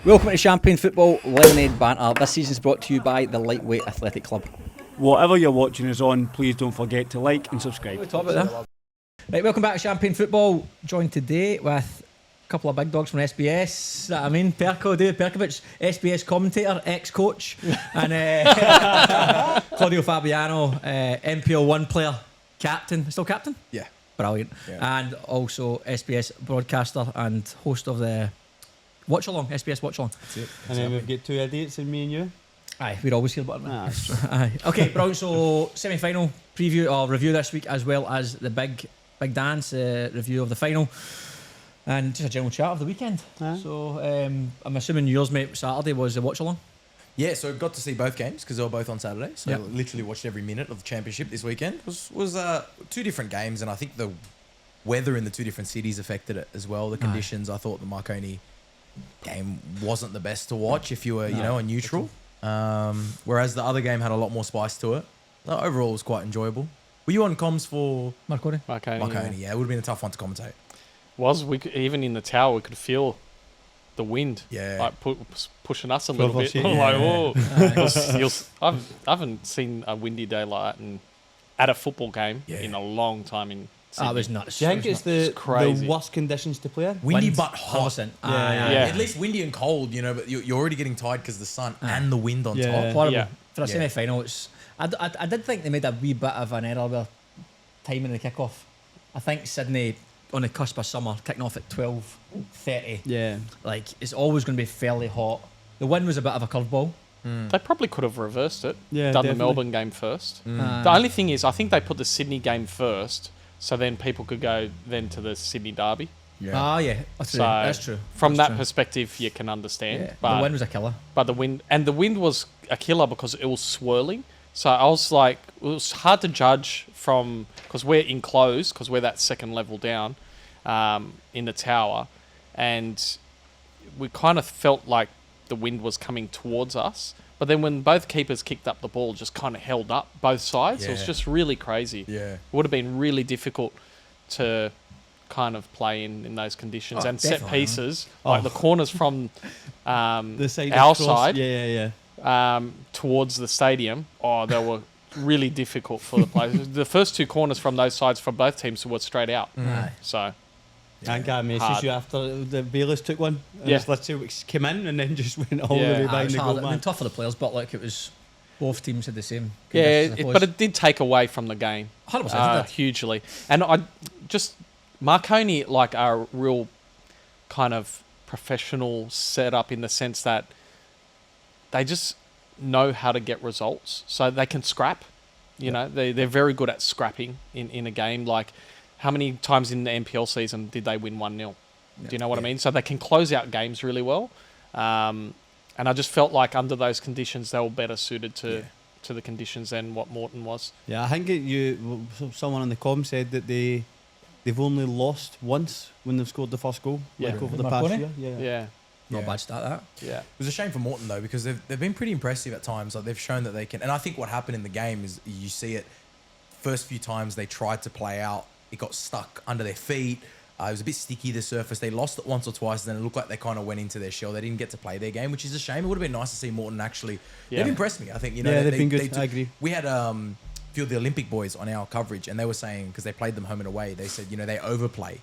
Welcome to Champagne Football Lemonade Banter. This season is brought to you by the Lightweight Athletic Club. Whatever you're watching us on, please don't forget to like and subscribe. Right, welcome back to Champagne Football. Joined today with a couple of big dogs from SBS. David Perkovic, SBS commentator, ex-coach, and Claudio Fabiano, MPL 1 player, captain. Still captain? Yeah. Brilliant. Yeah. And also SBS broadcaster and host of the Watch Along, SBS Watch Along. That's it. And then we've got two idiots in me and you. Aye, we're always here, but aye. Okay, brilliant. So semi-final preview or review this week, as well as the big dance review of the final, and just a general chat of the weekend. So I'm assuming yours, mate, Saturday was the watch along. Yeah, so got to see both games because they were both on Saturday. So Yep. literally watched every minute of the championship this weekend. Was two different games, and I think the weather in the two different cities affected it as well. The conditions. I thought the Marconi game wasn't the best to watch if you were, a neutral. Whereas the other game had a lot more spice to it. Overall, it was quite enjoyable. Were you on comms for Marconi? Marconi, yeah. It would have been a tough one to commentate. Even in the tower, we could feel the wind, like pushing us a little bit. Yeah. I'm like, I haven't seen a windy day like that at a football game in a long time in Sydney. It was nuts. Do you think it's the crazy. worst conditions to play in? Windy but hot. 100%. Yeah. At least windy and cold, but you're already getting tired because of the sun and the wind on top. Horrible. Yeah. For a semi-final, I did think they made a wee bit of an error with timing the kick-off. I think Sydney, on the cusp of summer, kicking off at 12:30. Yeah. Like, it's always going to be fairly hot. The wind was a bit of a curveball. They probably could have reversed it, Yeah, done definitely. the Melbourne game first. The only thing is, I think they put the Sydney game first, so then people could go then to the Sydney derby. Yeah. That's true. From That's that true. perspective, you can understand. Yeah. But The wind was a killer. But the wind was a killer because it was swirling. So I was like, it was hard to judge from, because we're enclosed, because we're that second level down in the tower, and we kind of felt like the wind was coming towards us. But then when both keepers kicked up the ball, just kind of held up both sides. It was just really crazy. Yeah. It would have been really difficult to kind of play in those conditions. And set definitely. pieces, like the corners from The side our across. side Yeah. towards the stadium, they were really difficult for the players. The first two corners from those sides from both teams were straight out. Aye. So, I got a message Hard. you after the Bayless took one. And Yeah. it's literally came in and then just went all the Yeah. way It behind was the hard. goal I mean, man. tough for the players, but like it was, both teams had the same. yeah, conditions, I suppose. but it did take away from the game 100%. hugely. And Marconi, like, are a real kind of professional setup in the sense that they just know how to get results. So they can scrap. They're very good at scrapping in a game. Like, how many times in the NPL season did they win 1-0? Do you know what I mean? So they can close out games really well. And I just felt like under those conditions, they were better suited to the conditions than what Morton was. Yeah, I think someone on the com said that they've only lost once when they've scored the first goal, like over the past Marconi? year. Yeah. Not a bad start, that. Yeah. It was a shame for Morton, though, because they've been pretty impressive at times. Like, they've shown that they can. And I think what happened in the game is you see it, first few times they tried to play out, it got stuck under their feet. It was a bit sticky, the surface. They lost it once or twice, and then it looked like they kind of went into their shell. They didn't get to play their game, which is a shame. It would have been nice to see Morton actually. Yeah. They've impressed me, I think. Yeah, they've been good. I agree. We had a few of the Olympic boys on our coverage, and they were saying, because they played them home and away, they said, they overplay.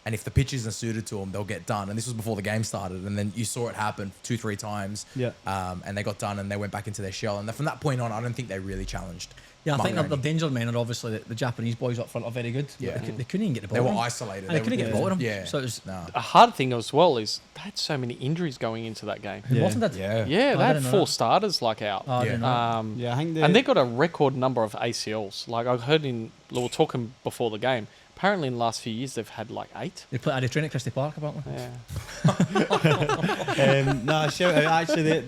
And if the pitch isn't suited to them, they'll get done. And this was before the game started. And then you saw it happen 2-3 times. Yeah. And they got done and they went back into their shell. And from that point on, I don't think they really challenged. Yeah, I think Marconi. the danger men are obviously the Japanese boys up front are very good. Yeah. They couldn't even get the ball. They were in. isolated. And they couldn't get the ball in them. Yeah. So it was. A hard thing as well is they had so many injuries going into that game. Yeah. Morton did. Yeah. Yeah, Oh, they I had didn't know 4 that. starters like out. Oh, I didn't know. Yeah, I think And they got a record number of ACLs. Like, I heard we were talking before the game. Apparently, in the last few years, they've had like 8. They put Addy Train at Christie Park, apparently. Yeah. no, shout out. Actually,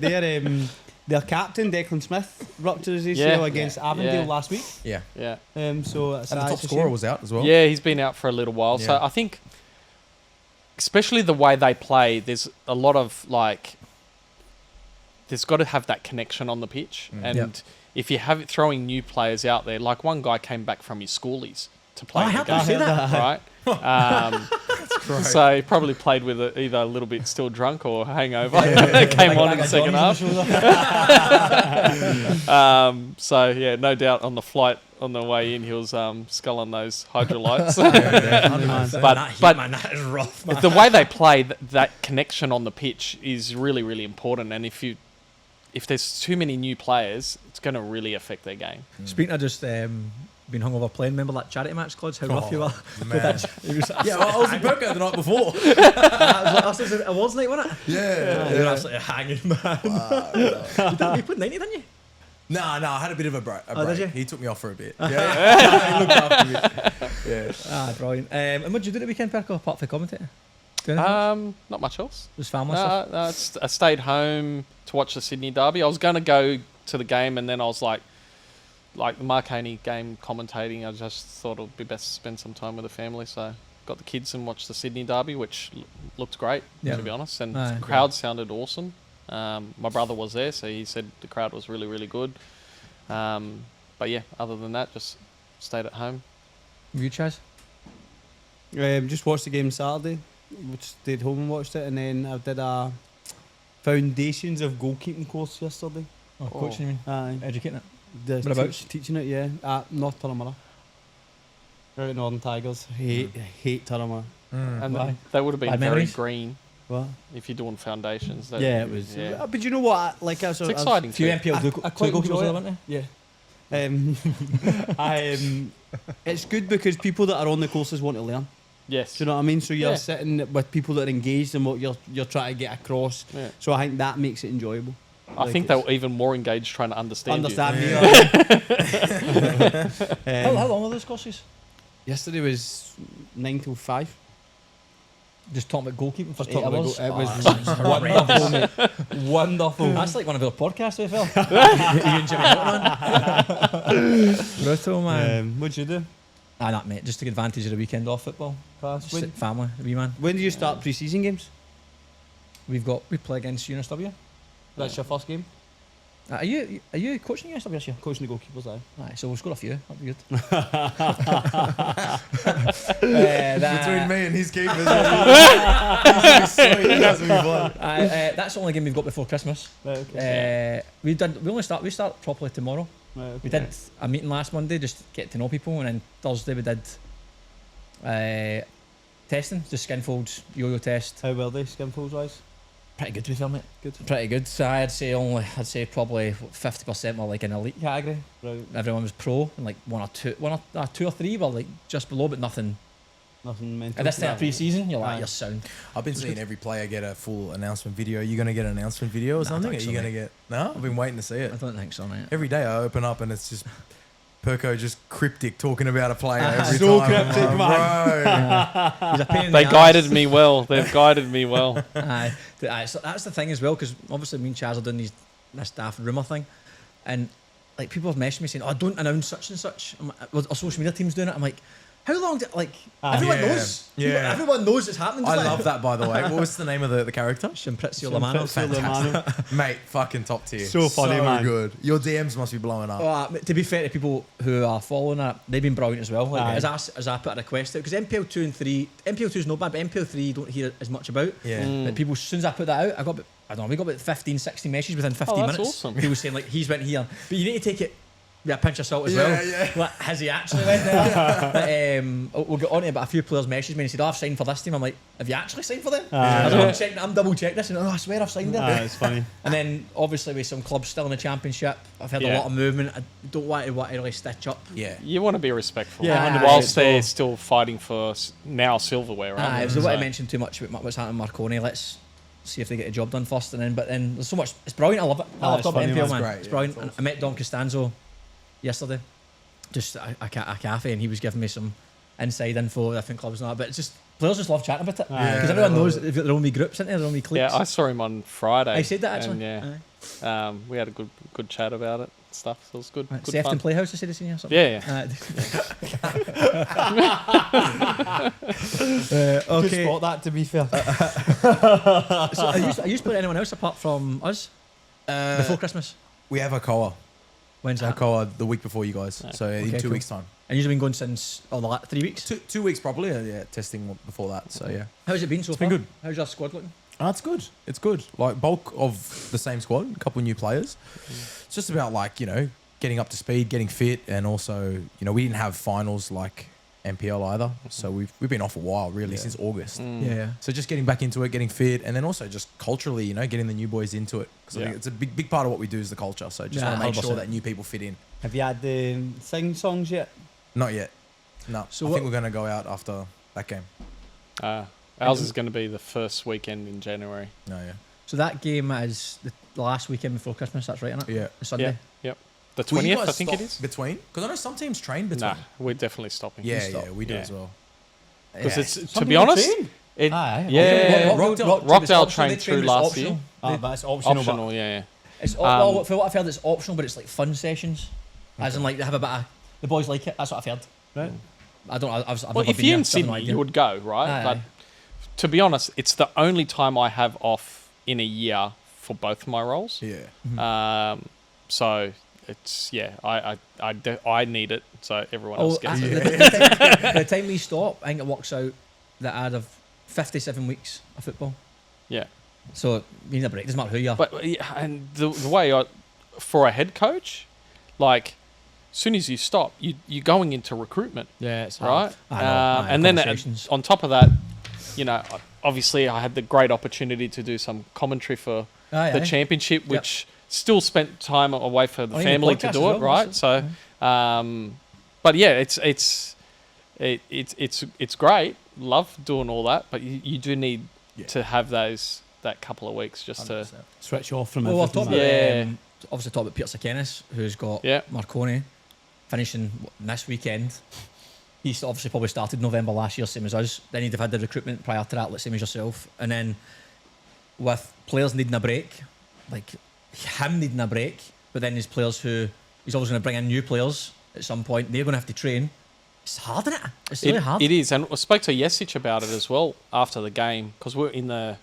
their captain, Declan Smith, ruptured his ACL against Avondale last week. Yeah. Yeah. So it's And the top it's a scorer shame. was out as well. Yeah, he's been out for a little while. So Yeah. I think, especially the way they play, there's a lot of like, there's got to have that connection on the pitch. And Yep. if you have it throwing new players out there, like one guy came back from his schoolies to play Oh, I the heard game, you say that. right? So he probably played with it either a little bit still drunk or hangover. Came on in the second half. So yeah, no doubt on the flight on the way in, he was sculling those hydrolytes. but man, that is rough. the way they play, that connection on the pitch is really, really important. And if there's too many new players, it's going to really affect their game. Speaking of just being hungover playing, remember that charity match, Claude? How rough you were? Man. Yeah, well, I was in Perko the night before. That was awards night, wasn't it? Yeah. You were absolutely hanging, man. You put 90, didn't you? No, I had a bit of a break. Did you? He took me off for a bit. Yeah. He looked after me. Yeah. Brilliant. And what did you do the weekend, Perko, apart from commentator? Do anything? Not much else. Just family stuff? No, I stayed home to watch the Sydney derby. I was going to go to the game, and then I was like the Marconi game commentating, I just thought it would be best to spend some time with the family. So got the kids and watched the Sydney derby, which looked great, to be honest. And the crowd sounded awesome. My brother was there, so he said the crowd was really, really good. But yeah, other than that, just stayed at home. You, Chaz? Just watched the game Saturday. Stayed home and watched it, and then I did a foundations of goalkeeping course yesterday. Coaching, you mean? Aye. Educating it? Whereabouts? Teaching it, yeah. At North Turramurra. Right at Northern Tigers. Hate Turramurra. And Why? they would have been Bad very memories? green What? if you're doing foundations. Yeah, it was. Yeah. But you know what? Like, It's exciting. A few too. NPL I quite goalkeepers enjoy there, it. weren't they? Yeah. It's good because people that are on the courses want to learn. Yes. Do you know what I mean? So you're Yeah. sitting with people that are engaged in what you're trying to get across. Yeah. So I think that makes it enjoyable. I think they were even more engaged trying to understand you. me. How long were those courses? Yesterday was 9 till 5. Just talking about goalkeeping for Just 8 talking about hours? it was that's wonderful, mate. Wonderful. That's like one of our podcasts, we felt. You and Jimmy Morton. Brutal, man. What'd you do? That, mate. Just took advantage of the weekend off football. Just When, sit family, wee man. when do you start pre-season games? We play against UNSW. That's your first game? Are you coaching UNSW this year? Coaching the goalkeepers, aye. Aye, so we'll score a few. That'd be good. Between me and his keepers. That's the only game we've got before Christmas. Right, okay. We start properly tomorrow. Right, okay. We did a meeting last Monday just to get to know people, and then Thursday we did testing, just skin folds, yo-yo test. How were they, skin folds wise? Pretty good to be fair, mate. Good. Pretty good. So I'd say probably 50% were like an elite category. Right. Everyone was pro, and like two or three were like just below, but nothing. Nothing mental. At this time of pre-season, you're like, Aye. you're sound. I've been seeing every player get a full announcement video. Are you going to get an announcement video or Nah, I something? don't Are think you so, going to get... No? I've been waiting to see it. I don't think so, mate. Every day I open up and it's just Perko just cryptic talking about a player every So time. I'm cryptic, like, man. He's a pain in They the guided ass. me well. They've guided me well. Aye. So that's the thing as well, because obviously me and Chaz are doing this daft rumour thing, and like people have messaged me saying, "Oh, don't announce such and such." I'm like, well, our social media team's doing it. I'm like, how long did everyone Yeah. knows? Yeah. Everyone knows it's happening. I love that, by the way. What was the name of the character? Shimprizio Lamano. Mate, fucking top tier. So funny, man. Good. Your DMs must be blowing up. To be fair to people who are following it, they've been brilliant as well. Like, Aye. as I put a request out, because MPL 2 and 3, MPL 2 is no bad, but MPL 3 you don't hear as much about. Yeah. But people, as soon as I put that out, we got about 15, 16 messages within 15 that's minutes. awesome. People saying like, he's went here. But you need to take it with a pinch of salt as Yeah, well. yeah. Like, has he actually went there? But, we'll get on to it, but a few players messaged me and said, "Oh, I've signed for this team." I'm like, "Have you actually signed for them?" I'm double checking this, and I swear I've signed it. It's funny. And then obviously with some clubs still in the championship, I've had a Yeah. lot of movement. I don't want to really stitch up. Yeah. You want to be respectful. Yeah, whilst aye. they're still fighting for now silverware, right? So what I mentioned too much about what's happening with Marconi. Let's see if they get a job done first, but then there's so much. It's brilliant. I love it. I love it's talking funny, about NPL, man. man. It's great, It's yeah, brilliant. it's And I met Don Costanzo yesterday, just a cafe, and he was giving me some inside info of different clubs and all that. But it's just players just love chatting about it because Yeah, everyone I love knows it. they've got their own wee groups, isn't there? Their own wee cliques. Yeah, I saw him on Friday. I said that actually. And yeah, we had a good chat about it, stuff. So it was good. Right, Good Sefton fun. Playhouse, I said it's in here. Something. Yeah. Good spot that, to be fair. So are you playing anyone else apart from us before Christmas? We have Hakoa. When's that? Hakoa the week before you guys. So in Okay, 2 cool. weeks' time. And you've been going since 3 weeks. 2 weeks probably. Yeah, testing before that. So yeah, How's it been so far? been good. How's your squad looking? it's good. It's good. Like bulk of the same squad, a couple of new players. It's just about getting up to speed, getting fit, and also we didn't have finals like NPL either, so we've been off a while really since August. Yeah. So just getting back into it, getting fit, and then also just culturally, getting the new boys into it, because I think it's a big part of what we do is the culture. So just want to make 100%. sure that new people fit in. Have you had the sing songs yet? Not yet. No. So I think we're going to go out after that game. Ours is going to be the first weekend in January. No, yeah. So that game is the last weekend before Christmas. That's right, isn't it? Yeah. The Sunday. Yep. The Will you 20th, I guys think it stop is. Between? Because I know some teams train between. Nah, we're definitely stopping. Yeah, we do Yeah. as well. Because it's to Some be people honest, train. it, Aye. yeah, Rockdale Rockdale trained through last year. But it's optional. Optional, yeah. It's well, for what I've heard, it's optional, but it's like fun sessions, as in like they have a bit of the boys like it. That's what I've heard. Right. I don't. I've Well, never if been you're there, in so I have no Sydney, idea. you would go, right? Aye, But aye. to be honest, it's the only time I have off in a year for both my roles. Yeah. So it's I need it, so everyone Oh, else gets it. the time we stop, I think it works out that I'd have 57 weeks of football. Yeah. So you need a break. Doesn't matter who you are. But yeah, and the way for a head coach, like, as soon as you stop, you're going into recruitment, Yeah, it's right? I know, And then conversations. on top of that, obviously I had the great opportunity to do some commentary for the championship, which still spent time away for the Oh, yeah, family podcast to as do it, well, right? also. So, but yeah, it's great. Love doing all that, but you do need to have that couple of weeks just to. switch off from Well, I've everything. talked about Yeah. obviously talked about Peter Sakenis, who's got Yeah. Marconi finishing this weekend. He's obviously probably started November last year, same as us. Then he'd have had the recruitment prior to that, like same as yourself. And then with players needing a break, like him needing a break, but then there's players who he's always going to bring in new players at some point. They're going to have to train. It's hard, isn't it? It's really hard. It is, and I spoke to Jesic about it as well after the game, because we're in the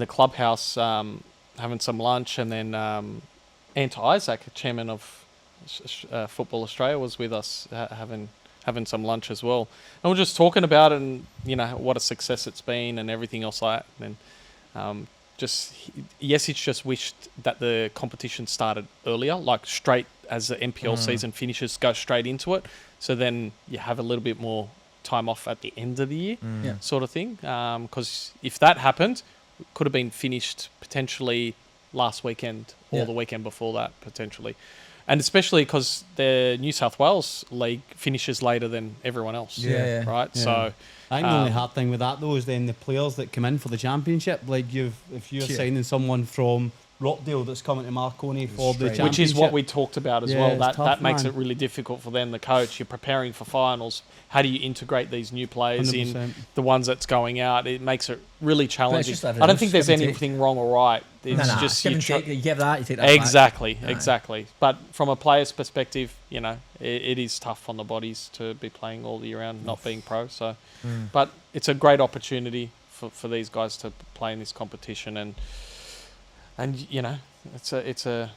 clubhouse having some lunch, and then Ant Isaac, chairman of Football Australia, was with us having some lunch as well, and we're just talking about it, and what a success it's been, and everything else like that. And then Jesic just wished that the competition started earlier, like straight as the NPL season finishes, go straight into it. So then you have a little bit more time off at the end of the year, sort of thing. Because if that happened, it could have been finished potentially last weekend or the weekend before that, potentially. And especially because the New South Wales League finishes later than everyone else. Yeah. Right? Yeah. So I think the only hard thing with that though is then the players that come in for the championship. Like if you're signing someone from Rockdale that's coming to Marconi for the championship, which is what we talked about as Yeah, well. it's That tough, makes man. it really difficult for them, the coach. You're preparing for finals. How do you integrate these new players 100%. in the ones that's going out? It makes it really challenging. just I everything don't think else, there's give and take. anything wrong or right. It's just give you and try- take. You give that, you take that back. Exactly, Aye. exactly. But from a player's perspective, it is tough on the bodies to be playing all year round, not being pro. So, but it's a great opportunity for these guys to play in this competition, and it's a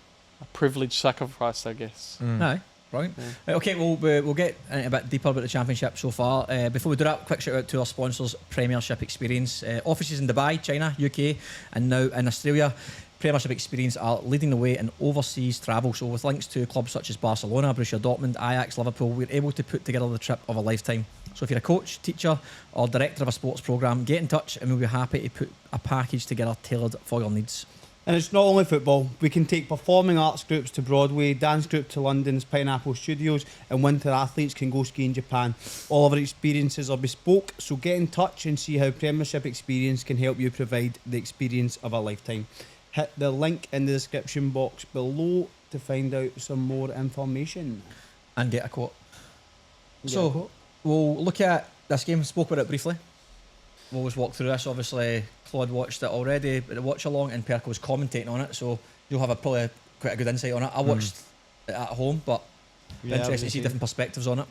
privileged sacrifice, I guess. No, right. Okay, we'll get a bit deeper about the championship so far. Before we do that, quick shout out to our sponsors, Premiership Experience. Offices in Dubai, China, UK, and now in Australia. Premiership Experience are leading the way in overseas travel. So with links to clubs such as Barcelona, Borussia Dortmund, Ajax, Liverpool, we're able to put together the trip of a lifetime. So if you're a coach, teacher, or director of a sports programme, get in touch and we'll be happy to put a package together tailored for your needs. And it's not only football. We can take performing arts groups to Broadway, dance group to London's Pineapple Studios, and winter athletes can go ski in Japan. All of our experiences are bespoke, so get in touch and see how Premiership Experience can help you provide the experience of a lifetime. Hit the link in the description box below to find out some more information. And get a quote. Get a So quote. we'll look at this game. Spoke about it briefly. We'll always walk through this. Obviously, Claude watched it already, but the watch along and Perko was commentating on it, so you'll have probably quite a good insight on it. I watched it at home, but interesting to see different perspectives on it.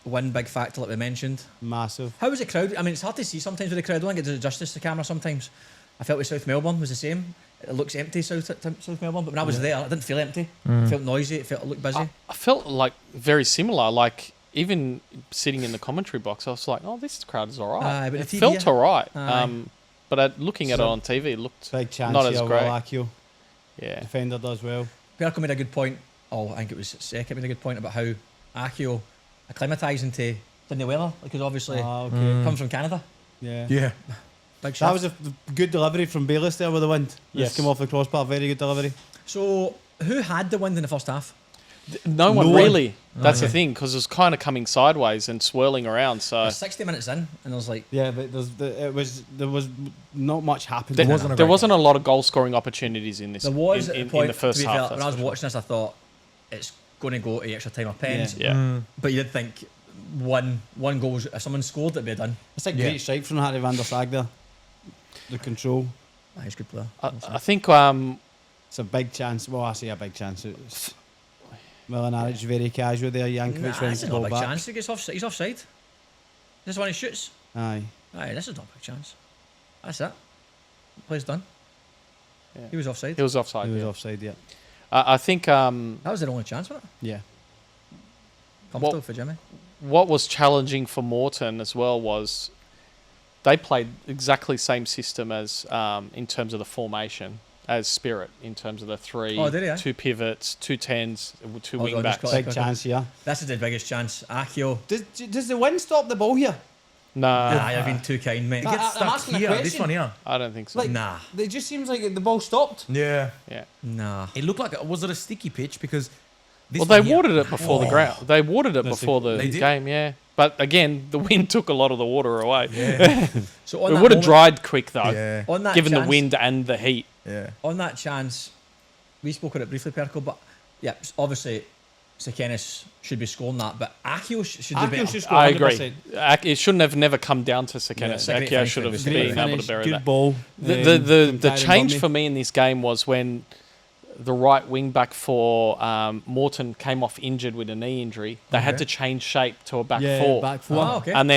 One big factor, like we mentioned. Massive. How was the crowd? I mean, it's hard to see sometimes with the crowd. I don't think it does justice to camera sometimes. I felt with South Melbourne was the same. It looks empty, South Melbourne, but when I was there, I didn't feel empty. It felt noisy. It looked busy. I felt like very similar. Like even sitting in the commentary box, I was like, "Oh, this crowd is all Aye, right." but It the TV, felt all right. Aye. But looking at it So- on TV, it looked Big chance not as here, great. Akio. Yeah. Defender does well. Perko made a good point. Oh, I think it was Seka made a good point about how Akio acclimatising to the weather, because obviously Okay. comes from Canada. Yeah. Yeah. Big That shift. was a good delivery from Bayless there with the wind. Yes. Just came off the crossbar. Very good delivery. So, who had the wind in the first half? No one No one. really. That's the Okay. thing, because it was kind of coming sideways and swirling around. So We're 60 minutes in, and I was like, Yeah, but there was not much happened. there wasn't a there great wasn't a lot of goal scoring opportunities in this. there was in, at in, the point, in the first to be half. fair, that's when I was for sure. watching this, I thought it's going to go to extra time or pens. Yeah. But you did think one goal, if someone scored, it'd be done. It's a Yeah. great strike from Harry van der Sag there. The control. He's a good player. I think It's a big chance. Well, I say a big chance. It's Milinaric very casual there. Jankovic Nah, wins this the is ball not a big back. chance. He's offside. This is when he shoots. Aye. Aye, this is not a big chance. That's it. Play's done. Yeah. He was offside. he was offside. He was yeah. offside, yeah. I think That was their only chance, wasn't it? Yeah. Comfortable What- for Jimmy. what was challenging for Morton as well was they played exactly same system as in terms of the formation as Spirit, in terms of the three, Oh, did he, eh? 2 pivots, 2 10s, 2 Hold wing on, backs. just got Big chance here. This is the biggest chance. Akio. Does the wind stop the ball here? Nah, Nah, you've been too kind, mate. Nah, Gets I'm stuck asking a here. This question. one here. I don't think so. Like- Nah. It just seems like the ball stopped. Yeah. yeah. Nah. It looked like was it a sticky pitch because this Well, they one here- watered it before the Oh. ground. They watered it That's before it. the They did? game, yeah. But again, the wind took a lot of the water away. Yeah. So on It that would have moment- dried quick though, yeah. On that given chance, the wind and the heat. Yeah. On that chance, we spoke about it briefly, Perko, but yeah, obviously, Sekenis should be scoring that, but Akio should do Akio better. should score I 100%. agree. It shouldn't have never come down to Sekenis. Yeah, it's a great Akio finish should for have the been Great able finish, to bury good that. ball. The change for me in this game was when the right wing back for Morton came off injured with a knee injury. They had Okay. to change shape to a back Yeah, four. back four. Oh, okay. And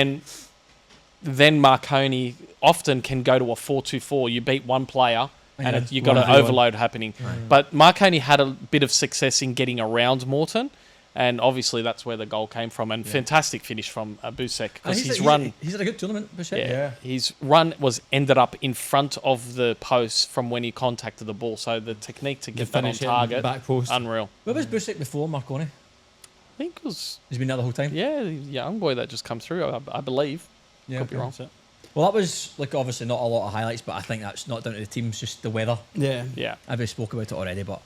then Marconi often can go to a 4-2-4. You beat one player And and you you got an 1v1. overload happening. But Marconi had a bit of success in getting around Morton. And obviously that's where the goal came from. And fantastic finish from Busek, And because he's his run... He's had a good tournament, Boucher. Yeah. His run ended up in front of the post from when he contacted the ball. So the technique to get that on finish it, target, back post. unreal. Where was Busek before Marconi? I think it was, He's been there the whole time. yeah, the young boy that just come through, I believe. Yeah, Could be wrong. That's it. Well, that was like obviously not a lot of highlights, but I think that's not down to the team. It's just the weather. Yeah. Yeah. I've spoke about it already, but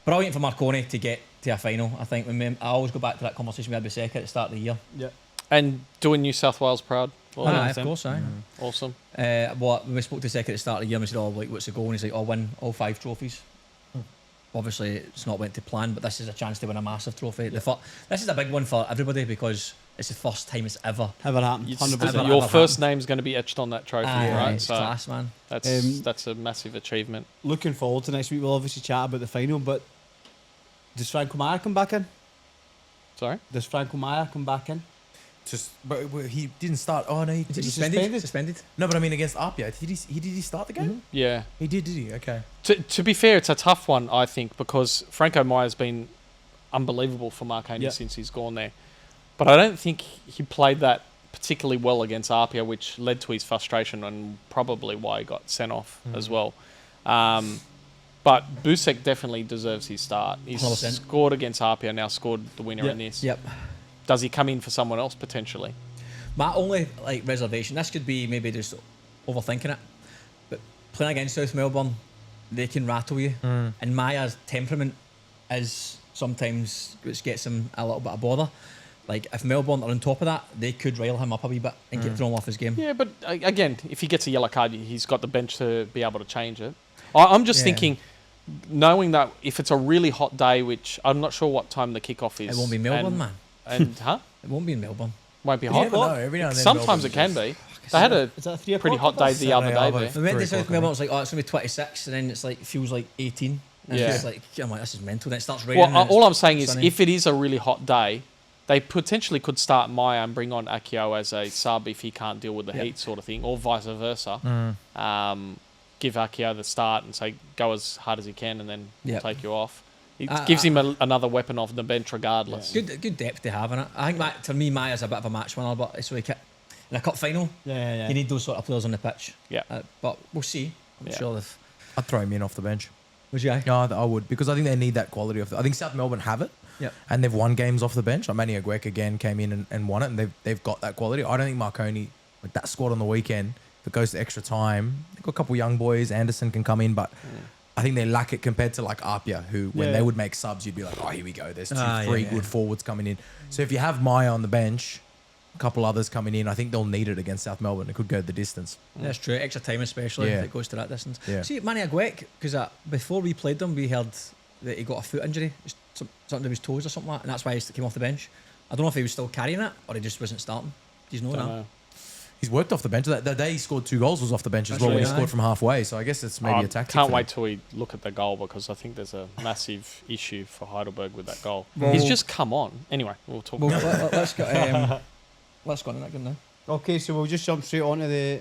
brilliant for Marconi to get to a final. I think I always go back to that conversation we had with Seka at the start of the year. Yeah. And doing New South Wales proud. Well, Aye, of 100%. course, aye. awesome. Well, when we spoke to Seka at the start of the year, we said, "Oh, like, what's the goal?" And he's like, "I'll win all 5 trophies." Obviously, it's not went to plan, but this is a chance to win a massive trophy. This is a big one for everybody because it's the first time it's ever. Ever happened. It's- 100%. your Ever first name's going to be etched on that trophy, Aye, right? it's So class, man. that's a massive achievement. Looking forward to next week. We'll obviously chat about the final, but does Franco Maya come back in? Sorry? Does Franco Maya come back in? But he didn't start. Oh no, he Is he did. suspended? Suspended. No, but I mean against Apia, did he start the game? Yeah. He did he? Okay. To be fair, it's a tough one, I think, because Franco Meyer's been unbelievable for Marconi Yeah. since he's gone there. But I don't think he played that particularly well against Apia, which led to his frustration and probably why he got sent off as well. But Busek definitely deserves his start. He's 100%. scored against Apia, now scored the winner in this. Yep. Does he come in for someone else potentially? My only reservation. This could be maybe just overthinking it, but playing against South Melbourne, they can rattle you, and Maya's temperament is sometimes which gets him a little bit of bother. Like if Melbourne are on top of that, they could rile him up a wee bit and get thrown off his game. Yeah, but again, if he gets a yellow card, he's got the bench to be able to change it. I'm just Yeah. thinking, knowing that if it's a really hot day, which I'm not sure what time the kickoff is. It won't be Melbourne, man. And It won't be in Melbourne. won't be You hot. never know. Every now and then Sometimes it Melbourne can be. They had a Is that a 3 pretty o'clock hot day kickoff? the other day Saturday, there. We went to 3 South o'clock, Melbourne. It's like, oh, it's gonna be 26, and then it's like feels like 18. And Yeah. it's like I'm like, this is mental. Then it starts raining. Well, and all it's I'm saying is, sunny. if it is a really hot day, they potentially could start Maya and bring on Akio as a sub if he can't deal with the Yep. heat sort of thing, or vice versa. Give Akio the start and say, go as hard as he can, and then we'll Yep. take you off. It gives him another weapon off the bench regardless. Good depth to have in it. I think to me, Maya's a bit of a match winner, but it's like in a cup final, you need those sort of players on the pitch. Yeah. But we'll see. I'm sure I'd throw him in off the bench. Would you? No, I would, because I think they need that quality of. I think South Melbourne have it, and they've won games off the bench. Like Manny Agwek again came in and won it, and they've got that quality. I don't think Marconi, like that squad on the weekend, if it goes to extra time, they've got a couple young boys. Anderson can come in, but I think they lack it compared to like Apia, who when they would make subs, you'd be like, oh, here we go. There's three good forwards coming in. So if you have Maya on the bench, a couple others coming in, I think they'll need it against South Melbourne. It could go the distance. That's true. Extra time, especially if it goes to that distance. Yeah. See, Manny Agwek, because before we played them, we heard that he got a foot injury, something to his toes or something like that, and that's why he came off the bench. I don't know if he was still carrying it or he just wasn't starting. Do you know that? He's worked off the bench. The day he scored 2 goals was off the bench as well. When he scored from halfway, so I guess it's maybe a tactic. Can't wait till we look at the goal, because I think there's a massive issue for Heidelberg with that goal. He's just come on. Anyway, we'll talk about it. Let's go on to that game now. Okay, so we'll just jump straight on to the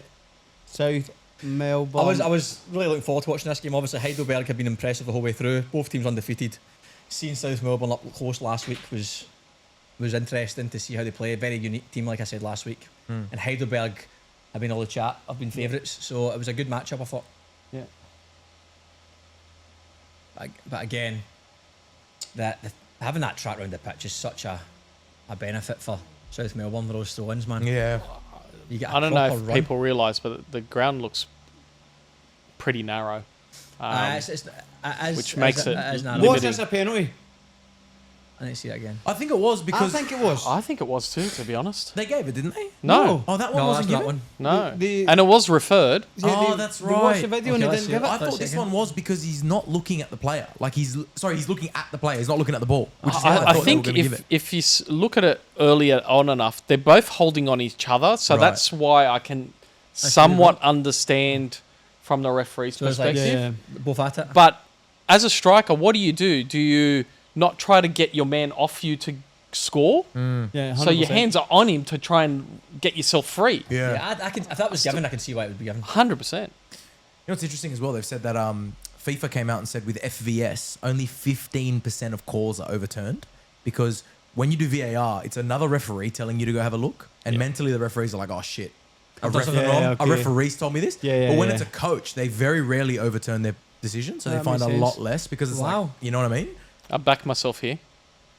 South Melbourne. I was really looking forward to watching this game. Obviously, Heidelberg have been impressive the whole way through. Both teams undefeated. Seeing South Melbourne up close last week was interesting to see how they play. A very unique team, like I said last week. And Heidelberg have been all the chat. Have been favourites, so it was a good matchup, I thought. Yeah. But again, having that track round the pitch is such a benefit for South Melbourne for those throw-ins, man. Yeah. You get I don't know if run. people realise, but the ground looks pretty narrow. Which makes it narrow. Was this a penalty? I didn't see it again. I think it was because I think it was. I think it was too, to be honest. they gave it, didn't they? No. Oh, that one No, wasn't that's given. that one. No. And it was referred. That's They watched the right. video and Okay, they let's didn't give see it. I thought this one was because he's not looking at the player. Like he's looking at the player. He's not looking at the ball. Which is how I thought think they were gonna give it. if you look at it earlier on enough, they're both holding on each other. So Right. that's why I can somewhat understand from the referee's So it's like perspective. both at it. But as a striker, what do? Do you not try to get your man off you to score? Yeah, So your 100%. hands are on him to try and get yourself free. Yeah, I could, if that was given, I can see why it would be given. 100%. You know what's interesting as well? They've said that FIFA came out and said with FVS, only 15% of calls are overturned because when you do VAR, it's another referee telling you to go have a look, and mentally the referees are like, "Oh shit, I've done something wrong." a referee's told me this." Yeah, but when yeah. it's a coach, they very rarely overturn their decision, so they That find a makes lot sense. less because it's Wow. like, you know what I mean? I back myself here.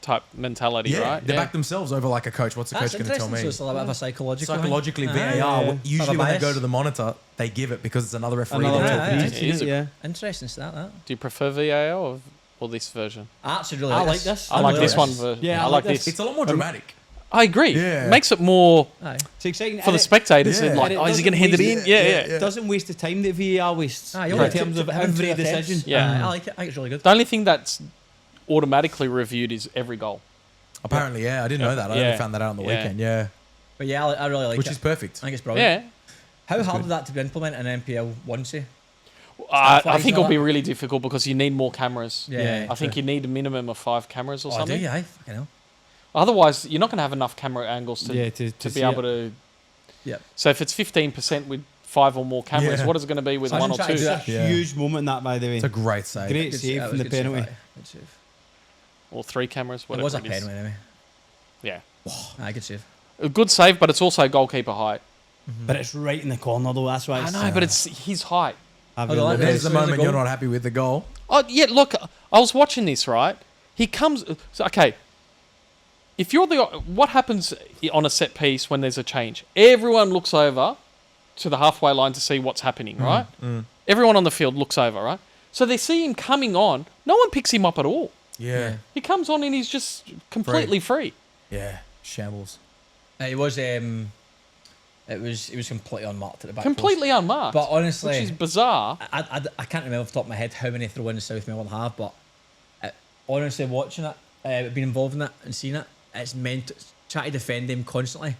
Type mentality, right? They back themselves over like a coach. What's the That's coach going to tell interesting. me? So it's a little bit of a psychological. Psychologically, thing. VAR, yeah. usually when they bias. go to the monitor, they give it because it's another referee. Another that's Yeah, talking yeah, to It is a- yeah. Interesting stat that. Do you prefer VAR or this version? I actually really I like like this. this. I like really this one version. Yeah, I like this. It's a lot more dramatic. I agree. Yeah. Makes it more Aye. It's exciting. for the spectators. Yeah. And like, And it oh, is he doesn't going to hand it in? waste- Yeah, yeah, yeah. It doesn't waste the time that VAR wastes Aye, in you're right. terms of Having every two attempts. decision. Yeah. I like it. I think it's really good. The only thing that's automatically reviewed is every goal. Apparently, yeah. I didn't know that. I Yeah. only found that out on the Yeah. weekend. Yeah. But yeah, I really like Which it. is perfect. I think it's brilliant. Yeah. How hard is that to implement in NPL 1, say? I Staff-wise think and all it'll be that? really difficult because you need more cameras. Yeah, I think you need a minimum of 5 cameras or Oh, do something. you? Aye, fucking hell. Otherwise, you're not going to have enough camera angles to, Yeah, to to be see able it. to. Yep. So if it's 15% with 5 or more cameras, Yeah. what is it going to be with So 1 or imagine 2? trying to do that. Yeah. Huge moment that, by the way. It's a great save. Great Good save that from was the good save, penalty. aye. Good save. Or 3 cameras, It whatever was a it is. penalty anyway. Yeah. Aye, good save. A good save, but it's also goalkeeper height. But it's right in the corner though. That's why. I It's, know, but it's his height. I've Oh, been like looking. There's the As soon as moment the you're goal- not happy with the goal. Oh, yeah, look, I was watching this, right? He comes... So, okay, if you're the... What happens on a set piece when there's a change? Everyone looks over to the halfway line to see what's happening, right? Everyone on the field looks over, right? So they see him coming on. No one picks him up at all. Yeah. He comes on and he's just completely free. Yeah. Shambles. It was completely unmarked at the back. Completely unmarked. But honestly, which is bizarre. I can't remember off the top of my head how many throw-ins South Melbourne have, but honestly, watching it, being involved in it and seeing it, it's meant to try to defend him constantly.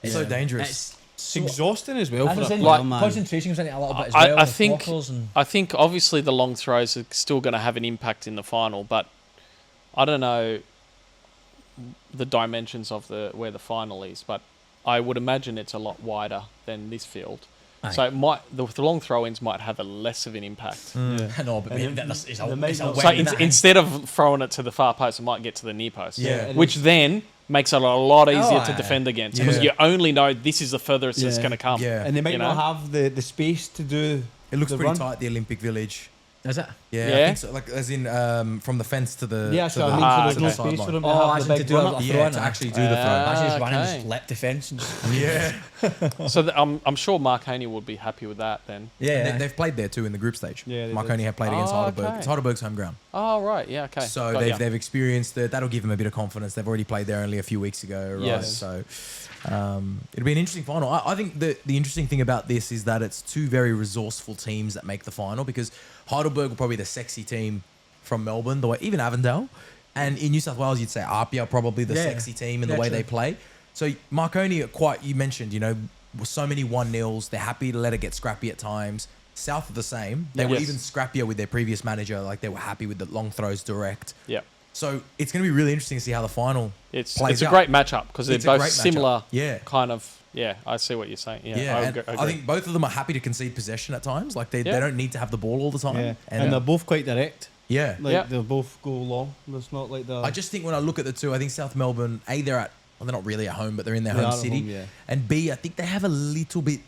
It's so dangerous. It's It's exhausting as well As for I a said, player, like, man. concentration comes into it a little bit as I- well. I with think- blockers and I think obviously the long throws are still going to have an impact in the final, but I don't know the dimensions of where the final is, but I would imagine it's a lot wider than this field. Aye. So it might the long throw-ins might have a less of an impact. I know, but And it's they a might not- So instead of throwing it to the far post, it might get to the near post. Yeah. Which then makes it a lot easier to aye. defend against Yeah. because you only know this is the furthest it's Yeah. going to come. Yeah. And they might You not know? have the space to do. It looks the pretty run. tight, the Olympic Village. Is it? Yeah, Yeah? I think so. Like, as in from the fence to the. Yeah, to so the, I mean, Ah, so there's no okay. space for sideline. them to Oh, have actually the to big do run a up. throw Yeah, in to it. actually do the throw. Actually, just run and okay. just lap defence. And just, Yeah. So I'm sure Marconi would be happy with that then. yeah. They've played there too in the group stage. Yeah, they Marconi have played against Oh, Heidelberg. okay. It's Heidelberg's home ground. Oh, right. Yeah, okay. So Got ya. they've experienced it. That'll give them a bit of confidence. They've already played there only a few weeks ago, right? Yes. So it'll be an interesting final. I think the interesting thing about this is that it's two very resourceful teams that make the final because Heidelberg will probably be the sexy team from Melbourne, the way even Avondale, and in New South Wales you'd say Apia probably the Yeah. sexy team in the Yeah, way true. they play. So Marconi are quite. You mentioned, with so many 1-0s, they're happy to let it get scrappy at times. South are the same. They were Yes. even scrappier with their previous manager. Like they were happy with the long throws direct. Yeah. So it's going to be really interesting to see how the final It's plays a out. great matchup because they're It's a both great matchup. similar Yeah. kind of. Yeah, I see what you're saying. Yeah, Yeah, and agree. I think both of them are happy to concede possession at times. Like they Yeah. don't need to have the ball all the time. Yeah. And, And they're both quite direct. yeah. Like Yeah. they both go long. It's not like the. I just think when I look at the two, I think South Melbourne, A, they're not really at home, but they're in their They home are at city. home, yeah. And B, I think they have a little bit.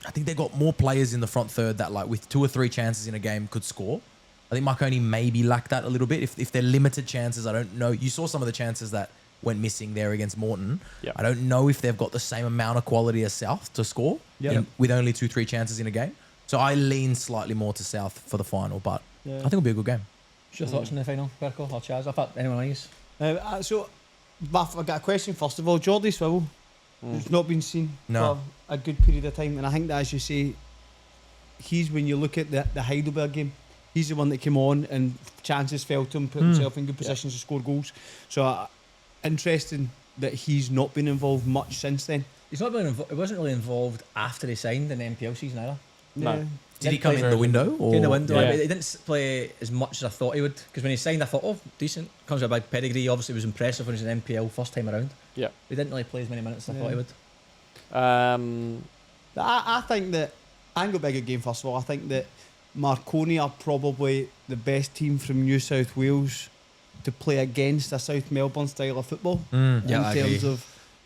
I think they've got more players in the front third that, like, with 2 or 3 chances in a game could score. I think Marconi maybe lacked that a little bit. If they're limited chances, I don't know. You saw some of the chances that went missing there against Morton. Yep. I don't know if they've got the same amount of quality as South to score Yep. with only 2-3 chances in a game. So I lean slightly more to South for the final, but Yeah. I think it'll be a good game. What's your thoughts on the final, Perko or Chaz? I thought anyone else. So, Bath, I've got a question first of all. Jordy Swivel, who's not been seen No. for a good period of time, and I think that, as you say, he's when you look at the Heidelberg game, he's the one that came on and chances fell to him, put himself in good positions to score goals. So, interesting that he's not been involved much since then. He's not been. He wasn't really involved after he signed in the NPL season either. No. Yeah. Did he come in the window? Or? In the window, Yeah. but he didn't play as much as I thought he would. Because when he signed, I thought, oh, decent. Comes with a big pedigree. Obviously, was impressive when he was in NPL first time around. Yeah. He didn't really play as many minutes as I thought he would. I think that I ain't got a big game first of all. I think that Marconi are probably the best team from New South Wales to play against a South Melbourne style of football. Mm. Yeah, I in terms agree. of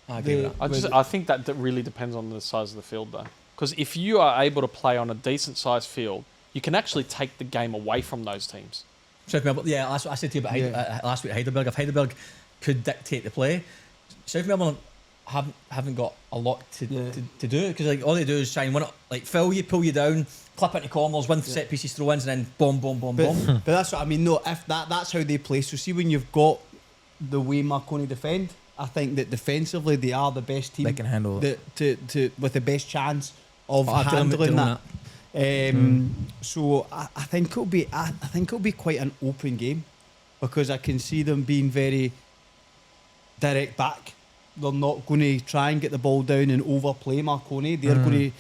I agree with that. I think that really depends on the size of the field though, because if you are able to play on a decent sized field, you can actually take the game away from those teams. South Melbourne, yeah, that's what I said to you about last week at Heidelberg. If Heidelberg could dictate the play, South Melbourne haven't got a lot to do because like all they do is try and win it, like fill you, pull you down, clip into corners, win set pieces, throw ins, and then boom, boom, boom, boom. But that's what I mean. No, if that's how they play. So see, when you've got the way Marconi defend, I think that defensively they are the best team. They can handle it. to with the best chance of Doing handling that. So I think it'll be quite an open game because I can see them being very direct back. They're not going to try and get the ball down and overplay Marconi. They're going to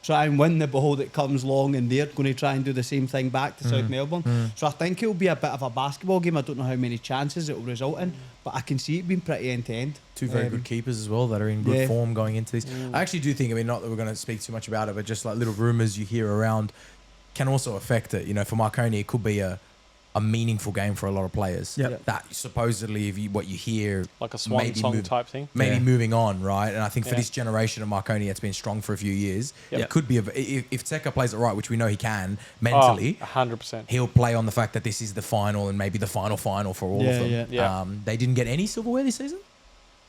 try and win the ball that comes long, and they're going to try and do the same thing back to South Melbourne. So I think it'll be a bit of a basketball game. I don't know how many chances it will result in, but I can see it being pretty end to end. Two very good keepers as well that are in good yeah. form going into this. I actually do think, I mean, not that we're going to speak too much about it, but just like little rumours you hear around can also affect it. You know, for Marconi, it could be a meaningful game for a lot of players. Yep. That supposedly, what you hear, Like a swan maybe song type thing. maybe Yeah. moving on, right? And I think for Yeah. this generation of Marconi that's been strong for a few years, Yep. it could be, if Teka plays it right, which we know he can, mentally, 100%. he'll play on the fact that this is the final and maybe the final for all of them. Yeah. They didn't get any silverware this season?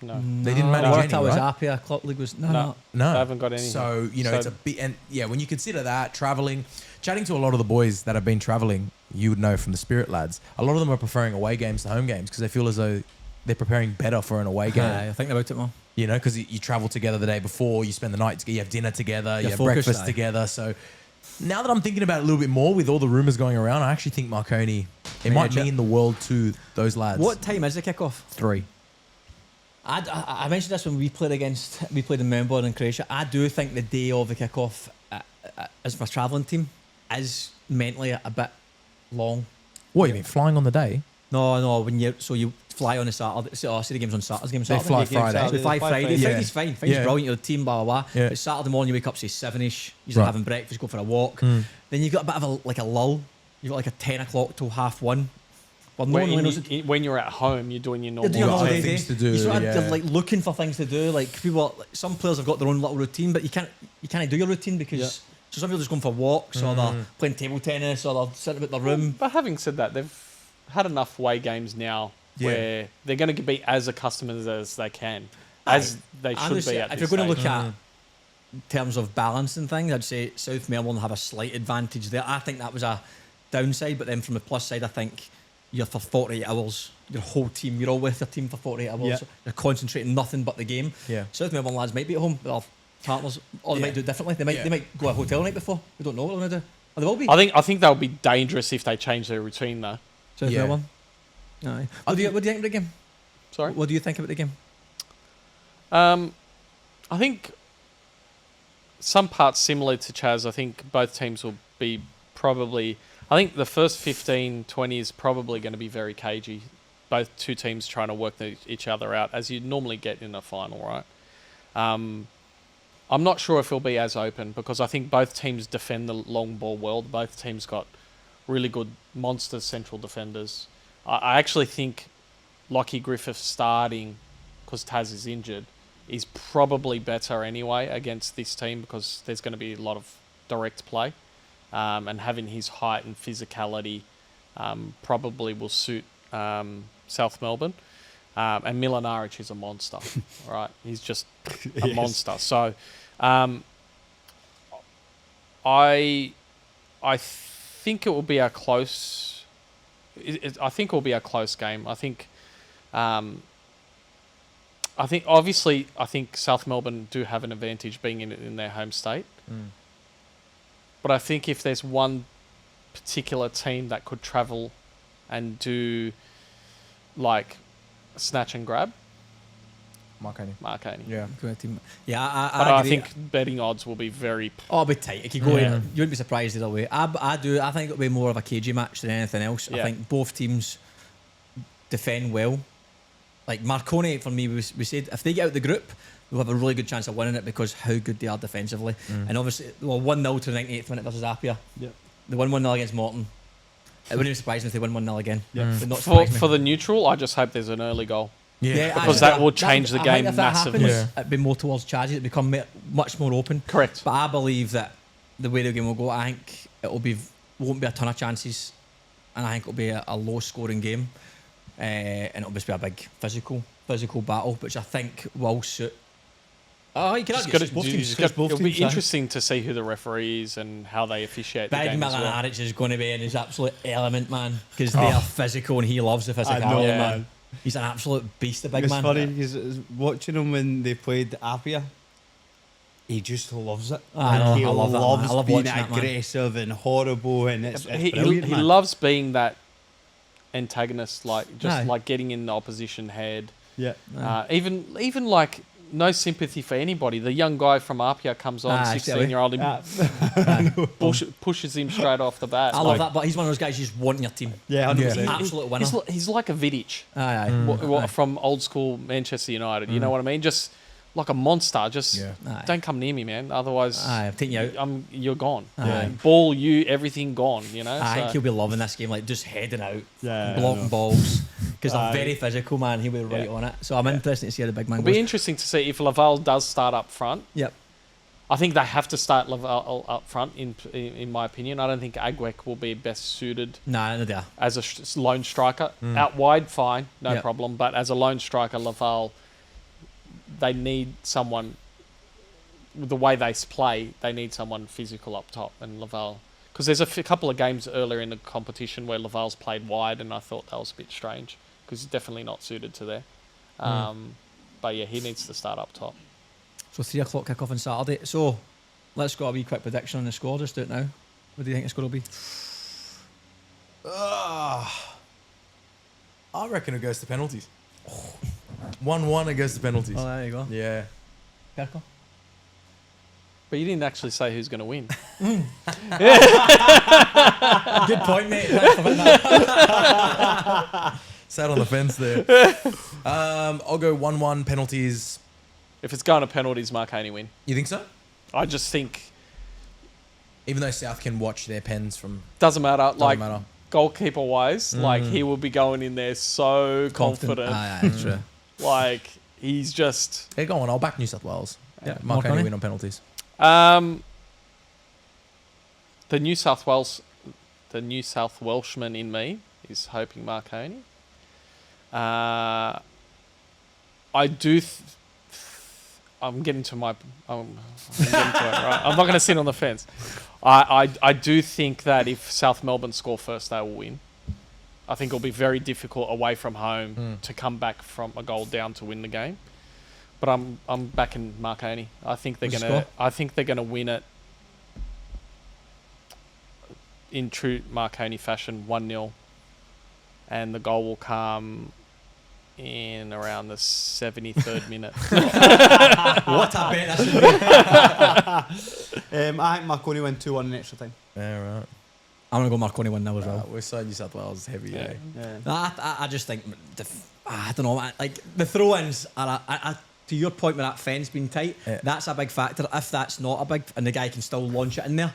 No. They didn't manage Warta any, was right? Apia, Club League was No. No. They haven't got anything. So, So- it's a bit, and yeah, when you consider that, traveling, chatting to a lot of the boys that have been traveling, you would know from the Spirit lads, a lot of them are preferring away games to home games because they feel as though they're preparing better for an away game. I think about it more. You know, because you travel together the day before, you spend the night together, you have dinner together, you You're have focused, breakfast aye. together. So now that I'm thinking about it a little bit more with all the rumours going around, I actually think Marconi, it Yeah, might Jack. mean the world to those lads. What time is the kickoff? 3? I mentioned this when we played in Melbourne and Croatia. I do think the day of the kickoff, as for a travelling team, is mentally a bit long. What, you mean flying on the day? No, when you fly on the Saturday. See the games on Saturday. Games They Saturday. fly Yeah, games Friday. Saturday. They fly Friday. Yeah. Friday's fine. Friday's Yeah. brilliant. Your team, blah blah blah. Yeah. But Saturday morning you wake up say 7ish. Usually Right. having breakfast, go for a walk. Mm. Then you've got a bit of a lull. You've got like a 10 o'clock till 1:30. Well, no Where one in knows you- when you're at home, you're doing your You're normal. doing got all other day, things to do, You sort of yeah. they're like looking for things to do. Like people, like, some players have got their own little routine, but you can't do your routine because Yeah. so some people are just going for walks or they're playing table tennis or they're sitting about their room. But having said that, they've had enough away games now Yeah. where they're going to be as accustomed as they can, as they I should would say, be at if this you're going to stage. look at in terms of balance and things, I'd say South Melbourne have a slight advantage there. I think that was a downside, but then from the plus side, I think you're for 48 hours, your whole team, you're all with your team for 48 hours. Yeah. You're concentrating nothing but the game. Yeah. South Melbourne lads might be at home with their partners, or they Yeah. might do it differently. They might go to a hotel the night before. We don't know what they're going to do. Or they will be. I think that would be dangerous if they change their routine though. South Yeah. Melbourne. Aye. What do you think about the game? Sorry. What do you think about the game? I think some parts similar to Chaz. I think both teams will be probably. I think the first 15, 20 is probably going to be very cagey. Both two teams trying to work each other out, as you normally get in a final, right? I'm not sure if it'll be as open because I think both teams defend the long ball well. Both teams got really good monster central defenders. I actually think Lockie Griffith starting, because Taz is injured, is probably better anyway against this team because there's going to be a lot of direct play. And having his height and physicality probably will suit South Melbourne. And Milinaric is a monster, right? He's just a monster. So I think it will be a close. I think it will be a close game. I think obviously South Melbourne do have an advantage being in their home state. But I think if there's one particular team that could travel and do like snatch and grab, Marconi. Yeah. Yeah, But I I agree. think betting odds will be very. Oh, it'll be tight. It could go Yeah. in. You wouldn't be surprised either way. I think it'll be more of a cagey match than anything else. I Yeah. think both teams defend well. Like Marconi, for me, we said if they get out the group, we'll have a really good chance of winning it because how good they are defensively. And obviously, 1-0 to the 98th minute versus Apia. Yep. They won 1-0 against Morton. It wouldn't be surprising if they win 1-0 again. Yeah. Would not For, surprise me. for the neutral, I just hope there's an early goal. Yeah, because that will change the I game think if that massively. happens, it'd be more towards Chaz. It'd become much more open. Correct. But I believe that the way the game will go, I think won't be a ton of chances, and I think it'll be a low scoring game, and it'll just be a big physical battle, which I think will suit. Oh, you can Just argue gotta- it's both you teams. just It's got- both it'll be teams, aye. interesting to see who the referee is and how they officiate the Big game as well. Milinaric is going to be in his absolute element, man, because they are physical and he loves the physicality, know, Yeah. man. He's an absolute beast, the big It's man. funny because watching him when they played Apia, he just loves it. I know, He I love that, man. loves I love being watching that, man. aggressive and horrible, and it's He brilliant, man. loves being that antagonist, like Aye. like getting in the opposition head. Yeah. Even like no sympathy for anybody. The young guy from Apia comes on, Aye, 16-year-old, pushes him straight off the bat. I love that, but he's one of those guys you just want in your team. Yeah, 100%. Absolute winner. He's like a Vidic. Aye, aye. From old school Manchester United. You know what I mean? Just like a monster. Just Yeah. Aye. don't come near me, man. Otherwise, Aye, I'm taking you out. you're gone. Aye. Ball, everything gone. You know. I think So- he'll be loving this game, like just heading out, Yeah, I blocking know. balls, because they're Aye. very physical, man. He'll be right Yeah. on it. So I'm interested to see how the big man It'll goes. be interesting to see if Laval does start up front. Yep. I think they have to start Laval up front, in my opinion. I don't think Agwek will be best suited Nah, no doubt. as a lone striker. Out wide, fine, no Yep. problem. But as a lone striker, Laval, they need someone. The way they play, they need someone physical up top. And Laval, because there's a couple of games earlier in the competition where Laval's played wide, and I thought that was a bit strange because he's definitely not suited to there. But yeah, he needs to start up top. So 3 o'clock kick off on Saturday. So let's go a wee quick prediction on the score. Just do it now. What do you think the score will be? I reckon it goes to penalties. 1-1, it goes to penalties. Oh, there you go. Yeah. Perko? But you didn't actually say who's going to win. Good point, mate. Thanks for putting that. Sat on the fence there. I'll go 1-1 penalties. If it's going to penalties, Marconi win. You think so? I just think Even though South can watch their pens from... doesn't matter. Doesn't matter. Goalkeeper wise, like he will be going in there so confident. True. Like he's just. Yeah, go on. I'll back New South Wales. Yeah. Marconi win on penalties. The New South Welshman in me is hoping Marconi. I do. I'm getting to my. I'm getting to it, right? I'm not going to sit on the fence. I do think that if South Melbourne score first, they will win. I think it'll be very difficult away from home to come back from a goal down to win the game. But I'm backing Marconi. I think they're gonna win it in true Marconi fashion, 1-0, and the goal will come in around the 73rd minute. What a bet that should be. I think Marconi win 2-1 in extra time. Yeah, right. I'm going to go Marconi win now as well. We're so New South Wales heavy, Yeah. No, I just think, I don't know, like the throw-ins are, to your point with that fence being tight, that's a big factor. If that's not a big, and the guy can still launch it in there,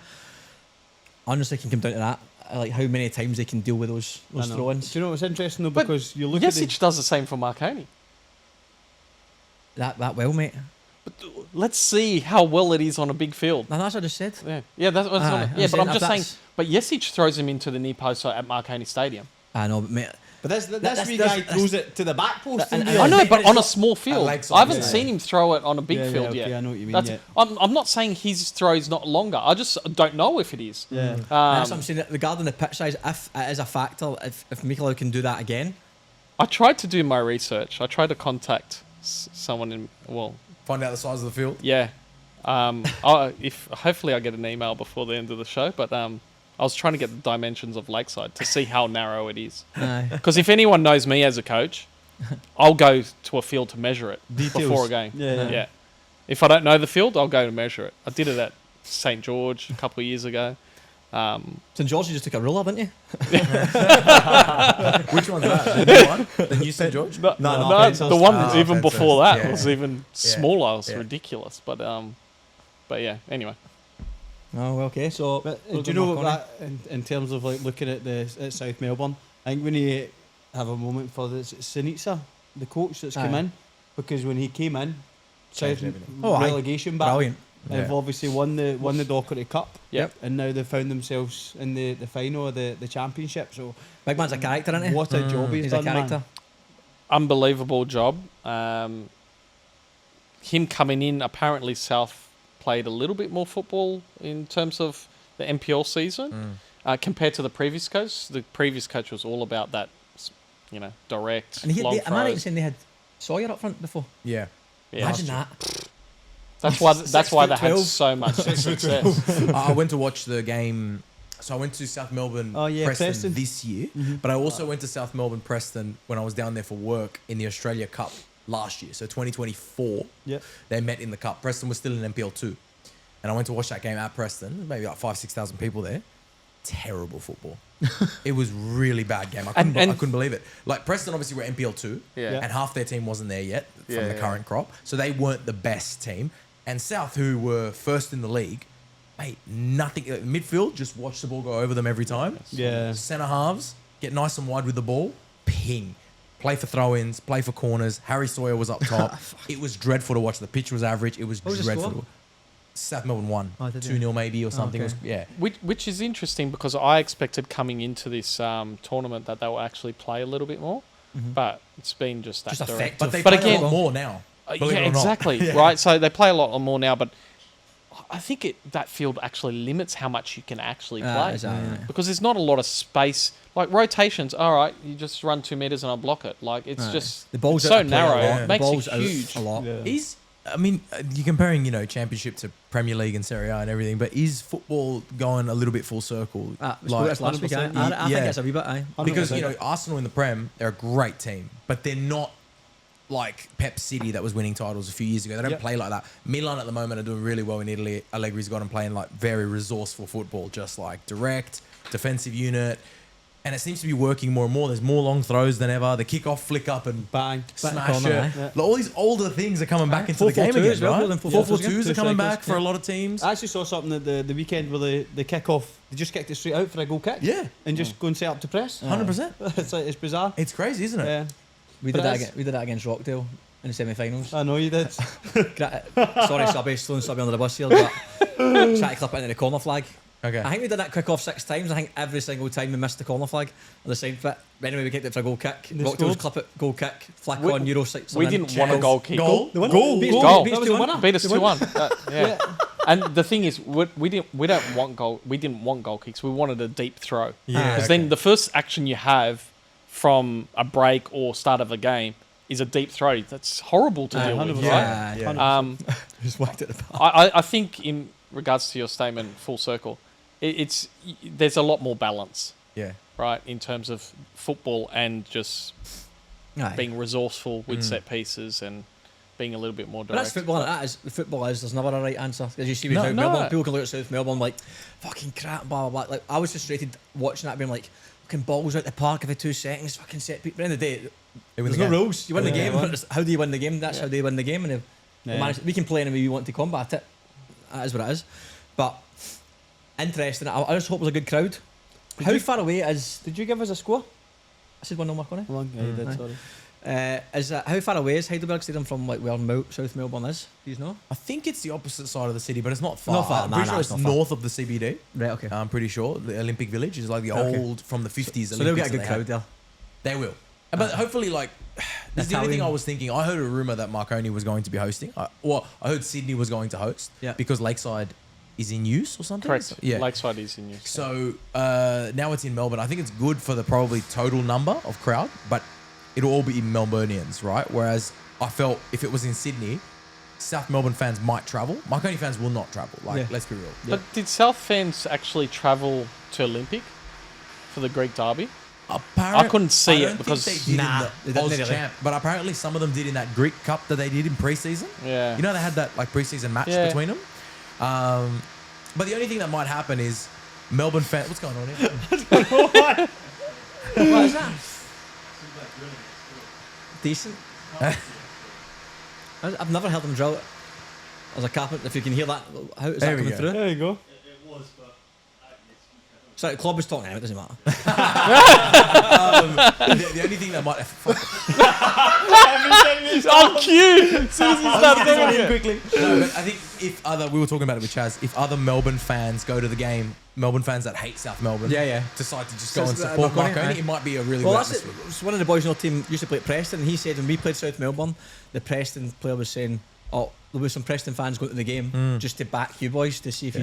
honestly, can come down to that. Like how many times they can deal with those throw-ins. Do you know what's interesting though? But Because you look at Yesic does the same for Marconi. That well, mate. But let's see how well it is on a big field. No, that's what I just said. Yeah, that's what Aye, yeah. But I'm if just saying. that's- But Yesic throws him into the near post at Marconi Stadium. I know, but mate. But this That's- wee that's- guy throws it to the back post. And- and I I know, mate, but it's on a not- small field, legs I haven't on, seen him throw it on a big field okay, yet. I know what you mean. That's- Yeah. I'm not saying his throw's not longer. I just don't know if it is. Yeah. That's what I'm saying. Regarding the pitch size, if it is a factor, if Mikel can do that again, I tried to do my research. I tried to contact someone in. Well, Find out the size of the field. yeah. If hopefully I get an email before the end of the show, but I was trying to get the dimensions of Lakeside to see how narrow it is. Because if anyone knows me as a coach, I'll go to a field to measure it before a game. Yeah. If I don't know the field, I'll go to measure it. I did it at St George a couple of years ago. St George, you just took a ruler, didn't you? Which one's that? The new one? The new St George? No, Pencils. the one Ah, even pencils. before that Yeah. was even smaller. It was Yeah. ridiculous. But yeah. Anyway, Oh, well, okay. So, But we'll do you go know Marconi. that in terms of like looking at at South Melbourne? I think we need to have a moment for Sinitsa, the coach that's come Aye. in, because when he came in, Changed South everything. Oh, aye. relegation battle. Brilliant. They've obviously won the Docherty Cup. Yep. And now they've found themselves in the final of the championship. So Big man's a character, isn't he? what a job He's done, a character. man. unbelievable job. Him coming in, apparently South played a little bit more football in terms of the NPL season compared to the previous coach. The previous coach was all about that, direct. And long am I right in throws. saying they had Sawyer up front before? Yeah. Yeah. Imagine that. That's why they had 6'12". so much success. I went to watch the game. So I went to South Melbourne Preston this year, but I also went to South Melbourne Preston when I was down there for work in the Australia Cup last year. So 2024, Yep. they met in the Cup. Preston was still in NPL 2. And I went to watch that game at Preston, maybe like 5,000-6,000 people there. Terrible football. It was really bad game. I couldn't believe it. Like Preston obviously were NPL 2, Yeah. and half their team wasn't there yet from Yeah, the yeah. current crop. So they weren't the best team. And South, who were first in the league, mate, nothing. Midfield, just watch the ball go over them every time. Yeah. Centre halves, get nice and wide with the ball, ping. Play for throw-ins, play for corners. Harry Sawyer was up top. It was dreadful to watch. The pitch was average. It was What was the dreadful. score? South Melbourne won. Oh, did they? 2-0 maybe or something. okay. It was, yeah. Which is interesting because I expected coming into this tournament that they will actually play a little bit more, but it's been just that. Just direct. effective. But they But play again- a lot more now. believe it Yeah, or not. exactly. Yeah. Right. So they play a lot more now, but I think that field actually limits how much you can actually play exactly. because there's not a lot of space. Like rotations, all right, you just run 2 meters and I block it. Like it's Aye. just The ball's it's out so to play a narrow. lot. It The makes ball's it out huge. a lot. Yeah. You're comparing, Championship to Premier League and Serie A and everything, but is football going a little bit full circle? That's last week. I think it's a wee bit. Aye. Because 100%. Arsenal in the Prem, they're a great team, but they're not like Pep City that was winning titles a few years ago. They don't Yep. play like that. Milan at the moment are doing really well in Italy. Allegri's got them playing like very resourceful football, just like direct defensive unit. and it seems to be working more and more. There's more long throws than ever. The kick-off flick up and Bang. smash corner, it. eh? Like, all these older things are coming back into the 4-4-2 game again, as well, right? more than 4-4-2s 4-4-2s are coming strikers, back for a lot of teams. I actually saw something at the weekend where the kick-off, they just kicked it straight out for a goal kick. Yeah, And just go and set up to press. 100%. It's bizarre. It's crazy, isn't it? Yeah. We But did that. that's- We did that against Rockdale in the semi-finals. I know you did. Sorry, Subby, throwing Subby under the bus here, but trying to clip it into the corner flag. Okay. I think we did that quick off 6 times. I think every single time we missed the corner flag on the side foot. But anyway, we kicked it for a goal kick. They Rockdale's scored. clip it, goal kick, flick We- on, Euro 6. We didn't want a goal kick. Goal. The winner. Goal. Beat us Goal. beat us That was the 2-1. winner. Beat us The 2-1. winner. Yeah. And the thing is, we didn't want goal. We didn't want goal kicks. We wanted a deep throw. Yeah. Because then the first action you have from a break or start of a game is a deep throw. That's horrible to deal with, 100%. right? Yeah. Just whacked it apart. I think in regards to your statement, full circle, it's there's a lot more balance, Yeah. right, in terms of football and just being resourceful with set pieces and being a little bit more But that's direct. football. That is football. There's never a right answer. As you see with No, South no. Melbourne, people can look at South Melbourne like fucking crap, blah blah blah. Like I was frustrated watching that, being like, fucking balls out the park every 2 seconds, fucking set. But at the end of the day, They win there's the no game. rules. You win the Yeah. game. But it's how do you win the game? That's how they win the game. And if we Yeah. manage, we can play any way we want to combat it. That is what it is. But interesting. I just hope it was a good crowd. How far away is? Did you give us a score? I said 1-0 Marconi. Yeah, you did, Aye. sorry. Is that how far away is Heidelberg Stadium from like where South Melbourne is? Do you know? I think it's the opposite side of the city, but it's not far. Not far, I'm nah, pretty nah, sure it's it's not far. north of the CBD. Right. Okay. I'm pretty sure the Olympic Village is like the Okay. old from the 50s. So they'll get a Olympics good that they crowd had. there. They will. But hopefully, like, this is the only thing Italian. I was thinking. I heard a rumour that Marconi was going to be hosting. I heard Sydney was going to host Yeah. because Lakeside is in use or something. Correct. Yeah. Lakeside is in use. So now it's in Melbourne. I think it's good for the probably total number of crowd, but it'll all be Melburnians, right? Whereas I felt if it was in Sydney, South Melbourne fans might travel. Marconi fans will not travel. Like, Yeah. let's be real. But did South fans actually travel to Olympic for the Greek derby? I couldn't see it because- they did Nah, in they the didn't Oz really. Champ, but apparently some of them did in that Greek Cup that they did in pre-season. Yeah. You know they had that like pre-season match Yeah. between them. But the only thing that might happen is Melbourne fans. What's going on here? What is that? Decent. I've never heard them drill it. As a carpenter, if you can hear that, how is There that we coming go. through? There you go. Sorry, Claude was talking now, it doesn't matter. The only thing that might. Oh, cute! As soon as he started doing it. quickly. No, but I think we were talking about it with Chaz. If other Melbourne fans go to the game, Melbourne fans that hate South Melbourne, Yeah. decide to just go So and it's, support Marconi, Marconi, aye. it might be a really Well, good that's it. atmosphere. It's one of the boys in our team used to play at Preston, and he said when we played South Melbourne, the Preston player was saying, "Oh, there was some Preston fans going to the game just to back you boys to see if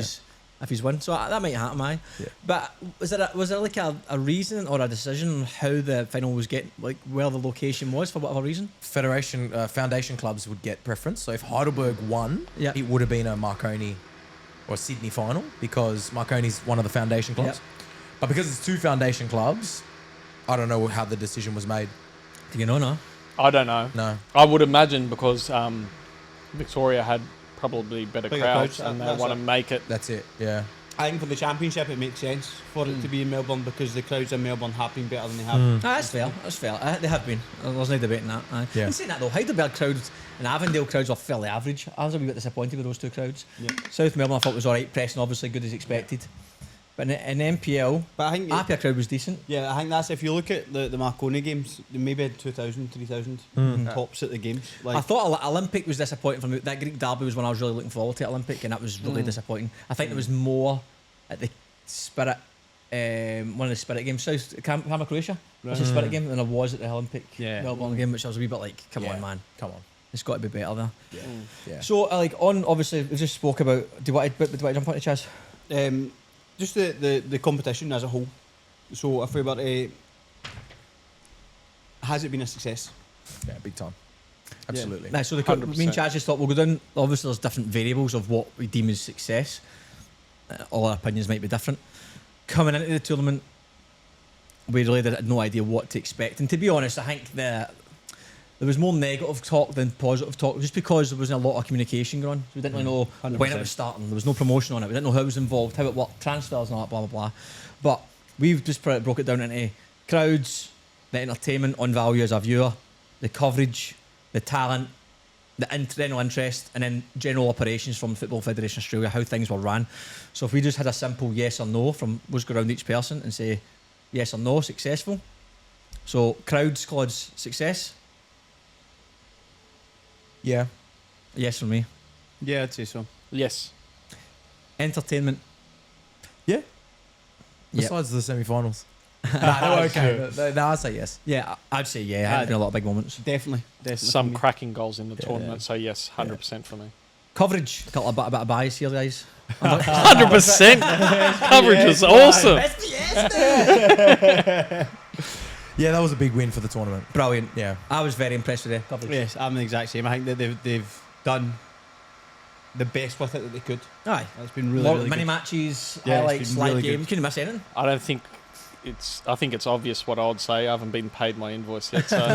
he's won." So that might happen, aye. Yeah. But was there like a reason or a decision on how the final was getting, like where the location was for whatever reason? Federation foundation clubs would get preference. So if Heidelberg won, Yeah. it would have been a Marconi or Sydney final because Marconi's one of the foundation clubs. Yep. But because it's two foundation clubs, I don't know how the decision was made. Do you know? No. I don't know. No. I would imagine because Victoria had probably better Bigger crowds crowds, and they that's want to it. make it. That's it. Yeah. I think for the championship, it makes sense for it to be in Melbourne because the crowds in Melbourne have been better than they have. That's fair. That's fair. They have been. There's no debating that. Aye. Yeah. And saying that though, Heidelberg crowds and Avondale crowds are fairly average. I was a wee bit disappointed with those two crowds. Yeah. South Melbourne I thought was alright. Preston obviously good as expected. But in NPL, But I think, Apia crowd was decent. yeah, I think that's if you look at the Marconi games, they maybe had 2,000, 3,000 tops at the games. Like, I thought Olympic was disappointing for me. That Greek derby was one I was really looking forward to at Olympic, and that was really disappointing. I think there was more at the Spirit, one of the Spirit games, South Camera Croatia. Was the Spirit game than there was at the Olympic Melbourne game, which I was a wee bit like, come on, man, Come on. it's got to be better there. Yeah. So, like, on obviously, we just spoke about. Do you want to jump on to Chaz? just the competition as a whole. So if we were to, has it been a success? Yeah, big time. Absolutely. Nah, so me and 100%. Chaz just thought we'll go down. Obviously, there's different variables of what we deem as success. All our opinions might be different. Coming into the tournament, we really had no idea what to expect. And to be honest, I think there was more negative talk than positive talk, just because there wasn't a lot of communication going on. We didn't really know when it 100%. was starting. There was no promotion on it. We didn't know how it was involved, how it worked, transfers and all that, blah, blah, blah. But we've just broke it down into crowds, the entertainment on value as a viewer, the coverage, the talent, the general interest, and then general operations from Football Federation Australia, how things were ran. So if we just had a simple yes or no from us go around each person and say yes or no, successful. So crowds, Claude's success. Yeah. Yes from me. Yeah, I'd say so. Yes. Entertainment. Yeah. Yep. Besides the semi-finals. Nah, they were okay. No, I'd say yes. Yeah, I'd say yeah. There's been a lot of big moments. Definitely. Some for me. cracking goals in the tournament. So yes, 100% for me. Coverage. Got a bit of bias here, guys. 100% coverage was awesome. Yeah, that was a big win for the tournament. Brilliant. Yeah. I was very impressed with the coverage. Yes, I'm the exact same. I think that they've done the best with it that they could. Aye. It's been really Mini good. matches, Yeah, it's highlights, been live really games. good. Couldn't miss anything. I think it's obvious what I would say. I haven't been paid my invoice yet, so no.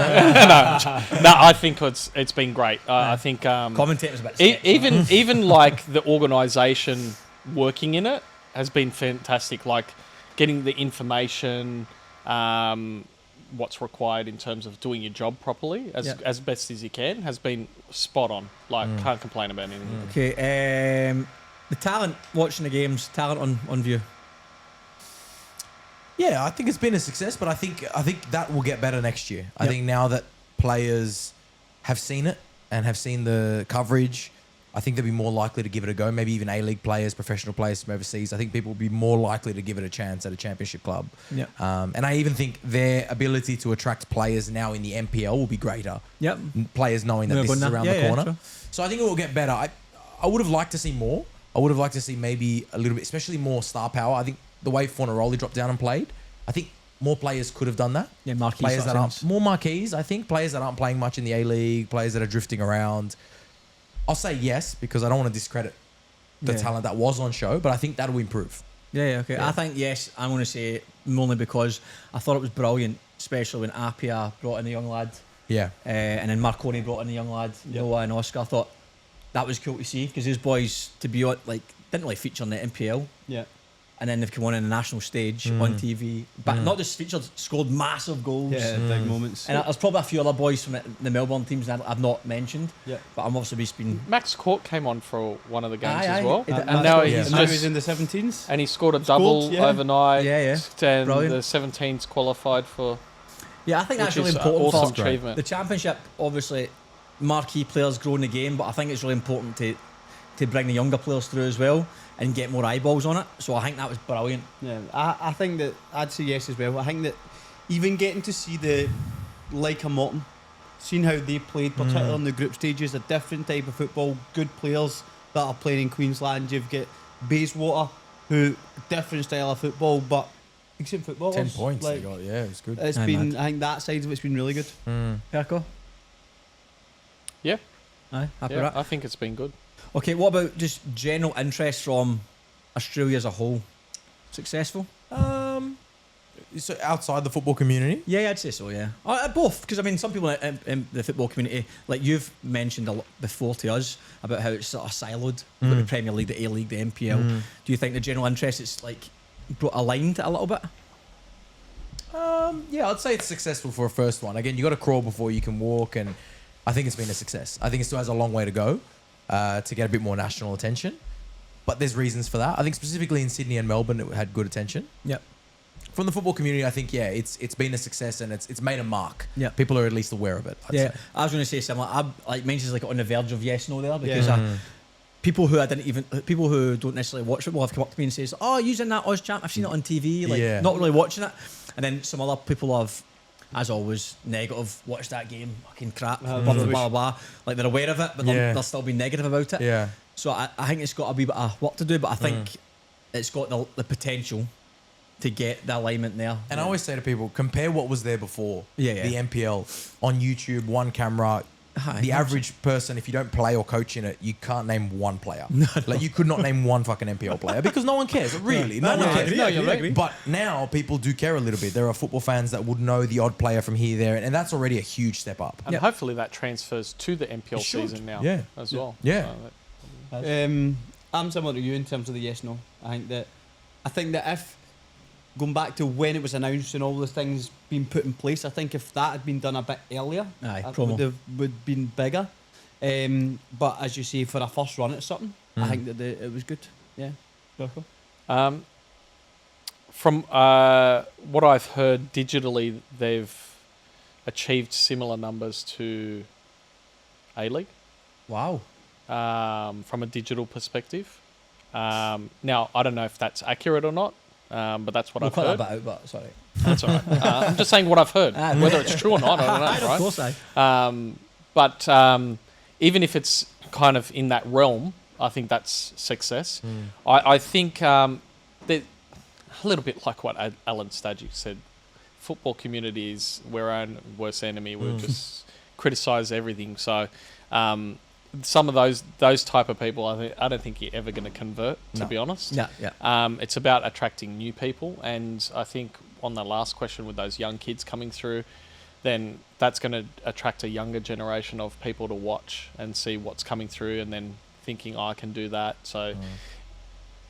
I think it's been great. I think Commentators a bit even like the organisation working in it has been fantastic. Like getting the information, what's required in terms of doing your job properly as best as you can has been spot on. Like can't complain about anything. Okay, the talent watching the games, talent on view. Yeah, I think it's been a success, but I think that will get better next year. I think now that players have seen it and have seen the coverage, I think they'll be more likely to give it a go. Maybe even A-League players, professional players from overseas. I think people will be more likely to give it a chance at a championship club. Yeah. And I even think their ability to attract players now in the NPL will be greater. Yep. Players knowing that We're this is going around now. the Yeah, corner. true. So I think it will get better. I would have liked to see more. I would have liked to see maybe a little bit, especially more star power. I think the way Fornaroli dropped down and played, I think more players could have done that. Yeah, marquee Players that aren't sense. more marquees, I think. Players that aren't playing much in the A-League, players that are drifting around. I'll say yes because I don't want to discredit the talent that was on show, but I think that'll improve. Yeah, okay. Yeah. I think yes. I'm going to say only because I thought it was brilliant, especially when Apia brought in the young lad, Yeah. and then Marconi brought in the young lad, Noah and Oscar. I thought that was cool to see because these boys, to be honest, like didn't really feature in the NPL. Yeah. And then they've come on in the national stage on TV, but not just featured, scored massive goals. Yeah, big moments. And there's probably a few other boys from the Melbourne teams that I've not mentioned. Yeah. But I'm obviously just been. Max Court came on for one of the games Aye, as well, aye. and now Yeah. he's now just he's in the 17s. and he scored a double yeah. overnight. Yeah. And Brilliant. the 17's qualified for, Yeah, I think that's which really is important awesome for achievement. the championship. Obviously, marquee players growing the game, but I think it's really important to bring the younger players through as well and get more eyeballs on it. So I think that was brilliant. Yeah, I think that I'd say yes as well. I think that even getting to see the like a Morton, seeing how they played, particularly on the group stages, a different type of football, good players that are playing in Queensland. You've got Bayswater, who different style of football, but decent footballers. 10 points Like, they got. Yeah, it was good. it's Aye, been. mad. I think that side of it's been really good. Perko? Yeah. Aye, happy yeah, with that. I think it's been good. Okay, what about just general interest from Australia as a whole? Successful? So outside the football community, Yeah, I'd say so, yeah. Both, because I mean, some people in the football community, like you've mentioned a lot before to us about how it's sort of siloed, with the Premier League, the A-League, the NPL. Do you think the general interest is like aligned a little bit? yeah, I'd say it's successful for a first one. Again, you got to crawl before you can walk, and I think it's been a success. I think it still has a long way to go to get a bit more national attention, but there's reasons for that. I think specifically in Sydney and Melbourne, it had good attention. Yep. From the football community, I think it's been a success and it's made a mark. Yeah. People are at least aware of it. I'd Yeah, say. I was going to say similar. I like mentions like on the verge of yes, no there because people who people who don't necessarily watch football have come up to me and says, "Oh, using that Auschamp, I've seen it on TV, like Yeah. not really watching it." And then some other people have, as always, negative. Watch that game, fucking crap, blah blah blah blah. Like they're aware of it, but they'll still be negative about it. Yeah. So I think it's got a wee bit of work to do, but I think it's got the potential to get the alignment there. And I always say to people, compare what was there before. Yeah. The NPL on YouTube, one camera. Aye, The 100%. average person, if you don't play or coach in it, you can't name one player. Like you could not name one fucking NPL player because no one cares. Really, no one cares. I agree. But now people do care a little bit. There are football fans that would know the odd player from here, there, and that's already a huge step up. And hopefully that transfers to the NPL It should, season now yeah. as well. Yeah. I'm similar to you in terms of the yes no. I think that if going back to when it was announced and all the things being put in place, I think if that had been done a bit earlier, Aye, it promo. would been bigger. But as you say, for a first run at something, I think that it was good. Yeah. From what I've heard digitally, they've achieved similar numbers to A-League. Wow. From a digital perspective. Now, I don't know if that's accurate or not, but that's what We'll I've cut heard. that bit out, but sorry. That's all right. I'm just saying what I've heard. Whether it's true or not, I don't know, right? Of course, aye. But even if it's kind of in that realm, I think that's success. I think that a little bit like what Alan Stajic said, football community is our own worst enemy. We just criticise everything. So some of those type of people, I don't think you're ever going to convert, to be honest. Yeah. It's about attracting new people, and I think on the last question with those young kids coming through, then that's going to attract a younger generation of people to watch and see what's coming through, and then thinking, I can do that. So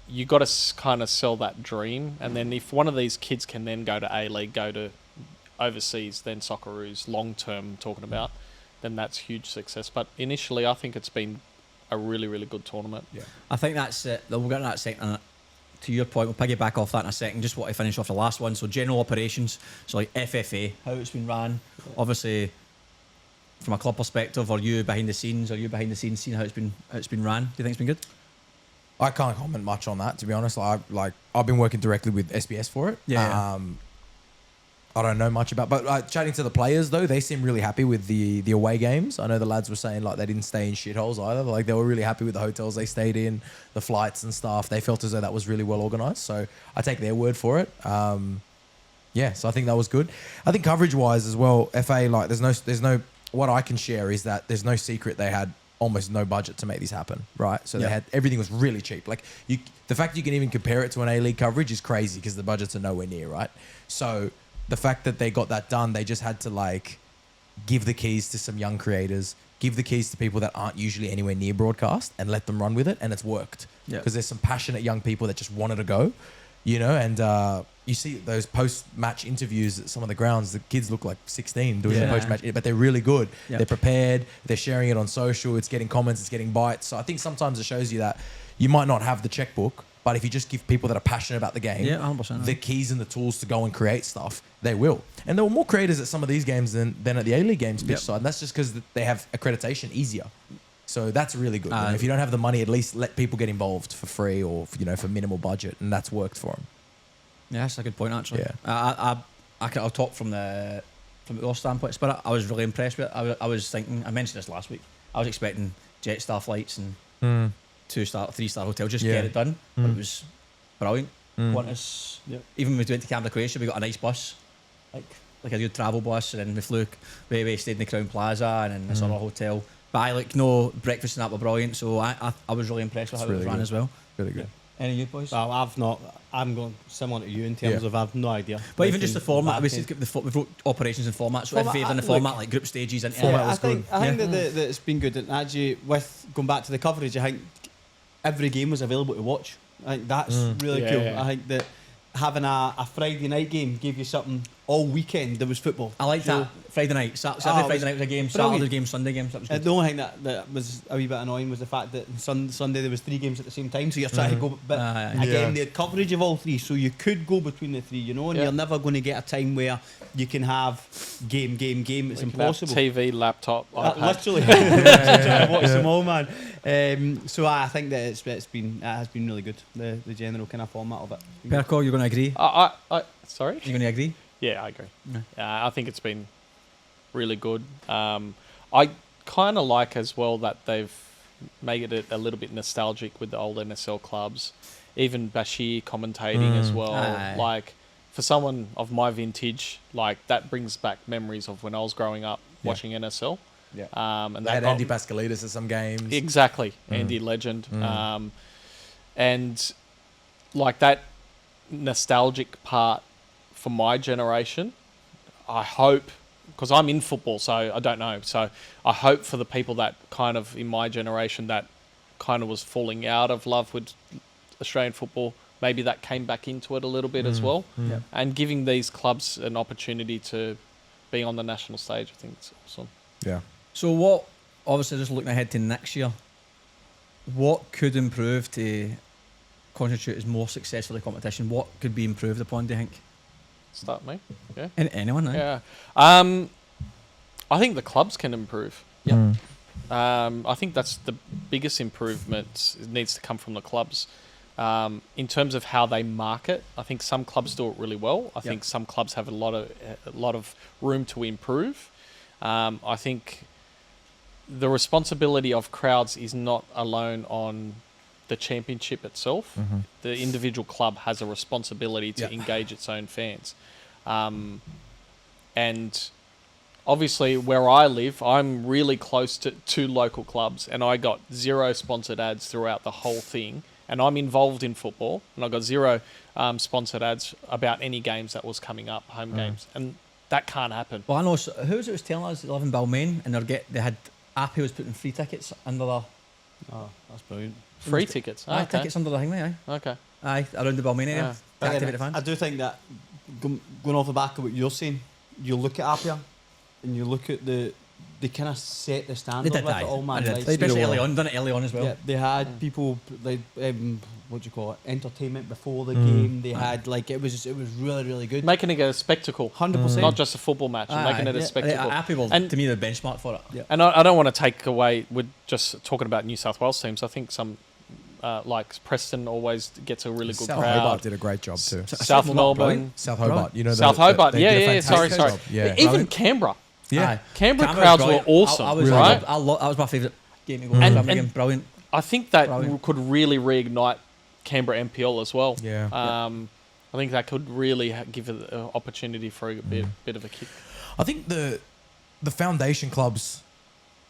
you got to kind of sell that dream, and then if one of these kids can then go to A-League, go to overseas, then Socceroos, long term talking about, then that's huge success. But initially, I think it's been a really, really good tournament. Yeah. I think that's it. We'll get to that second. To your point, we'll piggyback off that in a second. Just want to finish off the last one. So general operations, so like FFA, how it's been ran. Obviously, from a club perspective, are you behind the scenes seeing how it's been ran? Do you think it's been good? I can't comment much on that, to be honest. I've been working directly with SBS for it. Yeah. I don't know much about, but chatting to the players though, they seem really happy with the away games. I know the lads were saying like they didn't stay in shitholes either. Like they were really happy with the hotels they stayed in, the flights and stuff. They felt as though that was really well organised. So I take their word for it. So I think that was good. I think coverage wise as well, FA, like there's no what I can share is that there's no secret they had almost no budget to make this happen, right? So they had everything was really cheap. Like the fact you can even compare it to an A-League coverage is crazy because the budgets are nowhere near, right? So the fact that they got that done, they just had to like give the keys to some young creators, give the keys to people that aren't usually anywhere near broadcast and let them run with it. And it's worked because there's some passionate young people that just wanted to go, you know, and you see those post-match interviews at some of the grounds, the kids look like 16 doing the post-match, but they're really good. They're prepared. They're sharing it on social. It's getting comments. It's getting bites. So I think sometimes it shows you that you might not have the checkbook, but if you just give people that are passionate about the game 100%, the keys and the tools to go and create stuff, they will. And there were more creators at some of these games than at the A-League games pitch side. And that's just because they have accreditation easier. So that's really good. If you don't have the money, at least let people get involved for free or for minimal budget, and that's worked for them. Yeah, that's a good point actually. Yeah. I'll talk from the standpoint, but I was really impressed with it. I was thinking, I mentioned this last week, I was expecting Jetstar flights and 2-star, 3-star hotel, just get it done. But it was brilliant. Want us, even when we went to Canberra, Croatia, we got a nice bus, like a good travel bus, and then we flew, we stayed in the Crown Plaza and then this other hotel. But breakfast and that were brilliant, so I was really impressed with how it was ran as well. Really good. Any of you boys? Well, I'm going similar to you in terms of I've no idea. But even just the format, we wrote operations and formats, so Format, favouring the format, like group stages and I think that it's been good. And actually, with going back to the coverage, I think every game was available to watch. I think that's really cool. Yeah. I think that having a Friday night game gave you something all weekend. There was football. I like that. Friday night, Saturday, Friday night was a game, brilliant. Saturday game, Sunday game. That was good. The only thing that was a wee bit annoying was the fact that Sunday there was 3 games at the same time, so you're trying to go. But again, they had coverage of all 3, so you could go between the 3, and you're never going to get a time where you can have game. It's impossible. TV, laptop, iPad. Literally, watch them all, man. So I think that it has been really good. The general kind of format of it. Perko, you're going to agree? Sorry? You're going to agree? Yeah, I agree. I think it's been really good. I kind of like as well that they've made it a little bit nostalgic with the old NSL clubs. Even Bashir commentating as well. Like, for someone of my vintage, like, that brings back memories of when I was growing up watching NSL. Yeah. And they had Andy Pascalidis at some games. Exactly. Andy Legend. And, like, that nostalgic part for my generation, I hope, because I'm in football, so I don't know. So I hope for the people that kind of in my generation that kind of was falling out of love with Australian football, maybe that came back into it a little bit as well. And giving these clubs an opportunity to be on the national stage, I think it's awesome. Yeah. So what, obviously just looking ahead to next year, what could improve to constitute as more successful competition? What could be improved upon, do you think? Start me. Yeah. Anyone, eh? Yeah. I think the clubs can improve. Yeah. I think that's the biggest improvement. It needs to come from the clubs. In terms of how they market, I think some clubs do it really well. I think some clubs have a lot of room to improve. I think the responsibility of crowds is not alone on the championship itself. The individual club has a responsibility to engage its own fans. And obviously, where I live, I'm really close to 2 local clubs, and I got 0 sponsored ads throughout the whole thing. And I'm involved in football, and I got 0 sponsored ads about any games that was coming up, home games, and that can't happen. Well, I know who was it was telling us they live in Balmain, and they had Appy was putting free tickets under the Oh, that's brilliant. Free tickets, aye, okay. tickets under the thing, aye. Okay. Aye, around the Balmain area. To activate the fans. I do think that going off the back of what you're saying, you look at Apia and you look at they kind of set the standard They did, with aye. it all, man. They did. Like, Especially you know, early on, done it early on as well. Yeah, they had people like what do you call it? Entertainment before the game. They had like it was really really good. Making it a spectacle. 100%. Not just a football match, making it a spectacle. Appy will, And- to me, the benchmark for it. Yeah. And I don't want to take away with just talking about New South Wales teams. I think some, like Preston, always gets a really good South crowd. Hobart did a great job too. South Melbourne, South Hobart, you know. South Hobart. they did a Yeah. Sorry. fantastic job. Yeah. Even Canberra. Yeah. Aye. Canberra Canberra's crowds brilliant. were awesome, I was, right? that was my favourite game to go And- to. and- Again. Brilliant. I think that Brilliant. could really reignite Canberra NPL as well. Yeah. I think that could really give it an opportunity for a bit of a kick. I think the foundation clubs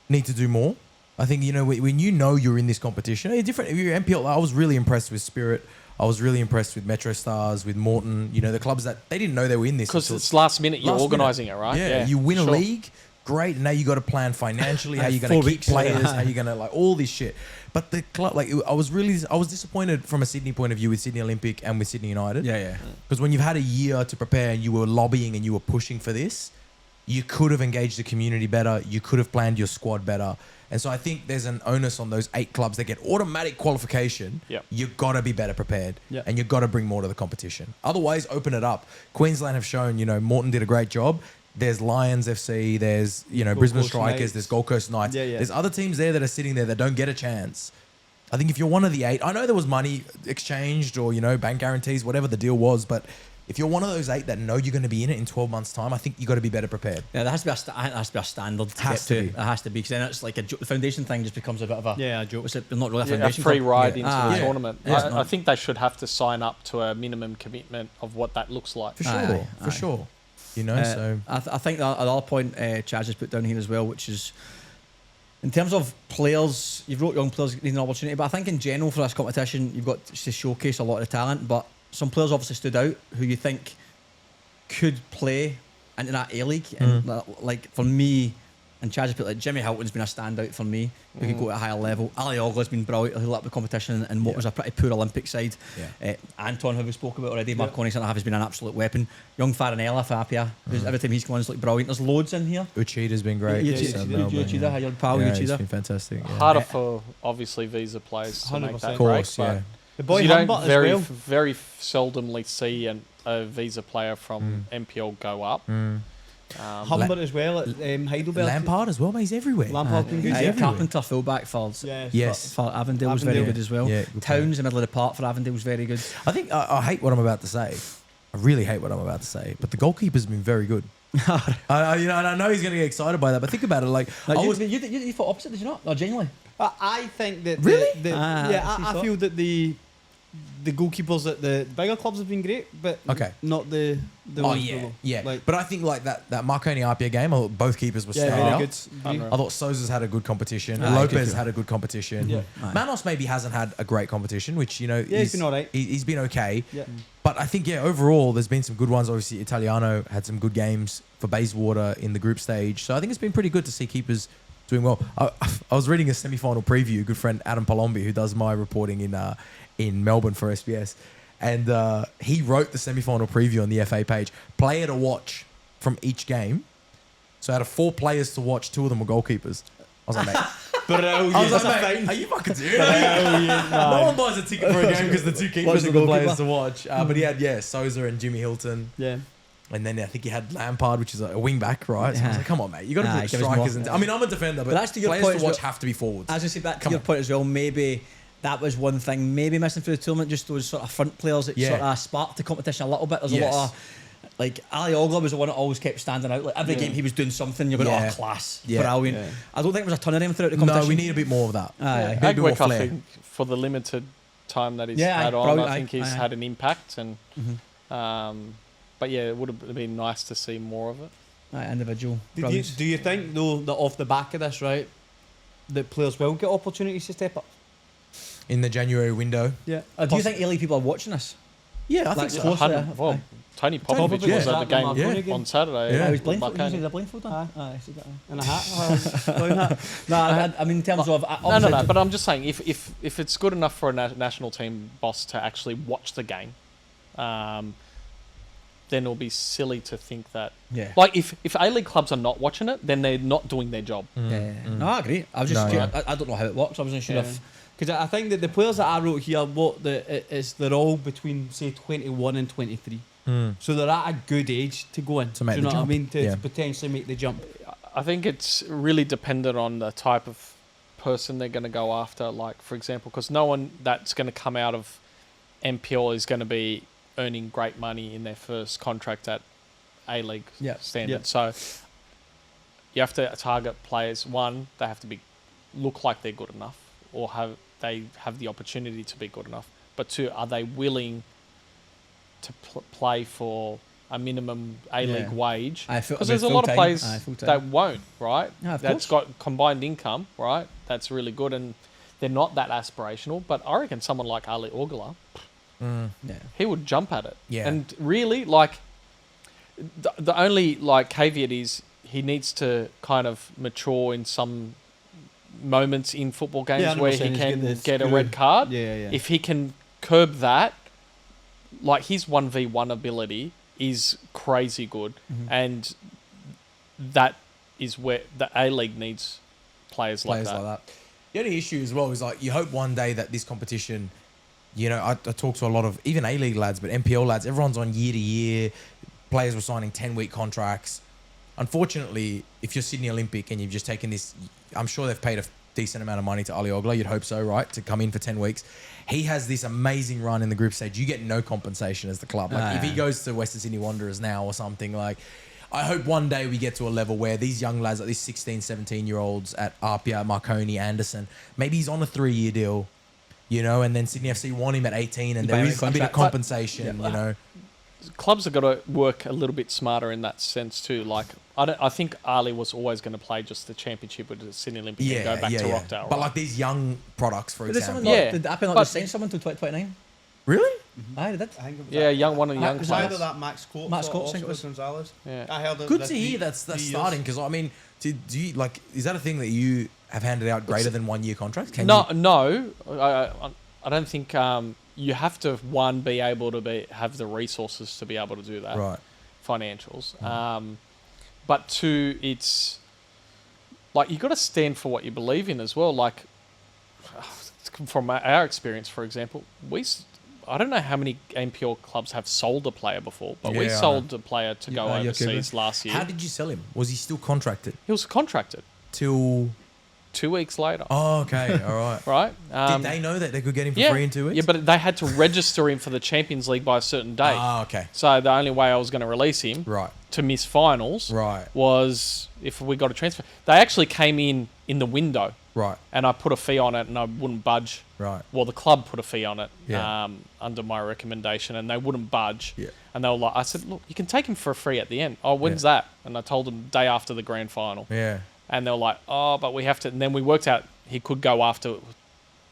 need to do more. I think, you know, when you know you're in this competition, it's different. If you're NPL, I was really impressed with Spirit. I was really impressed with Metro Stars, with Morton. You know, the clubs that they didn't know they were in this. Because until it's last minute, you're last organising it, right? Yeah, you win sure. a league, great. And now you got to plan financially how you're going 4 to keep weeks. players, how you're going to like all this shit. But the club, like, I was disappointed from a Sydney point of view with Sydney Olympic and with Sydney United. Yeah. Because when you've had a year to prepare and you were lobbying and you were pushing for this, you could have engaged the community better. You could have planned your squad better. And so I think there's an onus on those 8 clubs that get automatic qualification. Yep. You've got to be better prepared. Yeah. And you've got to bring more to the competition. Otherwise, open it up. Queensland have shown, you know, Morton did a great job. There's Lions FC. There's, you know, Gold Brisbane Coast Strikers. Knights. There's Gold Coast Knights. Yeah. There's other teams there that are sitting there that don't get a chance. I think if you're one of the 8, I know there was money exchanged or, you know, bank guarantees, whatever the deal was, but if you're one of those 8 that know you're going to be in it in 12 months' time, I think you got to be better prepared. Yeah, there has to be I think there has to be a standard to Has get to to. be. It has to be, because then it's like the foundation thing just becomes a bit of a Yeah, a joke. What's it? Not really a Yeah, a foundation. free club. ride Yeah. into the Yeah. tournament. Yeah, it's I not- think they should have to sign up to a minimum commitment of what that looks like. For sure. Aye, For aye. sure. You know, so... I think the other point Chaz has put down here as well, which is in terms of players, you've wrote young players need an opportunity, but I think in general for this competition, you've got to showcase a lot of the talent, but some players obviously stood out who you think could play into that A-League. And like for me, and Chaz has put like Jimmy Hilton's been a standout for me, who could go at a higher level. Ali Ogla's been brilliant, he'll up the competition and what was a pretty poor Olympic side. Yeah. Anton, who we spoke about already, Marconi centre half has been an absolute weapon. Young Farinella for Apia, who's every time he's come on is like brilliant. There's loads in here. Uchida's been great. Uchida, your pal He's Uchida. been fantastic. Yeah. Harder for obviously visa players to make 100%. that Of course, break, yeah. The but boy you don't Humbert as very well. very seldomly see a visa player from NPL go up. Humbert as well at Heidelberg. Lampard as well, mate. He's everywhere. Lampard been good. Yeah. Carpenter fullback for Yes. for Avondale was very Avondale. good as well. Yeah, good Towns in the middle of the park for Avondale was very good. I think I hate what I'm about to say. I really hate what I'm about to say. But the goalkeeper's been very good. You know, and I know he's going to get excited by that. But think about it. Like, Like, I was, you thought opposite, did you not? No, genuinely. I think that Really? I feel that the goalkeepers at the bigger clubs have been great, but Okay. not the oh ones yeah, below. yeah. Like, But I think like that Marconi Apia game, I thought both keepers were yeah, standing very out. good. Unreal. I thought Sousa's had a good competition. Aye, Lopez good. had a good competition. Yeah. Aye. Manos maybe hasn't had a great competition, which, you know, Yeah, he's been all right. He's been okay. Yeah. But I think, yeah, overall, there's been some good ones. Obviously, Italiano had some good games for Bayswater in the group stage. So I think it's been pretty good to see keepers doing well. I was reading a semi-final preview. Good friend Adam Palombi, who does my reporting in Melbourne for SBS. And he wrote the semi-final preview on the FA page. Player to watch from each game. So out of 4 players to watch, 2 of them were goalkeepers. I was like, mate. Brilliant. I was like, mate, are you fucking serious? No one buys a ticket for a game because the 2 keepers are the players to watch. But he had, Sousa and Jimmy Hilton. Yeah. And then I think he had Lampard, which is a wing back, right? So I was like, come on, mate. You got to put give us strikers more. in. I mean, I'm a defender, but that's to your players point to as watch well. have to be forwards. As I said, that to Come your on. point as well, maybe that was one thing maybe missing through the tournament, just those sort of front players that Yeah. sort of sparked the competition a little bit. There's a Yes. lot of, like, Ali Ogla was the one that always kept standing out. Like, every game he was doing something, you're going, Yeah. oh, class, Yeah. brilliant. Yeah. I don't think there was a ton of them throughout the competition. No, we need a bit more of that. Aye. Bit more Agwick, I flair. think, for the limited time that he's Yeah, had on, brilliant. I think he's Aye. had an impact. And Mhm. but yeah, it would have been nice to see more of it. Individual. Do brilliance. you think, though, that off the back of this, right, that players will get opportunities to step up? In the January window. Yeah. Do you think A-League people are watching us? Yeah, I Like, think so. close- Well, Tony Popovich Popovich, was yeah. at the game Marconi game. on Saturday. Yeah. I was blindfolded. Marconi. Usually they're blindfolded. Aye. Aye, I see that. And a hat? No, I mean, in terms of... No. But I'm just saying, if it's good enough for a national team boss to actually watch the game, then it'll be silly to think that. Yeah. Like if A-League clubs are not watching it, then they're not doing their job. Yeah. No, I agree. I was just... No, curious. I don't know how it works. I wasn't sure if... Because I think that the players that I wrote here, they're all between, say, 21 and 23. So they're at a good age to go in. To make Do you know the what I jump. mean? To Yeah. potentially make the jump. I think it's really dependent on the type of person they're going to go after. Like, for example, because no one that's going to come out of NPL is going to be earning great money in their first contract at A-League standard. Yeah. So you have to target players. One, they have to look like they're good enough, or they have the opportunity to be good enough. But 2, are they willing to play for a minimum A-League wage? Because there's a lot of players that won't, right? Yeah, of That's course. got combined income, right? That's really good, and they're not that aspirational. But I reckon someone like Ali Ogla, he would jump at it. Yeah. And really, like, the only like caveat is he needs to kind of mature in some moments in football games Yeah, I know where what you're he saying. can He's get a getting the red card. Yeah. If he can curb that, like his 1v1 ability is crazy good, and that is where the A-League needs players like that. The only issue as well is like you hope one day that this competition, you know, I talk to a lot of even A-League lads, but NPL lads, everyone's on year to year. Players were signing 10-week contracts. Unfortunately, if you're Sydney Olympic and you've just taken this, I'm sure they've paid a decent amount of money to Ali Ogla. You'd hope so, right? To come in for 10 weeks. He has this amazing run in the group stage. You get no compensation as the club. Like if he goes to Western Sydney Wanderers now or something, like I hope one day we get to a level where these young lads, like these 16, 17-year-olds at Arpia, Marconi, Anderson, maybe he's on a 3-year deal, you know, and then Sydney FC want him at 18 and there is a bit of compensation, you know. Clubs have got to work a little bit smarter in that sense too. Like I think Ali was always going to play just the championship with the Sydney Olympic and go back to Rockdale. But right? like these young products, for Did example. Did Apple not just sign someone to 2029? Really? Aye, they did. I think it was one of the young it was players. either that Max Coates Max or Coates, I think Oscar it was. Gonzalez. Yeah. I heard Good to hear that's starting because I mean, do you like? Is that a thing that you have handed out greater than 1 year contracts? No. I don't think you have to be able to have the resources to be able to do that. Right. Financials. But 2, it's like you got to stand for what you believe in as well. Like from our experience, for example, I don't know how many NPL clubs have sold a player before, but we Yeah, I sold a player to go yeah, overseas last year. How did you sell him? Was he still contracted He was contracted till? 2 weeks later. Oh, okay, all right. Right? Did they know that they could get him for free in 2 weeks? Yeah, but they had to register him for the Champions League by a certain date. Ah, okay. So the only way I was going to release him Right. to miss finals Right. was if we got a transfer. They actually came in the window, Right. and I put a fee on it, and I wouldn't budge. Right. Well, the club put a fee on it Yeah. under my recommendation, and they wouldn't budge. Yeah. And they were like, I said, look, you can take him for free at the end. Oh, when's that? And I told them the day after the grand final. Yeah. And they were like, oh, but we have to. And then we worked out he could go after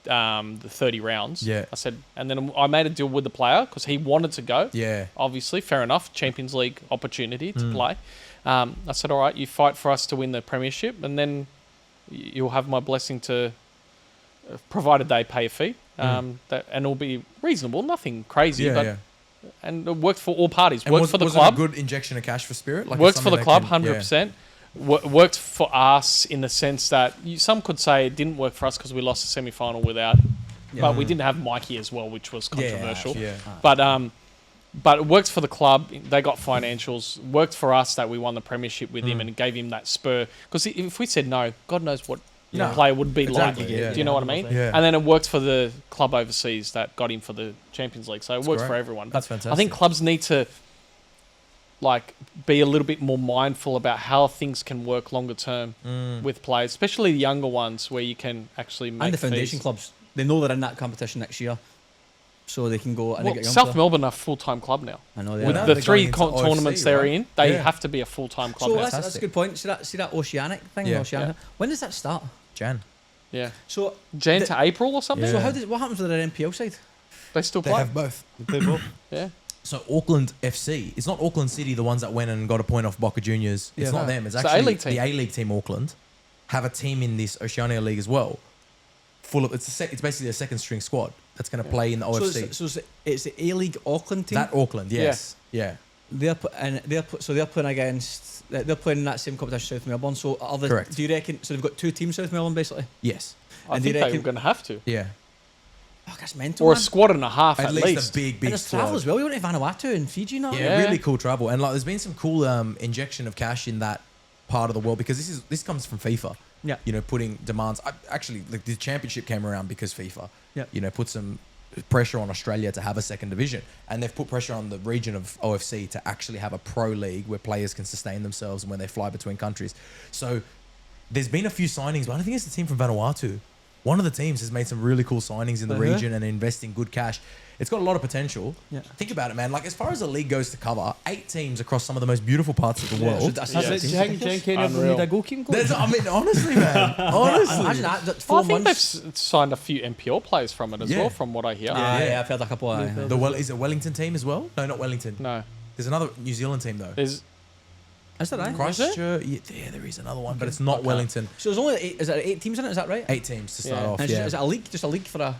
the 30 rounds. Yeah. I said, and then I made a deal with the player because he wanted to go. Yeah. Obviously, fair enough. Champions League opportunity to play. I said, all right, you fight for us to win the premiership, and then you'll have my blessing to provided they pay a fee, and it'll be reasonable, nothing crazy, and it worked for all parties. And Worked for the was club. it a good injection of cash for Spirit? Like, Worked it's for the something club, they can- 100%. Worked for us in the sense that some could say it didn't work for us because we lost the semi-final without, but we didn't have Mikey as well, which was controversial. Yeah. But it worked for the club. They got financials. Worked for us that we won the premiership with him and gave him that spur. Because if we said no, God knows what the player would be Exactly, like. yeah. Do you know what I mean? Yeah. And then it worked for the club overseas that got him for the Champions League. So it works great. for everyone. That's But fantastic. I think clubs need to be a little bit more mindful about how things can work longer term with players, especially the younger ones, where you can actually make And the foundation fees. clubs, they know they're in that competition next year, so they can go and Well, they get South younger. Melbourne are a full-time club now. I know they With are. the They're three going into tournaments OFC, they're right? in, they Yeah. have to be a full-time club So now. that's a Fantastic. good point. See that Oceanic thing? Yeah. Oceania. Yeah. When does that start? Jan. Yeah. So Jan the- to April or something? So Yeah. what happens with their NPL side? They still They play. have both. They play both. Yeah. So Auckland FC, it's not Auckland City, the ones that went and got a point off Boca Juniors. It's Yeah. not them. It's It's the actually A-League team. the A-League team Auckland have a team in this Oceania League as well. Full of it's basically a second string squad that's going to play in the OFC. So it's the A-League Auckland team. That Auckland, yes, yeah. They're playing against. They're playing in that same competition, South Melbourne. So Correct. Do you reckon? So they've got two teams, South Melbourne, basically. Yes, I And do think you they reckon- were going to have to. yeah. Fuck, that's mental. Or a man. squad and a half At at least least. a big And there's squad. travel as well. You went to Vanuatu and Fiji, not? Yeah, Yeah. really cool travel, and like there's been some cool injection of cash in that part of the world because this comes from FIFA. Yeah. You know, putting demands. Actually, like the championship came around because FIFA. Yeah. You know, put some pressure on Australia to have a second division, and they've put pressure on the region of OFC to actually have a pro league where players can sustain themselves when they fly between countries. So there's been a few signings, but I don't think it's the team from Vanuatu. One of the teams has made some really cool signings in the region and investing good cash. It's got a lot of potential. Yeah. Think about it, man. Like, as far as the league goes to cover, 8 teams across some of the most beautiful parts of the world. That's Yeah. Do that's you think Jen Kenny ever Unreal. need a goalkeeping There's, coach? I mean, honestly, man. Honestly. Imagine that. Well, 4 I think months. they've signed a few NPL players from it as Yeah. well, from what I hear. Yeah, I've heard a couple. Is it Wellington team as well? No, not Wellington. No. There's another New Zealand team, though. There's Is that right? Christchurch. Yeah, there is another one, but it's not Wellington. So there's only 8, is there 8 teams in it? Is that right? 8 teams to start Yeah. off, And yeah. is it a league? Just a league for a.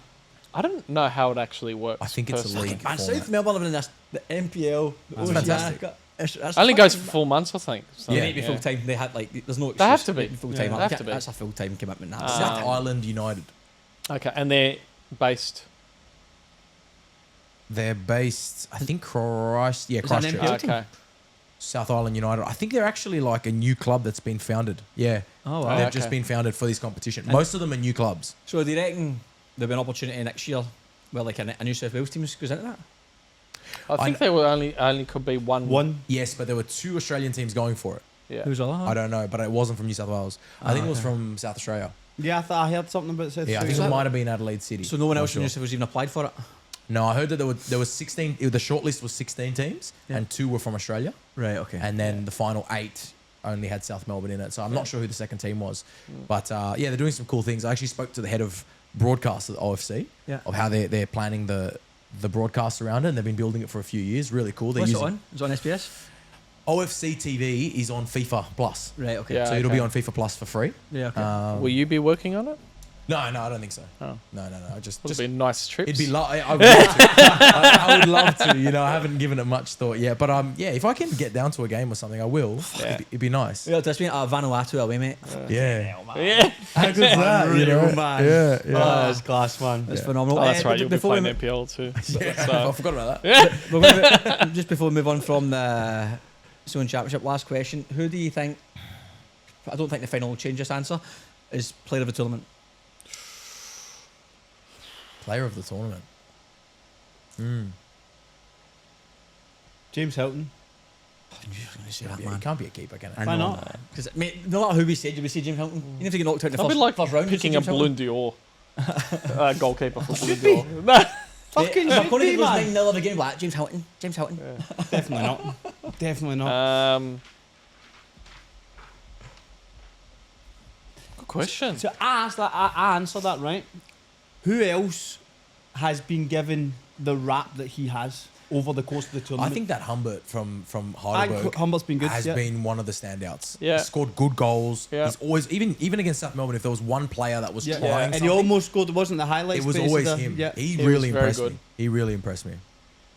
I don't know how it actually works. I think it's a personally. league. Man, format. South Melbourne living in this, the NPL. The That's Oceania. fantastic. That's Only goes for fucking- 4 months, I think. So, They need to be full time. They had there's no excuse. They have to be. full time. Yeah, they have to be. That's a full time commitment. That's South Island United. Okay, and they're based. They're based, I think, Christchurch. that an NPL? Okay. South Island United. I think they're actually like a new club that's been founded. Yeah. Oh wow. They've okay. just been founded for this competition. Most of them are new clubs. So do you reckon there'll be an opportunity next year where like a New South Wales team goes into that? I think there were only could be one. One. Yes, but there were 2 Australian teams going for it. Yeah. Who's all I don't know, but it wasn't from New South Wales. I think it was from South Australia. Yeah, I heard something about South Yeah, I think Australia. it might have been Adelaide City. So no one Not else from New sure. South Wales even applied for it. No, I heard that there was 16. The shortlist was 16 teams, and 2 were from Australia, Right. Okay. and then the final 8 only had South Melbourne in it. So I'm not sure who the second team was, but yeah, they're doing some cool things. I actually spoke to the head of broadcast at the OFC Yeah. of how they're planning the broadcast around it, and they've been building it for a few years. Really cool. They're What's it using on? Is it on SBS? OFC TV is on FIFA Plus, Right. Okay. Yeah. so it'll okay. be on FIFA Plus for free. Yeah. Okay. Will you be working on it? No, I don't think so. Oh. No. I just Would it be nice trips? it'd be I would love to. I would love to. You know, I haven't given it much thought yet, but yeah, if I can get down to a game or something, I will. Yeah. It'd be nice. Yeah, that's been at Vanuatu away, mate. Yeah. Yeah. How good's that? You know? man. Yeah, Oh, yeah. that's class, man. That's phenomenal. Oh, that's right. b- You'll be before we playing mo- NPL too. I forgot about that. We're gonna just before we move on from the Zone Championship, last question: who do you think? I don't think the final will change this answer. Is player of the tournament? Player of the tournament. James Hilton. He can't be a keeper, can it? Why not? Because mate, no matter who we said, we say James Hilton. Even if you get knocked out in the I'd be first, like first round, you'd say picking a James Hilton. Balloon d'Or goalkeeper for Balloon Should be. d'Or. No. Fucking If should Marconi be, goes man. 9-0 of a game, like James Hilton. James Hilton. Definitely not. Definitely not. Good question. So I asked that. I answered that right. Who else has been given the rap that he has? over the course of the I tournament. think that Humbert from I Heidelberg think Humbert's been good. has yeah. been one of the standouts. Yeah. He's scored good goals. Yeah. He's always even against South Melbourne. If there was one player that was Yeah, trying, and he something, almost scored. It wasn't the highlights. it was but it's always the- him. Yeah. He He really was very impressed good. me. He really impressed me.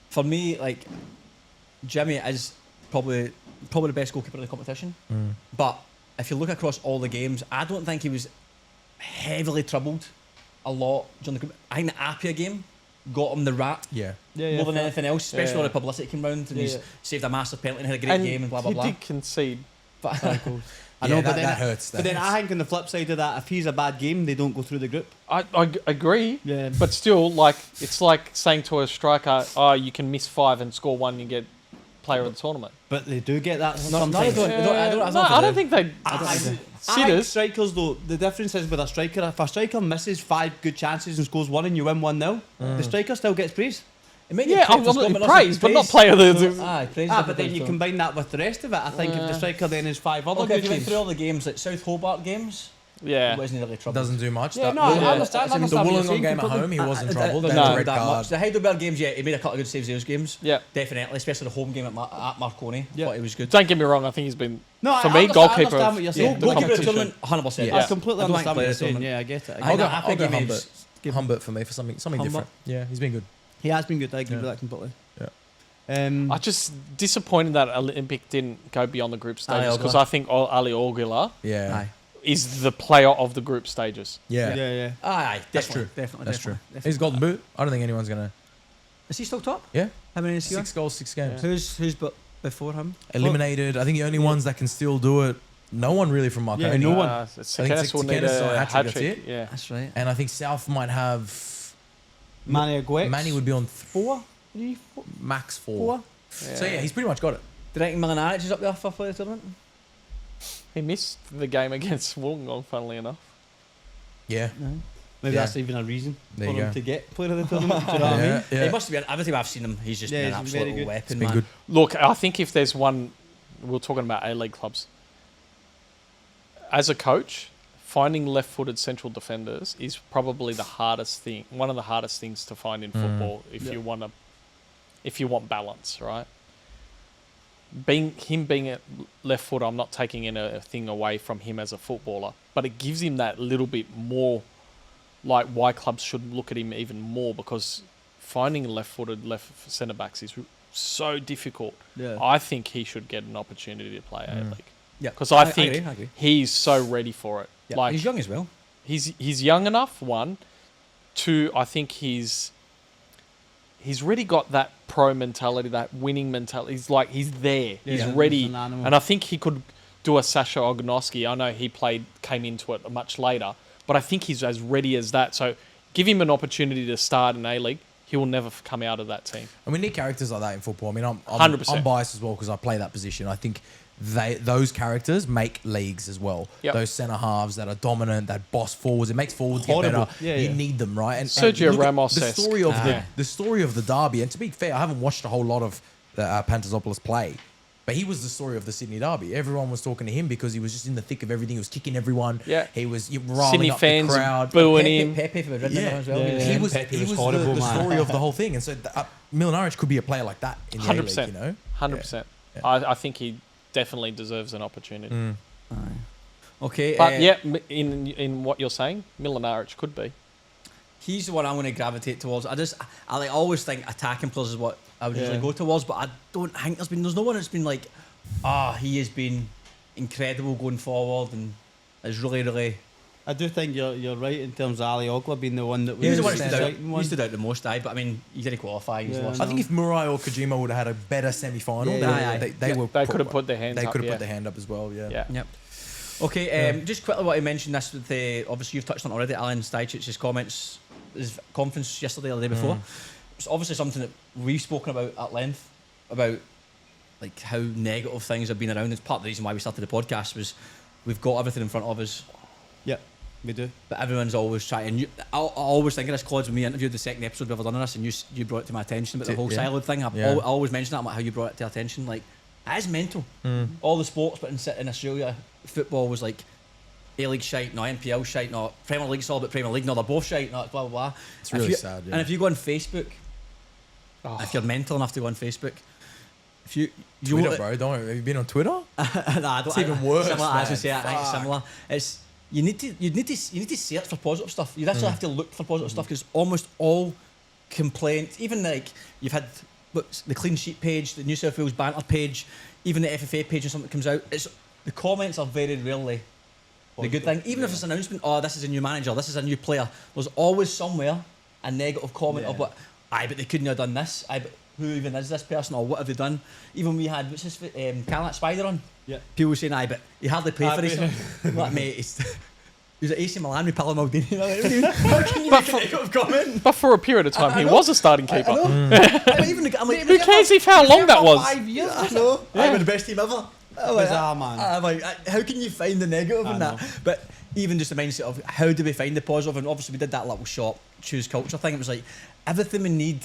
For me, like Jimmy is probably the best goalkeeper in the competition. But if you look across all the games, I don't think he was heavily troubled a lot during the group. I think the Apia game got him the rap Yeah. Yeah, more than fair. anything else, especially Yeah. all the publicity came round and Yeah, he's yeah. saved a massive penalty and had a great game and blah blah he blah. did concede. But I Yeah, know, but that then hurts. But then I think on the flip side of that, if he's a bad game, they don't go through the group. I agree. Yeah. But still, like it's like saying to a striker, "Oh, you can miss 5 and score 1, you get player of the tournament." But they do get that No, sometimes. don't- I don't think they. I think Sitters. strikers though, the difference is with a striker, if a striker misses 5 good chances and scores 1 and you win 1-0, the striker still gets praise. it might Yeah, get I'm praise, praise, but not player of the. Aye, praise. But then you combine that with the rest of it. I think if the striker then has 5 other Okay, if good you went games. through all the games, like South Hobart games, Yeah. it wasn't really trouble. doesn't do much. Yeah, That- no, Yeah. I understand. I the understand what you're Wollongong saying game at completely. home, he wasn't troubled. Doesn't There was do a red that card. much. The Heidelberg games, yeah, he made a couple of good saves those games. Yeah. Definitely, especially the home game at Marconi. Yeah. Thought he was good. Don't get me wrong. I think he's been. No, For I me, understand- goalkeeper I understand of- what you're yeah, saying. the Goalkeeper of the competition. tournament, 100%. Yeah. I completely I don't think understand what player you're of the saying. tournament. Yeah, I get it. I I get think it. the I'll Apia go game Humbert. is Humbert for me for something Humbert. different. Yeah, he's been good. He has been good. I agree Yeah. with that completely. Yeah. I just disappointed that Olympic didn't go beyond the group stages Ali because Ogla. I think Ali Ogula Yeah. Aye. is the player of the group stages. Yeah. Yeah. Aye, That's definitely, true. Definitely, That's definitely, true. definitely. He's golden boot. I don't think anyone's gonna. Is he still top? Yeah. How many is he on? 6 goals, 6 games. Who's but before him? Eliminated. I think the only ones that can still do it. No one really from Marconi. Yeah, no one. Sekeres will need Sekeres or a hat-trick, hat that's trick. it. Yeah. That's right. And I think South might have. Manny Aguex. Manny would be on 4, 3, 4. max 4. So yeah, he's pretty much got it. Do you think Milanaric is up there for player of the tournament? He missed the game against Wollongong, funnily enough. Yeah. Maybe Yeah. that's even a reason There for you him go. to get player of the tournament. Do you know what I mean? Yeah. He must have been. Every time I've seen him, he's just Yeah, been an he's very absolute good. weapon, It's been man. good. Look, I think if there's one, we were talking about A-League clubs. As a coach, finding left-footed central defenders is probably the hardest thing, one of the hardest things to find in football if Yeah. you want balance, right? Being a left footer, I'm not taking anything away from him as a footballer, but it gives him that little bit more, like why clubs should look at him even more, because finding left-footed left centre backs is so difficult. Yeah. I think he should get an opportunity to play A-League. Yeah, Because I think agree. he's so ready for it. Yeah. Like He's young as well. he's young enough. 1, 2. I think he's really got that pro mentality, that winning mentality. He's there. He's Yeah, ready, he's an animal. and I think he could do a Sasha Ognoski. I know he came into it much later, but I think he's as ready as that. So give him an opportunity to start in A-League. He will never come out of that team. And we need characters like that in football. I mean, I'm 100%. biased as well because I play that position. I think those characters make leagues as well. Yep. Those centre halves that are dominant, that boss forwards. It makes forwards Horrible. get better. Yeah, you yeah. need them, right? And Sergio look at Ramos-esque. the story of Aye. the story of the derby. And to be fair, I haven't watched a whole lot of the Pantazopoulos play. But he was the story of the Sydney derby. Everyone was talking to him because he was just in the thick of everything. He was kicking everyone. Yeah. He was riling Sydney up fans the crowd. booing him. Pepe for Madrid Yeah. as well. Yeah. He was, Pepe he was was horrible, the man. story of the whole thing. And so Milanaric could be a player like that in the A-League, 100%. you know? 100%. Yeah. I think he definitely deserves an opportunity. Okay, But yeah, in what you're saying, Milanaric could be. he's the one I'm going to gravitate towards. I like always think attacking players is what I would usually Yeah. go towards, but I don't think there's no one that's been like, he has been incredible going forward and is really. I do think you're right in terms of Ali Ogla being the one that was He was the one who the stood out. exciting one. He stood out the most, but I mean, he didn't qualify. He's Yeah, lost. I think if Murai or Kojima would have had a better semi-final, Yeah, they could have put their hands They up. could have yeah. put their hand up as well. Yeah. Yeah. Yep. Okay, just quickly what I mentioned this with the obviously you've touched on it already. Alan Stajic's comments, his conference yesterday or the day before. It's obviously something that we've spoken about at length about like how negative things have been around. It's part of the reason why we started the podcast was we've got everything in front of us, Yeah, we do. but everyone's always trying. I always think of this, Claude, when we interviewed the second episode we've ever done on this, and you brought it to my attention about the whole Yeah. siloed thing. I Yeah. always mention that, about how you brought it to attention. Like, it is mental. All the sports, but in Australia, football was like A-League shite, no NPL shite, no Premier League's all about Premier League, no, they're both shite, no blah blah blah. It's really sad, yeah. And if you go on Facebook, If you're mental enough to go on Facebook, if you Twitter, bro. Don't worry. Have you been on Twitter? Nah, I don't, It's even worse, Similar, man. as we say, I think it's Fuck. similar. It's you need to search for positive stuff. You actually have to look for positive stuff because almost all complaints, even like you've had the clean sheet page, the New South Wales banter page, even the FFA page when something comes out, it's the comments are very rarely the good thing. Even if it's an announcement, oh, this is a new manager, this is a new player, there's always somewhere a negative comment of what, but they couldn't have done this. But who even is this person, or what have they done? Even we had, what's his, Calnet Spider on. Yeah. People were saying, but he hardly played for us. Like, mate, he was at AC Milan with Paolo Maldini. How can you make a negative comment? But for a period of time, he was a starting keeper. Who Who cares if how long that was? 5 years. I know. Yeah. We're the best team ever. Bizarre, man. I'm like, how can you find the negative in that? But even just the mindset of how do we find the positive? And obviously we did that little shop choose culture thing. It was like everything we need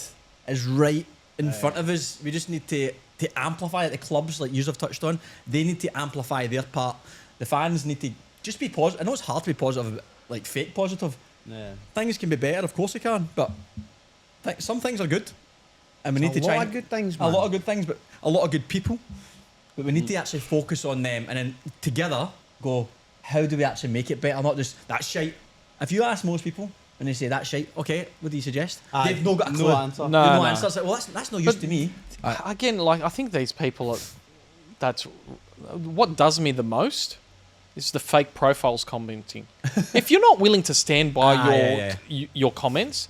is right in front of us. We just need to amplify it. The clubs, like you have touched on, they need to amplify their part. The fans need to just be positive. I know it's hard to be positive, like fake positive. Yeah. Things can be better, of course they can, but some things are good. And we need to try a lot and- of good things, a man. lot of good things, but a lot of good people. But we need to actually focus on them and then together go, how do we actually make it better? Not just, that's shite. If you ask most people and they say, that's shite, okay, what do you suggest? They've not got a clue. No answer. No. They've no answer. It's like, well, that's no use to me. Again, like I think these people are. That's what does me the most is the fake profiles commenting. If you're not willing to stand by your comments,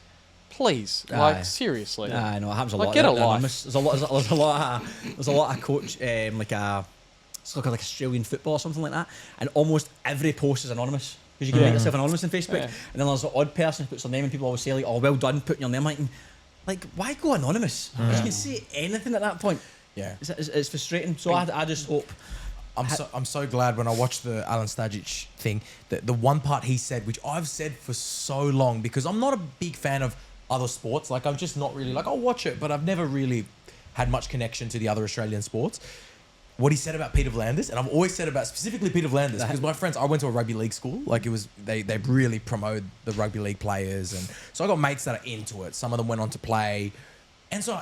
please, like seriously. I know it happens a Like, lot. get a They're life. anonymous. There's a lot of coach it's like Australian football or something like that, and almost every post is anonymous because you can make yourself anonymous on Facebook. Yeah. And then there's an odd person who puts their name, and people always say like, "Oh, well done, putting your name." Like, why go anonymous? You can say anything at that point. Yeah. It's frustrating. So I just hope. I'm so glad when I watched the Alan Stajic thing that the one part he said, which I've said for so long, because I'm not a big fan of other sports. Like I'm just not really like I'll watch it, but I've never really had much connection to the other Australian sports. What he said about Peter V'landers, and I've always said about specifically Peter V'landers, because my friends, I went to a rugby league school. Like it was, they really promote the rugby league players, and so I got mates that are into it. Some of them went on to play. And so,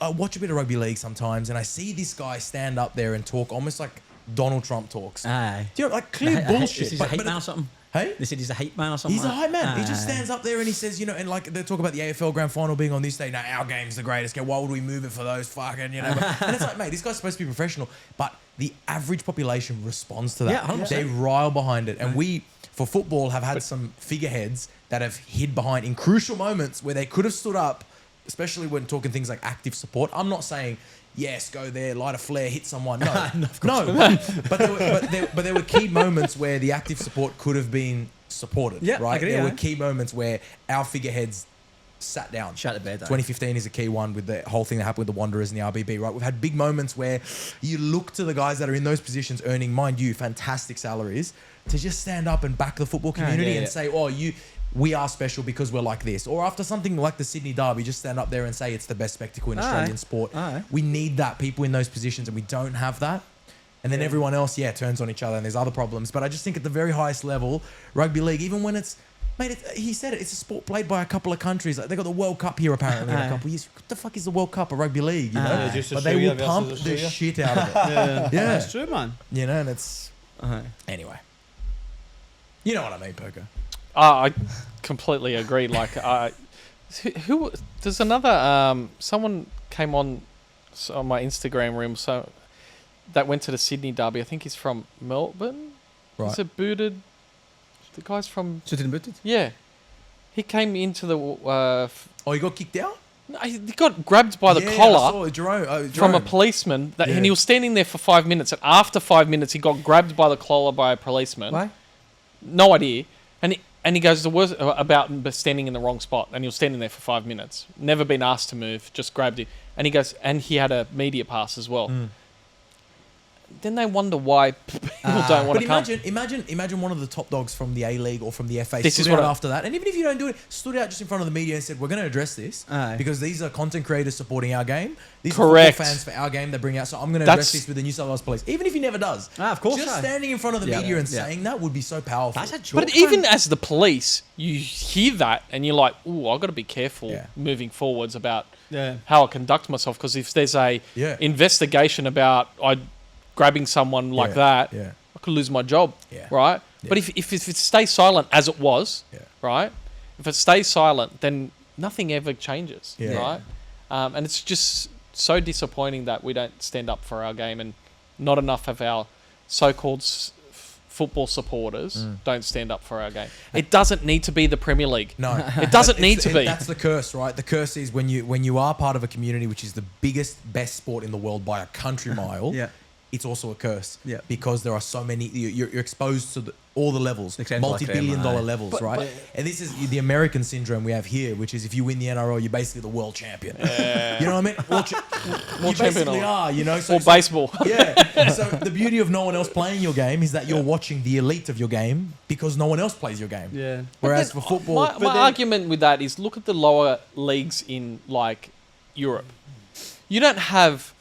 I watch a bit of rugby league sometimes, and I see this guy stand up there and talk almost like Donald Trump talks. Aye. Do you know, like clear bullshit. He's a hype man or something. Hey? They said he's a hype man or something. He's a like hype man. that. He just Aye. stands up there and he says, and like they talk about the AFL Grand Final being on this day. No, our game's the greatest game. Why would we move it for those fucking, And it's like, mate, this guy's supposed to be professional. But the average population responds to that. Yeah, 100%. They rile behind it. And we, for football, have had some figureheads that have hid behind in crucial moments where they could have stood up, especially when talking things like active support. I'm not saying, yes, go there, light a flare, hit someone. No, but there were key moments where the active support could have been supported. Yeah, right. I agree, There were yeah. key moments where our figureheads sat down. Shut the bed. aye. 2015 is a key one with the whole thing that happened with the Wanderers and the RBB, right? We've had big moments where you look to the guys that are in those positions earning, mind you, fantastic salaries, to just stand up and back the football community and say, we are special because we're like this. Or after something like the Sydney Derby, just stand up there and say it's the best spectacle in Australian sport. Aye. We need that, people in those positions, and we don't have that. And then everyone else, turns on each other, and there's other problems. But I just think at the very highest level, rugby league, even when it's, mate, he said it's a sport played by a couple of countries. Like they got the World Cup here apparently in a couple of years. What the fuck is the World Cup? A rugby league, Just But they will Australia pump versus the Australia. shit out of it. Yeah, Yeah. that's true, man. And it's Aye. anyway. You know what I mean, Perko. I completely agree. Like, who there's another someone came on my Instagram room that went to the Sydney Derby. I think he's from Melbourne. Right. Is it Booted? The guy's from Suited and booted. yeah. He came into the Oh, you got kicked out? no, he got grabbed by the I collar saw Jerome. from a policeman, and Yeah. he was standing there for 5 minutes. And after 5 minutes, he got grabbed by the collar by a policeman. Why? No idea. And he goes the worst about standing in the wrong spot, and he was standing there for 5 minutes, never been asked to move, just grabbed him. And he goes, and he had a media pass as well. Then they wonder why people don't want But to come. imagine one of the top dogs from the A League or from the FA This stood is what out I- after that, and even if you don't do it, stood out just in front of the media and said, "We're going to address this Aye. because these are content creators supporting our game. These Correct. are football fans for our game. They bring out. So I'm going to That's- address this with the New South Wales Police, even if he never does. Of course. Just aye. standing in front of the Yeah. media and Yeah. saying that would be so powerful. That's a joke. But even as the police, you hear that and you're like, "Ooh, I've got to be careful Yeah. moving forwards about how I conduct myself. Because if there's a Yeah. investigation about grabbing someone like that, Yeah. I could lose my job, Yeah. right? Yeah. But if it stays silent as it was, Yeah. right? If it stays silent, then nothing ever changes, Yeah. right? And it's just so disappointing that we don't stand up for our game, and not enough of our so-called football supporters don't stand up for our game. It doesn't need to be the Premier League. No, It doesn't need to be. That's the curse, right? The curse is when you are part of a community which is the biggest, best sport in the world by a country mile. Yeah. It's also a curse. Yeah. Because there are so many. You're exposed to all the levels, The creme de la multi-billion creme, dollar aye. levels, right? And this is the American syndrome we have here, which is if you win the NRL, you're basically the world champion. You know what I mean? You basically are. You know, Or baseball. Yeah. So the beauty of no one else playing your game is that you're watching the elite of your game because no one else plays your game. Yeah. Whereas for football, My argument with that is look at the lower leagues in like Europe. You don't have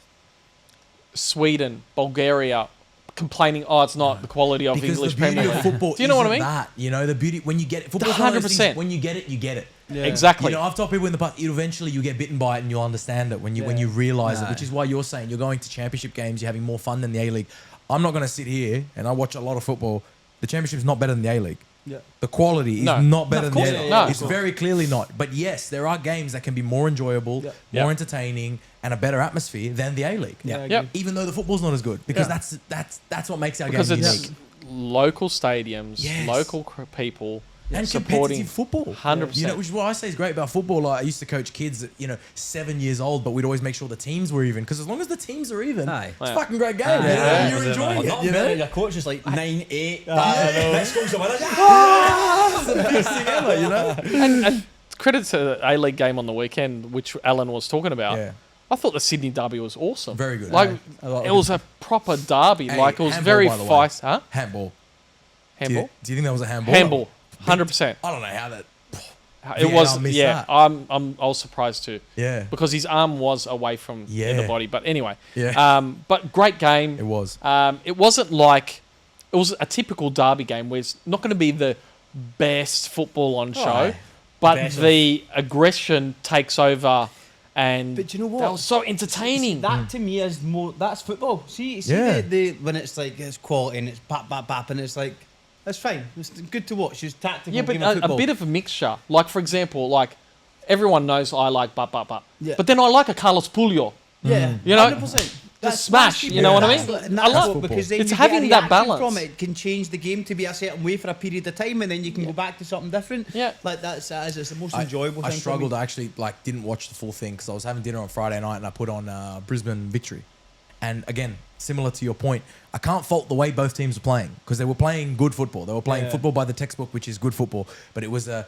Sweden, Bulgaria complaining, it's not the quality of because English the beauty Premier of League. football, Do you know what I isn't mean? That you know the beauty when you get it. Football's one of those 100%. things, when you get it, you get it. Yeah. Exactly. You know, I've told people in the past, eventually you get bitten by it and you'll understand it when you realize it, which is why you're saying you're going to championship games, you're having more fun than the A-League. I'm not going to sit here and I watch a lot of football. The championship's not better than the A-League. Yeah. The quality is No. not better Of than the course A-League. not. No. It's very clearly not. But yes, there are games that can be more enjoyable, Yeah. more Yeah. entertaining, and a better atmosphere than the A-League. Yeah. Yep. Even though the football's not as good, because Yeah. that's what makes our Because game it's unique. local stadiums, Yes. local people, And supporting competitive football. 100%. You know, which is what I say is great about football. Like, I used to coach kids at, 7 years old, but we'd always make sure the teams were even. Because as long as the teams are even, Aye. it's a Yeah. fucking great game. Aye. Man. Yeah. You're enjoying Well, it. not You better. know? Your coach is like 9-8. Let's go somewhere. It's the best thing ever, you know? and credit to the A-League game on the weekend, which Alan was talking about. Yeah. I thought the Sydney derby was awesome. Very good. Like, A lot of it was a proper derby. Hey, like, it was handball, very by the way. feisty. Huh? Handball. Handball? Do you think that was a handball? Handball. 100%. I don't know how that. It VAR was, missed yeah. that. I was surprised too. Yeah. Because his arm was away from Yeah. the body. But anyway. Yeah. But great game. It was. It wasn't like... It was a typical derby game where it's not going to be the best football on show, aye. but Best of- the aggression takes over, and But you know what? that was so entertaining. That to me is more. That's football. See Yeah. the when it's like it's quality and it's bap, and it's like that's fine. It's good to watch. It's tactical. Yeah, but game of a football. bit of a mixture. Like, for example, like everyone knows I like but. Yeah. But then I like a Carlos Pulio. Yeah, You know, 100%. smash, you know what I mean? And I that's love- what, because then It's you having get a that reaction balance. from it. It can change the game to be a certain way for a period of time, and then you can go back to something different. Yeah. like it's the most enjoyable I thing. struggled. For me. I actually didn't watch the full thing because I was having dinner on Friday night and I put on Brisbane Victory. And again, similar to your point, I can't fault the way both teams were playing because they were playing good football. They were playing Yeah. football by the textbook, which is good football. But it was a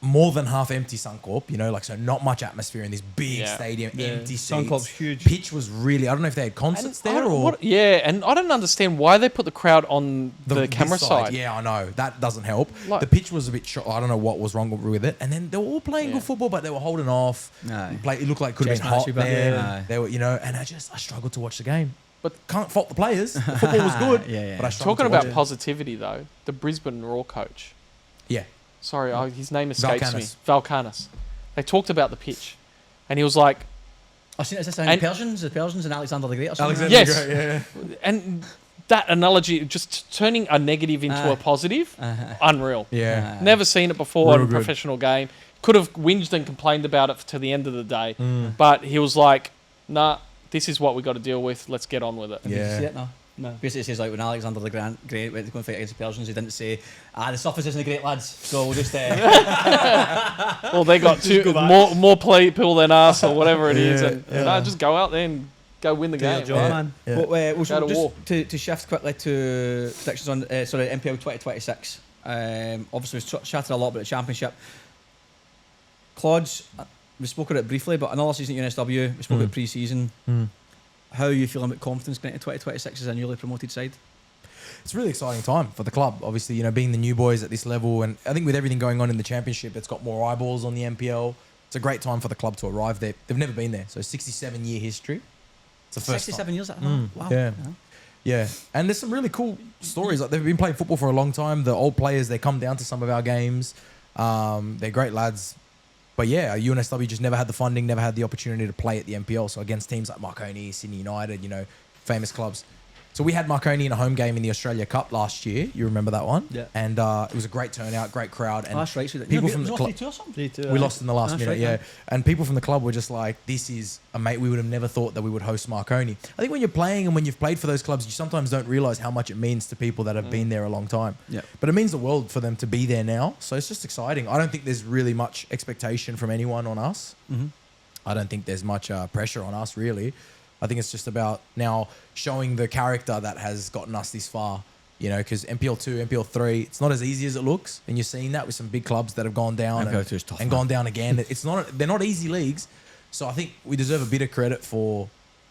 more than half empty Suncorp, so not much atmosphere in this big Yeah. stadium, Yeah. empty seats. Suncorp's huge. Pitch was really, I don't know if they had concerts And I there don't- or what- yeah, and I don't understand why they put the crowd on the this camera side. Yeah, I know. That doesn't help. Like- The pitch was a bit short. I don't know what was wrong with it. And then they were all playing Yeah. good football, but they were holding off. Aye. It looked like it could have Chest been hot matchy back there. there. Aye. They were, and I struggled to watch the game. But Can't fault the players. The football was good. Yeah. But I struggled talking to watch about positivity, though, the Brisbane Raw coach, it. Yeah. sorry, his name escapes me. Valkanis. Valkanis. They talked about the pitch, and he was like, I've seen it. Is this And- the Persians and Alexander the Great or something? Alexander Yes. the Great, yeah. and that analogy, just turning a negative into Aye. a positive, unreal. Yeah. Never seen it before in Real a good. professional game. Could have whinged and complained about it to the end of the day, Mm. but he was like, nah, this is what we got to deal with. Let's get on with it. Did you Yeah. see it? No. No. Basically, it says like when Alexander the Great went to go and fight against the Persians, he didn't say, the surface isn't great, lads. So we'll just. Well, they got go back. more people than us, or whatever it is, Yeah, and yeah. nah, just go out there and go win the Do your game. job, right? man. Yeah. But we'll Go to war. just to shift quickly to predictions on NPL 2026. Obviously, we've chatted a lot about the championship. Claude, we spoke about it briefly, but another season at UNSW. We spoke about pre-season. How are you feeling about confidence going into 2026 as a newly promoted side? It's a really exciting time for the club. Obviously, being the new boys at this level, and I think with everything going on in the championship, it's got more eyeballs on the NPL. It's a great time for the club to arrive there. They've never been there, so 67-year history. It's the first 67 time. years. Wow. Yeah. Yeah, and there's some really cool stories. Like they've been playing football for a long time. The old players, they come down to some of our games. They're great lads. But yeah, UNSW just never had the funding, never had the opportunity to play at the NPL. So against teams like Marconi, Sydney United, famous clubs. So we had Marconi in a home game in the Australia Cup last year. You remember that one? Yeah. And it was a great turnout, great crowd. And That's right. So people from the club. 3-2 or something? 3-2. We lost in the last That's minute, right, yeah. yeah. And people from the club were just like, this is a mate. We would have never thought that we would host Marconi. I think when you're playing and when you've played for those clubs, you sometimes don't realise how much it means to people that have been there a long time. Yeah. But it means the world for them to be there now. So it's just exciting. I don't think there's really much expectation from anyone on us. Mm-hmm. I don't think there's much pressure on us, really. I think it's just about now showing the character that has gotten us this far, because NPL 2, NPL 3, it's not as easy as it looks. And you're seeing that with some big clubs that have gone down NPL 2 is tough, and man. gone down again. They're not easy leagues. So I think we deserve a bit of credit for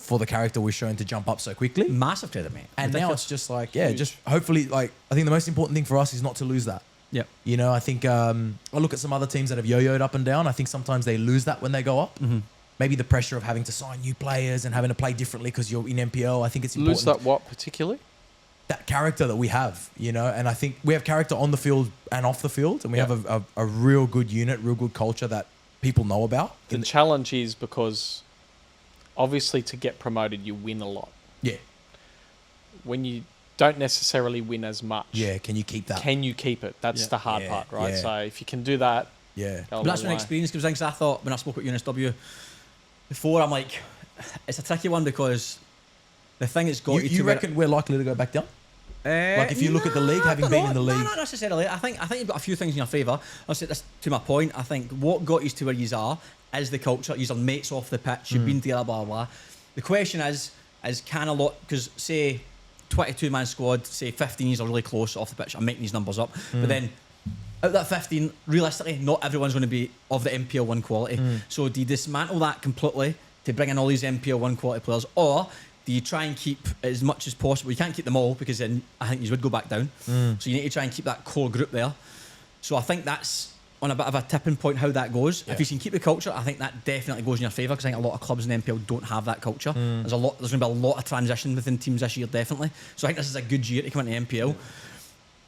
the character we've shown to jump up so quickly. Massive credit, mate. And now Ridiculous. it's just like, just hopefully, I think the most important thing for us is not to lose that. Yeah. I think I look at some other teams that have yo-yoed up and down. I think sometimes they lose that when they go up. Mm-hmm. Maybe the pressure of having to sign new players and having to play differently because you're in NPL. I think it's important. Lose that what particularly? That character that we have, and I think we have character on the field and off the field, and we have a real good unit, real good culture that people know about. The challenge is because obviously to get promoted, you win a lot. Yeah. When you don't necessarily win as much, Can you keep that? can you keep it? That's the hard part, right? yeah. So if you can do that, Yeah. go a But that's long an way. experience because things I thought when I spoke at UNSW before, I'm like, it's a tricky one because the thing it's got you, You to reckon we're likely to go back down? Like if you look at the league, having been in the league. No, not necessarily. I think you've got a few things in your favour. I'll say this to my point. I think what got you to where you are is the culture. You're mates off the pitch. You've been together, blah, blah, blah. The question is can a lot, because say 22-man squad, say 15 is really close off the pitch. I'm making these numbers up. But then out of that 15, realistically, not everyone's going to be of the NPL 1 quality. So do you dismantle that completely to bring in all these NPL 1 quality players, or do you try and keep as much as possible? You can't keep them all because then I think you would go back down. So you need to try and keep that core group there. So I think that's on a bit of a tipping point how that goes. Yeah. If you can keep the culture, I think that definitely goes in your favour because I think a lot of clubs in the NPL don't have that culture. There's going to be a lot of transition within teams this year, definitely. So I think this is a good year to come into NPL.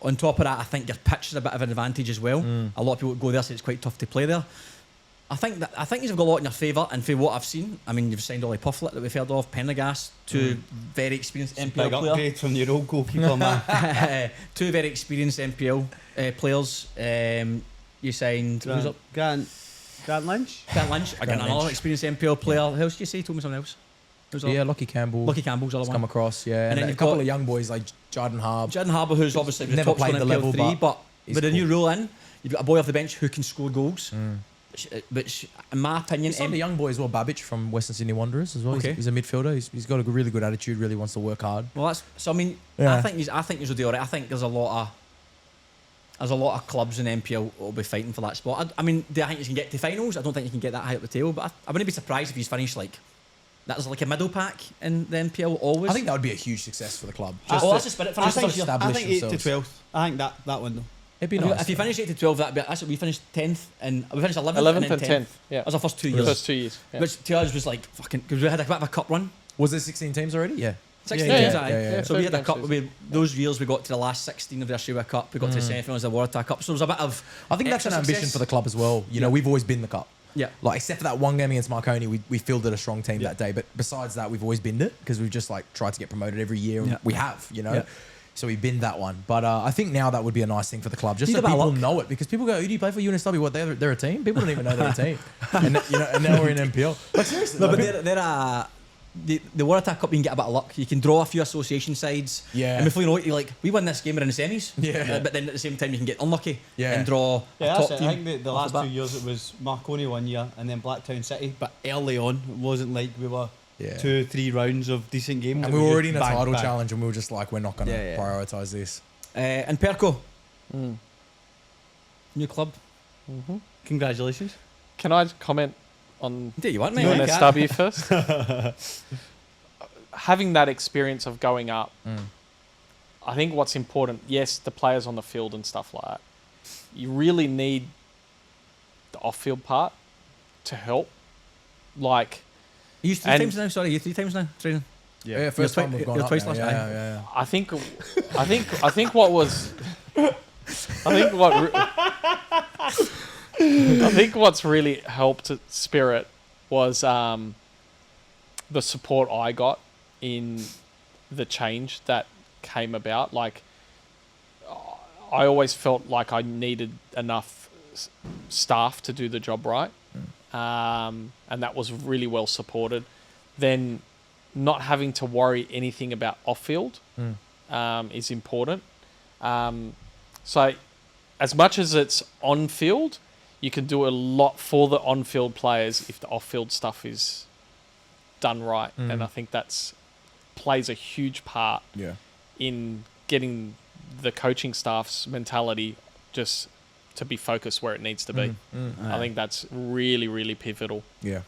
On top of that, I think your pitch is a bit of an advantage as well. A lot of people go there, so it's quite tough to play there. I think you've got a lot in your favour, and for what I've seen, I mean, you've signed Ollie Pufflet that we've heard of, Pendergast, two very experienced NPL Big players. upgrade from your old goalkeeper, man. Two very experienced NPL players. You signed who's up? Grant Lynch. Grant Lynch. Again, Grant another Lynch. experienced NPL player. Who else did you say? Told me someone else. Who's up? Yeah, Lucky Campbell. Lucky Campbell's the other come one. across, yeah. And And then a you've couple got- of young boys like Jordan Harb. Jaden Harbour, who's obviously the Never top played scorer the in level, NPL 3, but he's with a cool. new rule in, you've got a boy off the bench who can score goals. Which in my opinion, Some of the young boy as well, Babbage from Western Sydney Wanderers as well. Okay. He's a midfielder. He's got a really good attitude. Really wants to work hard. well, that's so. I mean, Yeah. I think he's will do alright. I think there's a lot of clubs in NPL will be fighting for that spot. I mean, do I think you can get to finals? I don't think you can get that high up the table, but I wouldn't be surprised if he's finished like that's like a middle pack in the NPL always. I think that would be a huge success for the club. that's the spirit for I us think, this year. establish I think 8 to themselves. 12th. I think that window. It'd be If nice. you finish 8 to 12, that'd be that's we finished 10th and we finished 11th, 11th and and then 10th. Yeah. That was our first 2 The years. first 2 years. Yeah. Which to us was like fucking because we had a bit of a cup run. Was there 16 teams already? Yeah. 16 Yeah, teams, yeah, aye. yeah, yeah. So we had a First cup. game Those years we got to the last 16 of the Australia Cup. We got to the semi-finals of the Waratah Cup. So there was a bit of. I think that's an extra ambition success. for the club as well. You know, we've always been the cup. Yeah. Like, except for that one game against Marconi, we fielded a strong team that day. But besides that, we've always binned it because we've just like tried to get promoted every year. And Yeah. we have, you know. Yeah. So we binned that one. But I think now that would be a nice thing for the club. Just Need so a bit of people luck. know it. Because people go, who do you play for UNSW? What, they're a team? People don't even know they're a team. And now we're in NPL. Like, seriously. No, like, but the Waratah Cup, you can get a bit of luck. You can draw a few association sides. Yeah. And before you know it, you're like, we won this game, we're in the semis. Yeah. But then at the same time, you can get unlucky Yeah. and draw Yeah, a that's top it. team. I think the off last the 2 bat. years it was Marconi 1 year and then Blacktown City. But early on, it wasn't like we were Yeah. 2-3 rounds of decent games. And It we were was already in a bang, title bang. challenge and we were just like, we're not going to Yeah, yeah. prioritise this. And Perko, new club. Congratulations. Can I comment on Do you want me? UNSW first? Having that experience of going up, I think what's important, yes, the players on the field and stuff like that, you really need the off-field part to help. Like, You 3 And- times now. Sorry, you 3 times now training. Yeah, first You're time we've you're gone up twice now. last Yeah, time. yeah. I think what was, I think what, I think what's really helped Spirit was the support I got in the change that came about. Like, I always felt like I needed enough staff to do the job right. And that was really well supported. Then not having to worry anything about off-field is important. So as much as it's on-field, you can do a lot for the on-field players if the off-field stuff is done right. And I think that's plays a huge part in getting the coaching staff's mentality just to be focused where it needs to be. I think that's really, really pivotal. Yeah.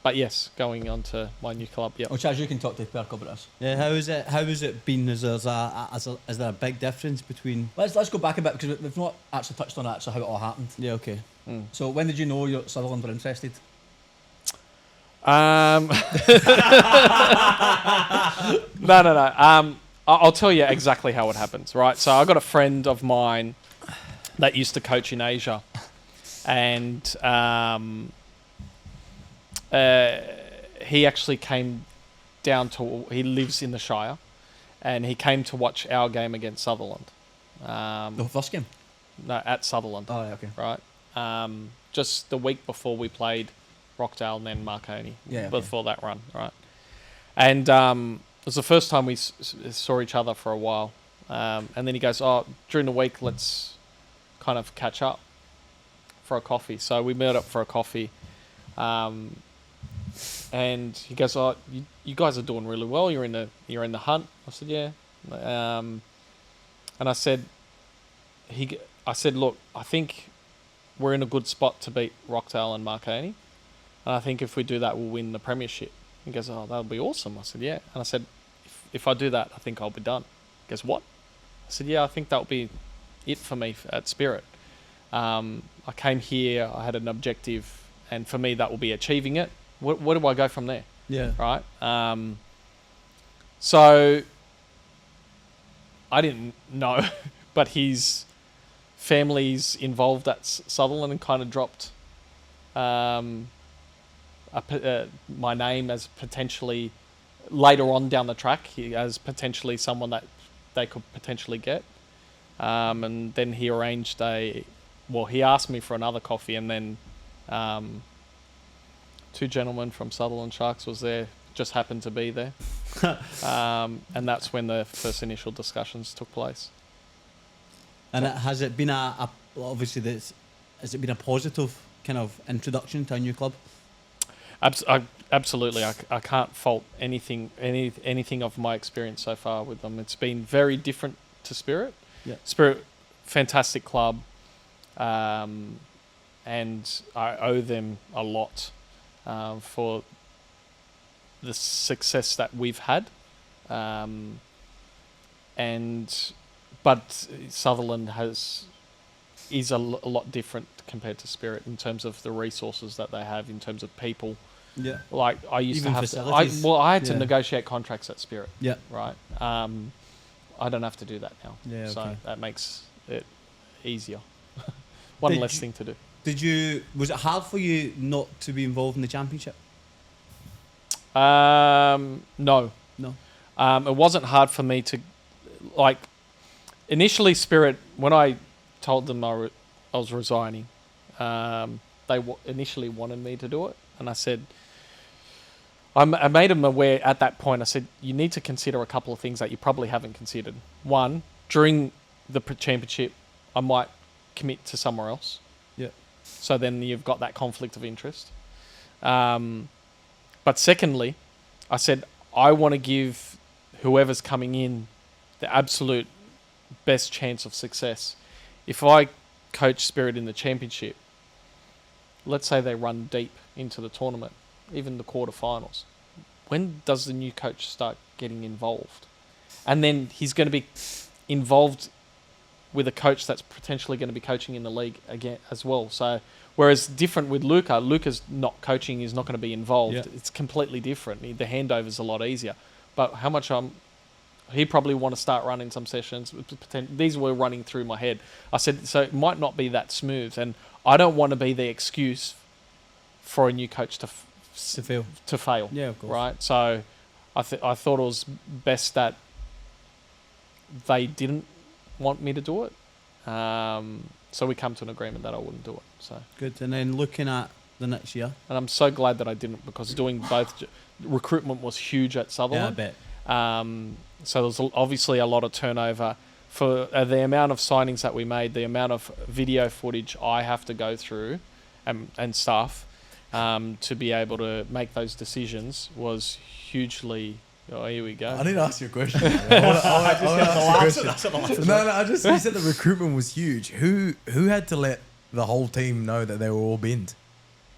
But yes, going on to my new club. Yeah. Well, Chaz, you can talk to Perko about this. Yeah, how has it been? Is there a big difference between? Let's go back a bit because we've not actually touched on actually how it all happened. Yeah, okay. So when did you know your Sutherland were interested? No. I'll tell you exactly how it happens, right? So I got a friend of mine that used to coach in Asia, and he actually came down to. He lives in the Shire, and he came to watch our game against Sutherland. The first game? No, at Sutherland. Oh, yeah, okay. Right. Just the week before we played Rockdale and then Marconi. Yeah, okay. Before that run, right? And it was the first time we saw each other for a while. And then he goes, "Oh, during the week, let's kind of catch up for a coffee." So we met up for a coffee. And he goes, "Oh, you guys are doing really well. You're in the hunt." I said, "Yeah." And I said, "Look, I think we're in a good spot to beat Rockdale and Marconi. And I think if we do that, we'll win the premiership." He goes, "Oh, that'll be awesome." I said, "Yeah." And I said, if I do that, I think I'll be done." He goes, "What?" I said, "Yeah, I think that'll be it for me at Spirit. I came here, I had an objective, and for me, that will be achieving it. Where do I go from there?" Yeah. Right? So I didn't know, but his family's involved at Sutherland and kind of dropped my name as potentially later on down the track as potentially someone that they could potentially get. And then he arranged he asked me for another coffee, and then two gentlemen from Sutherland Sharks was there, just happened to be there. And that's when the first initial discussions took place. And has it been has it been a positive kind of introduction to a new club? Absolutely. I can't fault anything of my experience so far with them. It's been very different to Spirit. Yeah. Spirit, fantastic club, and I owe them a lot for the success that we've had. But Sutherland is a lot different compared to Spirit in terms of the resources that they have, in terms of people. Yeah. Like I used Even to have facilities. I had to negotiate contracts at Spirit. Yeah. Right. I don't have to do that now. Yeah, So okay. that makes it easier. One less thing to do. Was it hard for you not to be involved in the championship? No. No. It wasn't hard for me to, initially Spirit, when I told them I was resigning, they initially wanted me to do it. And I said, I made them aware at that point. I said, you need to consider a couple of things that you probably haven't considered. One, during the championship, I might commit to somewhere else. Yeah. So then you've got that conflict of interest. But secondly, I said, I want to give whoever's coming in the absolute best chance of success. If I coach Spirit in the championship, let's say they run deep into the tournament, even the quarterfinals, when does the new coach start getting involved? And then he's going to be involved with a coach that's potentially going to be coaching in the league again as well. So whereas different with Luca's not coaching, he's not going to be involved. Yeah. It's completely different. The handover's a lot easier. But how much he probably want to start running some sessions. These were running through my head. I said, so it might not be that smooth. And I don't want to be the excuse for a new coach to fail. Yeah, of course. Right. So I thought it was best that they didn't want me to do it. So we come to an agreement that I wouldn't do it. So Good. And then looking at the next year. and I'm so glad that I didn't, because doing both recruitment was huge at Sutherland. Yeah, I bet. So there was obviously a lot of turnover for the amount of signings that we made, the amount of video footage I have to go through and stuff to be able to make those decisions was hugely. Oh, here we go. I need to ask you a question. I want to ask you a question. No, you said the recruitment was huge. Who had to let the whole team know that they were all binned?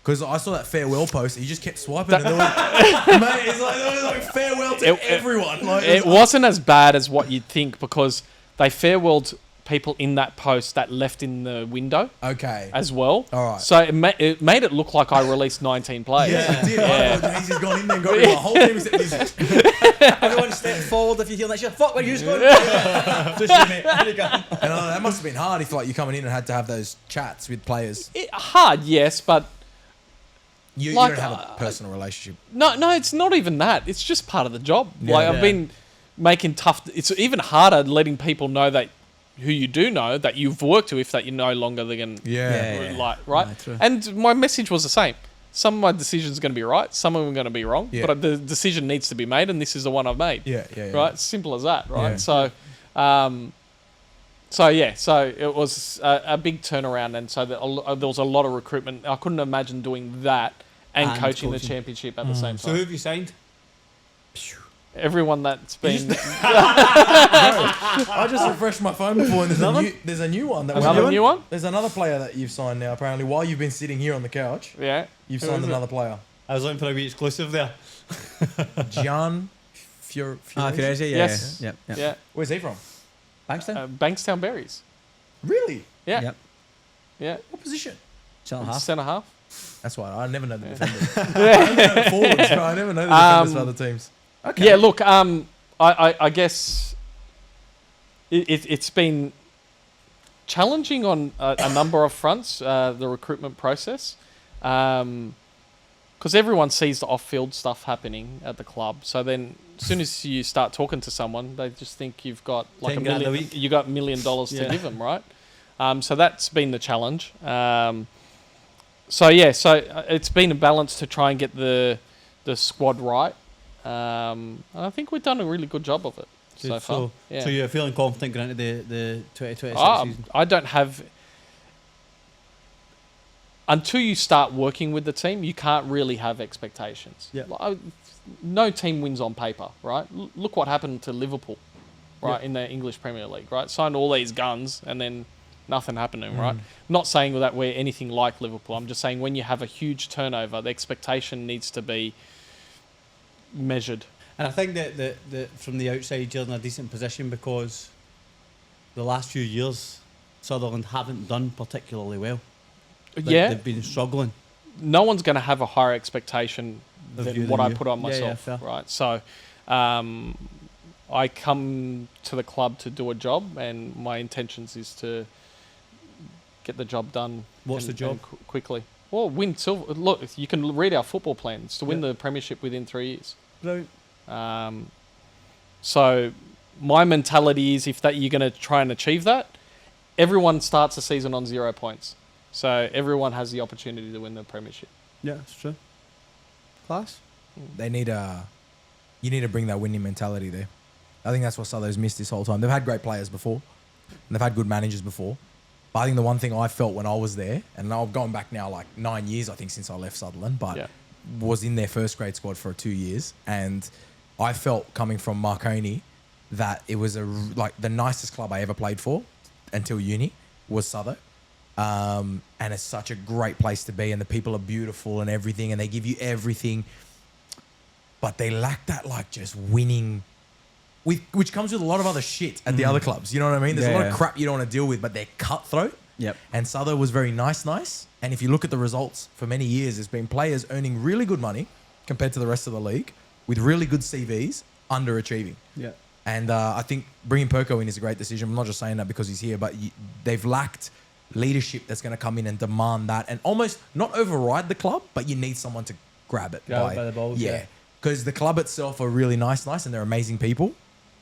Because I saw that farewell post, and you just kept swiping, and there was, mate, it's like, there was like farewell to everyone. Like, It wasn't as bad as what you'd think, because they farewelled people in that post that left in the window okay. as well. All right. So it made it look like I released 19 players. Yeah, it did. Yeah. He's just gone in there and got rid of the whole team except this. Everyone step forward if you hear next year. Fuck, where you going? Just you, mate. There you go. And that must have been hard if like you're coming in and had to have those chats with players. Hard, yes, but You Like, don't have a personal relationship. no, it's not even that. It's just part of the job. Yeah. Like I've been making tough. It's even harder letting people know that who you do know that you've worked with, that you're no longer going to like, right? No, true. And my message was the same. Some of my decisions are going to be right, some of them are going to be wrong, Yeah. but the decision needs to be made, and this is the one I've made. Yeah. Right? Simple as that, right? Yeah. So it was a big turnaround, and so there was a lot of recruitment. I couldn't imagine doing that and coaching the championship at the same So who time. have you signed? Everyone that's been I just refreshed my phone before, and there's a new one. another new one. There's another player that you've signed now. Apparently, while you've been sitting here on the couch, Yeah, you've Who signed was it? another player, I was looking for a wee exclusive there. Gian Fiore. Firenze, yeah. Yes. Yep. Yeah, Where's he from? Bankstown? Bankstown Berries. Really? Yeah, Yep. yeah. What position? Centre half. Centre half. That's why I never know the defenders. I only know the forwards, but I never know the defenders for other teams. Okay. Yeah, look, I guess it's been challenging on a number of fronts, the recruitment process, because everyone sees the off-field stuff happening at the club. So then, as soon as you start talking to someone, they just think you've got like $10 grand a week. you got $1 million to Yeah. give them, right? So that's been the challenge. So it's been a balance to try and get the squad right. And I think we've done a really good job of it so far. Yeah. So you're feeling confident going into the 2026 season? I don't have. Until you start working with the team, you can't really have expectations. Yeah. No team wins on paper, right? Look what happened to Liverpool, right, Yeah. in the English Premier League, right? Signed all these guns and then nothing happening, right? Not saying that we're anything like Liverpool. I'm just saying when you have a huge turnover, the expectation needs to be measured. And I think that from the outside you're in a decent position, because the last few years Sutherland haven't done particularly well. They've been struggling. No one's going to have a higher expectation Of you than than what I you. put on Yeah, myself, fair. right? So I come to the club to do a job, and my intentions is to get the job done. What's the job? Quickly. Well, win silver. Look, you can read our football plan. It's to win the premiership within 3 years. Brilliant. So my mentality is, if that you're going to try and achieve that, everyone starts the season on 0 points. So everyone has the opportunity to win the premiership. Yeah, it's true. Class. You need to bring that winning mentality there. I think that's what Southern's missed this whole time. They've had great players before, and they've had good managers before. But I think the one thing I felt when I was there, and I've gone back now like 9 years, I think, since I left Sutherland, but was in their first grade squad for 2 years, and I felt coming from Marconi that it was like the nicest club I ever played for until uni was Southern. And it's such a great place to be, and the people are beautiful and everything, and they give you everything, but they lack that like just winning, which comes with a lot of other shit at the other clubs. You know what I mean? There's a lot of crap you don't want to deal with, but they're cutthroat. Yep. And Souther was very nice. And if you look at the results for many years, there's been players earning really good money compared to the rest of the league with really good CVs, underachieving. Yeah. And I think bringing Perko in is a great decision. I'm not just saying that because he's here, but they've lacked leadership that's going to come in and demand that and almost not override the club, but you need someone to grab it Grab it by the balls, yeah. Because the club itself are really nice, and they're amazing people.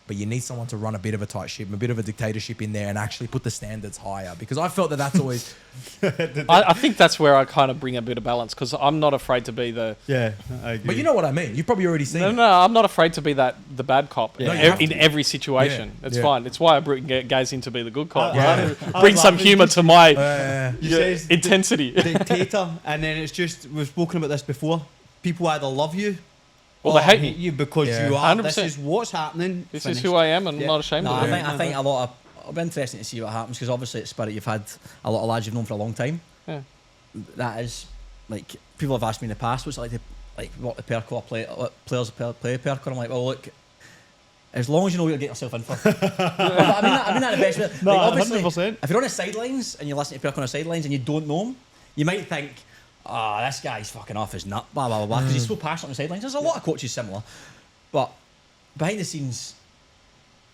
But you need someone to run a bit of a tight ship, a bit of a dictatorship in there and actually put the standards higher. Because I felt that that's always... I think that's where I kind of bring a bit of balance because I'm not afraid to be the... Yeah, I agree. But you know what I mean. You've probably already seen it. No, I'm not afraid to be the bad cop Yeah. No, you have in to. every situation. Yeah, It's yeah. fine. It's why I bring Gaze in to be the good cop. Yeah. Bring some humour to my You says intensity. dictator, and then it's just, we've spoken about this before, people either love you Well, or they hate hate me. you because Yeah. you are. 100%. This is what's happening. This Finished. is who I am and I'm Yeah. not ashamed No, of it. I think a lot of it'll be interesting to see what happens because obviously at Spirit you've had a lot of lads you've known for a long time. Yeah. That is like people have asked me in the past what's it like to what the Perko players play Perko. I'm like, well look, as long as you know what you're getting yourself in for. I mean that the best way. No, Like, obviously, 100%. if you're on the sidelines and you're listening to Perko on the sidelines and you don't know him, you might think, this guy's fucking off his nut, blah blah blah, because he's so passionate on the sidelines. There's a lot of coaches similar, but behind the scenes,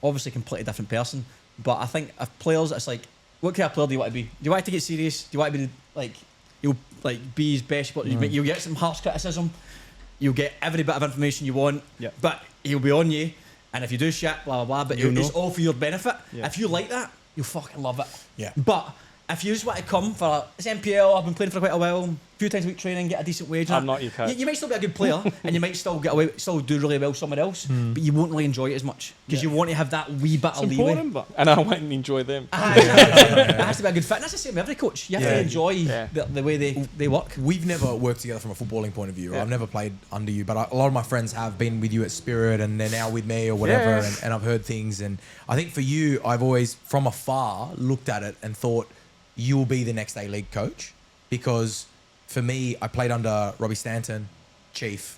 obviously completely different person. But I think if players, it's like, what kind of player do you want to be? Do you want to take it serious? Do you want to be like, you'll like be his best, but you'll get some harsh criticism. You'll get every bit of information you want, Yeah. but he'll be on you. And if you do shit, blah blah blah, but You'll it's know. all for your benefit. Yeah. If you like that, you'll fucking love it. Yeah. But if you just want to come for it's NPL, I've been playing for quite a while, a few times a week training, get a decent wage. I'm not your coach. You might still be a good player, and you might still get away, still do really well somewhere else, but you won't really enjoy it as much because you want to have that wee bit It's of leeway. important, but And I won't enjoy them. It has to be a good fit. And that's the same with every coach. You have Yeah. to enjoy Yeah. the way they work. We've never worked together from a footballing point of view. Yeah. I've never played under you, but a lot of my friends have been with you at Spirit and they're now with me or whatever, Yeah. and I've heard things. And I think for you, I've always, from afar, looked at it and thought, you'll be the next A-League coach. Because for me, I played under Robbie Stanton, Chief,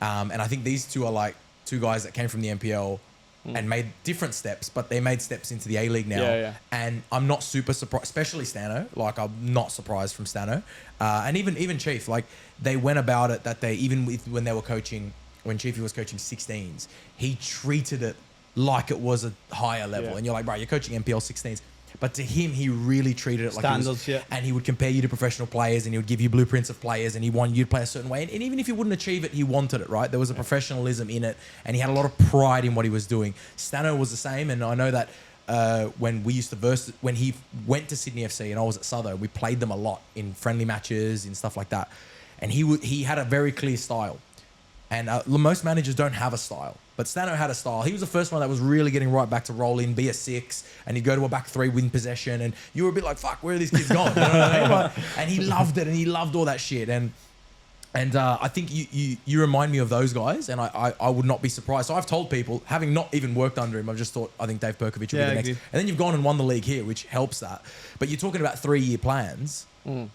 and I think these two are like two guys that came from the NPL and made different steps, but they made steps into the A-League now. Yeah, yeah. And I'm not super surprised, especially Stano. Like, I'm not surprised from Stano. And even Chief, like, they went about it that they, even when they were coaching, when Chiefy was coaching 16s, he treated it like it was a higher level. Yeah. And you're like, bro, you're coaching NPL 16s. But to him, he really treated it like it was, Standards, yeah. and he would compare you to professional players and he would give you blueprints of players and he wanted you to play a certain way. And even if you wouldn't achieve it, he wanted it, right? There was a professionalism in it and he had a lot of pride in what he was doing. Stano was the same. And I know that when we used to when he went to Sydney FC and I was at Sutherland, we played them a lot in friendly matches and stuff like that. And he had a very clear style. And most managers don't have a style. But Stano had a style. He was the first one that was really getting right back to roll in, be a 6, and he'd go to a back 3, win possession. And you were a bit like, fuck, where are these kids going? You know what I mean? Like, and he loved it, and he loved all that shit. And I think you remind me of those guys, and I would not be surprised. So I've told people, having not even worked under him, I've just thought, I think Dave Perkovic will be the next. agreed. And then you've gone and won the league here, which helps that. But you're talking about 3-year plans. Do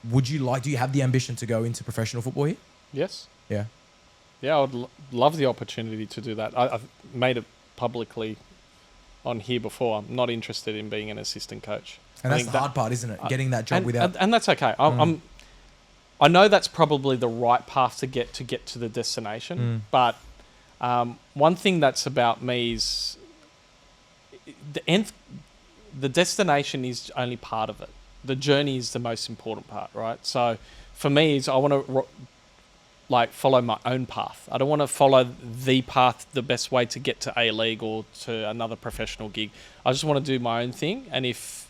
you have the ambition to go into professional football here? Yes. Yeah. Yeah, I would love the opportunity to do that. I've made it publicly on here before. I'm not interested in being an assistant coach. And I that's think the hard part, isn't it? Getting that job and, without... and that's okay. I know that's probably the right path to get to the destination. But one thing that's about me is the destination is only part of it. The journey is the most important part, right? So for me, is I want to follow my own path. I don't want to follow the path, the best way to get to A-League or to another professional gig. I just want to do my own thing. And if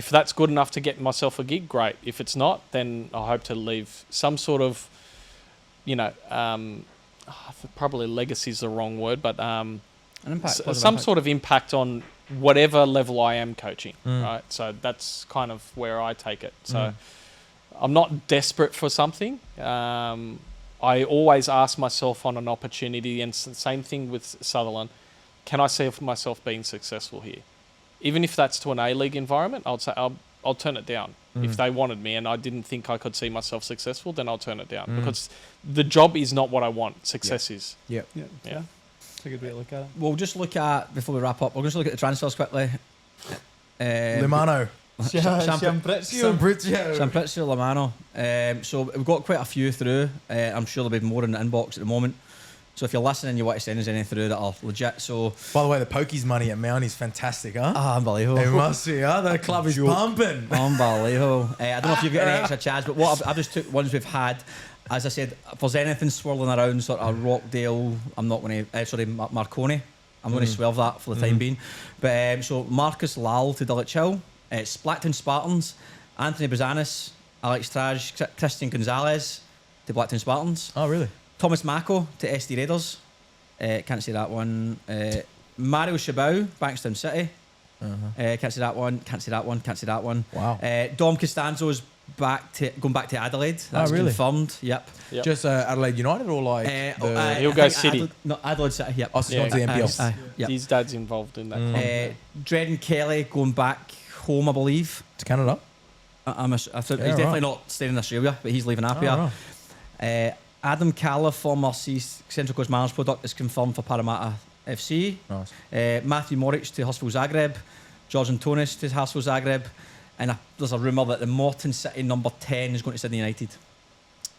that's good enough to get myself a gig, great. If it's not, then I hope to leave some sort of, probably legacy is the wrong word, but An impact, positive some impact. sort of impact on whatever level I am coaching, right? So that's kind of where I take it. So I'm not desperate for something. I always ask myself on an opportunity, and it's the same thing with Sutherland, can I see myself being successful here? Even if that's to an A-League environment, I'll turn it down. If they wanted me and I didn't think I could see myself successful, then I'll turn it down. Because the job is not what I want. Success is. Yep. yeah, Yeah. it's a good way to look at it. We'll just look at, before we wrap up, we'll just look at the transfers quickly. Limano. Samprizio, Samprizio. Lamano. So we've got quite a few through. I'm sure there'll be more in the inbox at the moment. So if you're listening, you want to send us anything through that are legit. So By the way, the pokies money at Mounties fantastic, huh? unbelievable. It must be, huh? The club is pumping. Unbelievable. I don't know if you've got any extra Chaz, but what I've just took ones we've had. As I said, if there's anything swirling around sort of Rockdale, I'm not going to, Marconi. I'm going to swerve that for the time being. But so Marcus Lal to Dulwich Hill, Blacktown Spartans, Anthony Bazanis, Alex Traj, Christian Gonzalez to Blacktown Spartans. Oh, really? Thomas Mako to SD Raiders. Can't see that one. Mario Shabau, Bankstown City. Can't see that one. Can't see that one. Can't see that one. Wow. Dom Costanzo's going back to Adelaide. That's really? confirmed. Yep. Just Adelaide United or like He'll go City. Adelaide City. Yep. Oh, so he's gone to the NPL. Yep. His dad's involved in that. club. Dredden Kelly going back home, I believe. to Canada. He's definitely not staying in Australia, but he's leaving Apia. Adam Calla, former Central Coast Manners product, is confirmed for Parramatta FC. Nice. Matthew Moric to Huddersfield Zagreb. George Antonis to Huddersfield Zagreb. And there's a rumour that the Morton City number 10 is going to Sydney United.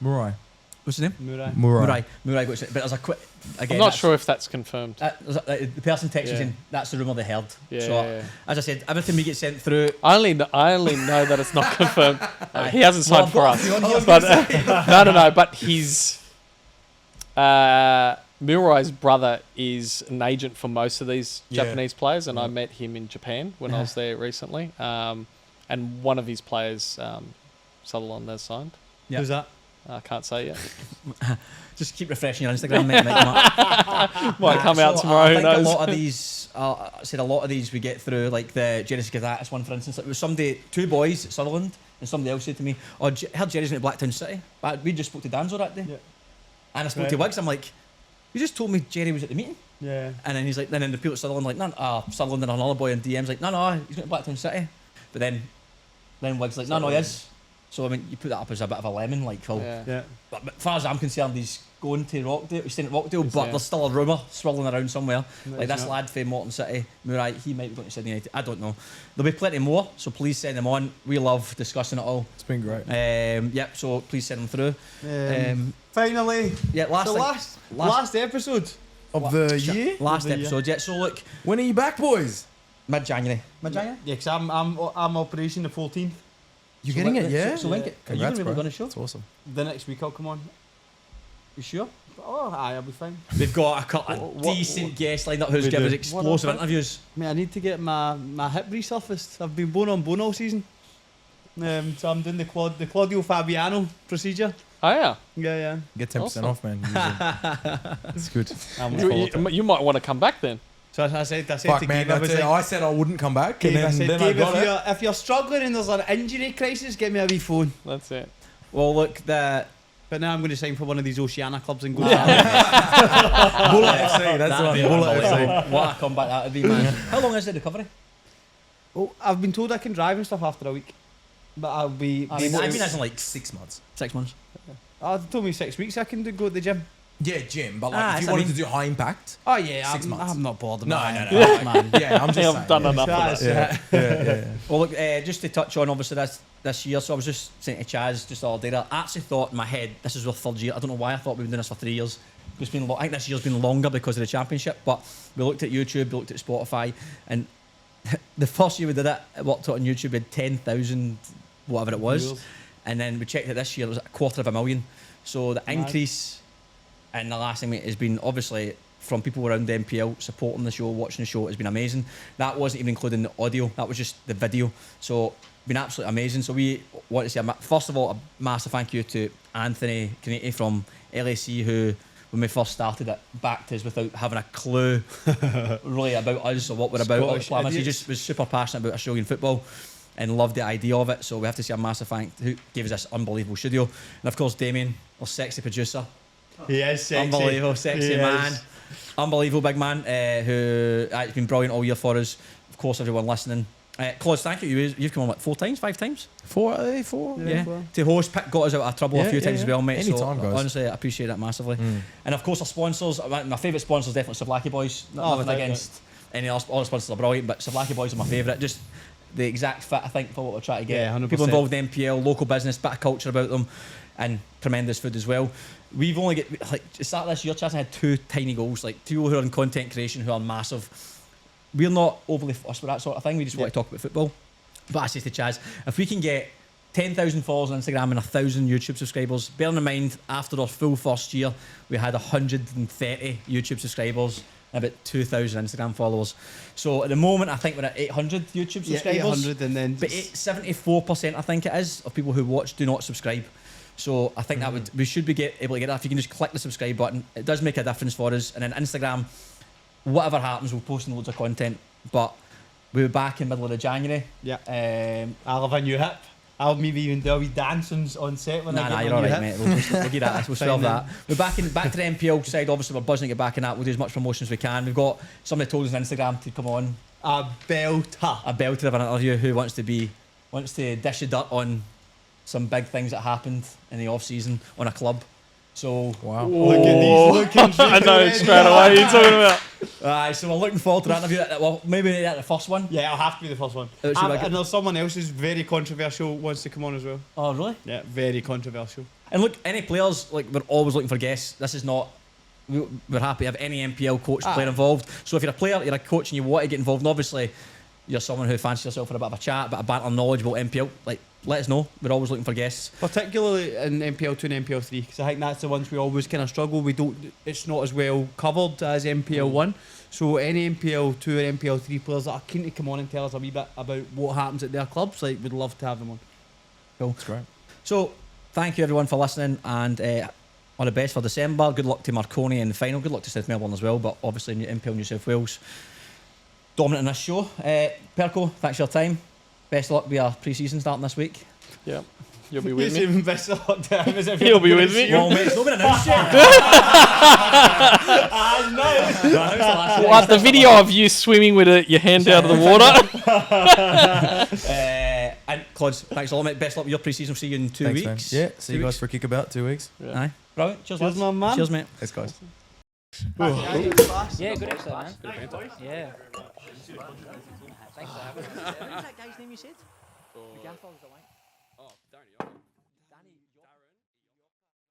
Murai. What's his name? Murai. Murai got But there's a quick. Again, I'm not sure if that's confirmed. the person texting saying that's the rumour they heard. Yeah. As I said, everything we get sent through. I only know that it's not confirmed. He hasn't signed for us. But No. But his Murai's brother is an agent for most of these Japanese players, and I met him in Japan when I was there recently. And one of his players, Sutherland, has signed. Yeah. Who's that? I can't say yet. Just keep refreshing your Instagram, mate. Might come out tomorrow. I Who think knows? a lot of these we get through, like the Jerry's Gazette one, for instance. It was two boys at Sutherland, and somebody else said to me, "Oh, I heard Jerry's going to Blacktown City." But we just spoke to Danzo that day, and I spoke to Wiggs. I'm like, "You just told me Jerry was at the meeting." Yeah. And then he's like, then the people at Sutherland like, "No, Sutherland and another boy in DM's like, no, he's going to Blacktown City." But then Wiggs like, "No, he is." So I mean, you put that up as a bit of a lemon, like, well, Yeah. But as far as I'm concerned, he's going to Rockdale. He's staying at Rockdale, but there's still a rumour swirling around somewhere. Like this lad from Morton City, Murai, he might be going to Sydney United. I don't know. There'll be plenty more, so please send them on. We love discussing it all. It's been great. So please send them through. Finally, last episode. Of the year? Last Of the episode, yeah. So look, When are you back, boys? mid-January. Yeah, because I'm Operation the 14th. You're getting it, yeah? So link it. Are you going to be on a show? That's awesome. The next week I'll come on. You sure? Oh, aye, I'll be fine. We've got a couple of decent guests lined up who's We giving us do. explosive interviews. Mate, I need to get my hip resurfaced. I've been bone on bone all season. So I'm doing the Claudio Fabiano procedure. Oh yeah. Yeah. Get 10% Awesome. off, man. It's good. I'm looking forward to it. You might want to come back then. So I said Fuck, to man. Gabe, I said I wouldn't come back. Gabe, I And said, then Gabe, I got it. if you're struggling and there's an injury crisis, get me a wee phone. That's it. Well, look, But now I'm going to sign for one of these Oceania clubs and go. Bullet FC. That's the one. Bullet FC. What a comeback that would be, man. How long is the recovery? Oh, I've been told I can drive and stuff after a week, but I'll be. I mean, as in like 6 months. 6 months. They told me 6 weeks I can go to the gym. Yeah, gym. But like, if you I wanted mean- to do high impact. Oh yeah, 6 months. I'm not bored. No, man. man. Yeah, I'm just saying. I've done enough of that. Yeah. Well, look, just to touch on obviously this year, so I was just saying to Chaz just the other day, I actually thought in my head this is our third year. I don't know why I thought we've been doing this for 3 years. It's been I think this year's been longer because of the championship, but we looked at YouTube, we looked at Spotify, and the first year we did it, it worked out on YouTube, we had 10,000 whatever it was, Viewers. and then we checked it this year, it was 250,000. So the increase in the last thing has been obviously from people around the NPL supporting the show, watching the show, has been amazing. That wasn't even including the audio, that was just the video. So been absolutely amazing. So we want to say first of all a massive thank you to Anthony Canete from LAC, who when we first started it backed us without having a clue really about us or what we're Scottish about. He idiots. just was super passionate about Australian football and loved the idea of it. So we have to say a massive thank who gave us this unbelievable studio. And of course Damien, our sexy producer. He is sexy. Unbelievable, sexy He man. is. Unbelievable big man who has been brilliant all year for us. Of course, everyone listening. Claude, thank you. You've come on 4 times, 5 times? 4. Yeah. To host, got us out of trouble a few times as well, mate. Anytime, so guys. honestly, I appreciate that massively. And of course, our sponsors. My favourite sponsor is definitely Souvlaki Boys. Nothing without against any other. All the sponsors are brilliant, but Souvlaki Boys are my favourite. Just the exact fit, I think, for what we're trying to get. Yeah, 100%. People involved in NPL, local business, bit of culture about them. and tremendous food as well. We've only got, like, to start this year, Chaz had 2 tiny goals, like 2 people who are in content creation who are massive. We're not overly fussed with that sort of thing. We just want to talk about football. But I say to Chaz, if we can get 10,000 followers on Instagram and 1,000 YouTube subscribers, bearing in mind, after our full first year, we had 130 YouTube subscribers and about 2,000 Instagram followers. So at the moment, I think we're at 800 YouTube subscribers. Yeah, 800, and then but 74%, I think it is, of people who watch do not subscribe. So I think that we should be able to get that. If you can just click the subscribe button, it does make a difference for us. And then Instagram, whatever happens, we'll post loads of content. But we'll be back in the middle of the January. Yeah. I'll have a new hip. I'll maybe even do a wee dancing on set when I get you're my new alright, hip. mate. We'll get that. We'll solve that. We're back to the NPL side. Obviously, we're buzzing to get back in that. We'll do as much promotion as we can. We've got somebody told us on Instagram to come on. A belter of an interview who wants to dish the dirt on some big things that happened in the off-season on a club. So wow. Look at these looking I know straight away what you're talking about. so we're looking forward to that interview. Well, maybe that's the first one. Yeah, it'll have to be the first one. And there's someone else who's very controversial wants to come on as well. Oh, really? Yeah, very controversial. And look, any players, like, we're always looking for guests. This is not... We're happy to have any NPL coach player involved. So if you're a player, you're a coach and you want to get involved, and obviously you're someone who fancies yourself for a bit of a chat, a bit of banter, knowledge about NPL, like, let us know. We're always looking for guests. Particularly in NPL 2 and NPL 3, because I think that's the ones we always kind of struggle. It's not as well covered as NPL 1. So any NPL 2 and NPL 3 players that are keen to come on and tell us a wee bit about what happens at their clubs, like, we'd love to have them on. Cool. That's great. So thank you everyone for listening, and all the best for December. Good luck to Marconi in the final. Good luck to South Melbourne as well, but obviously NPL New South Wales dominant in this show. Perko, thanks for your time. Best of luck with our pre-season starting this week. Yeah, you'll be with me. Even best of luck to him as if He'll be with me. Well, mate, it's not been announced yet. What, the video of you swimming with your hand out of the water? And Claude, thanks a lot, mate. Best of luck with your pre-season. See you in 2 Thanks, weeks. man. Yeah, see you guys for kickabout 2 weeks. Yeah. Aye. Brilliant. Cheers, Cheers, lads. my man. Cheers, mate. Thanks, guys. Yeah, good episode, man. Yeah. Thanks for having us. What was that guy's name you said? The gaffer was the white. Oh, Darren.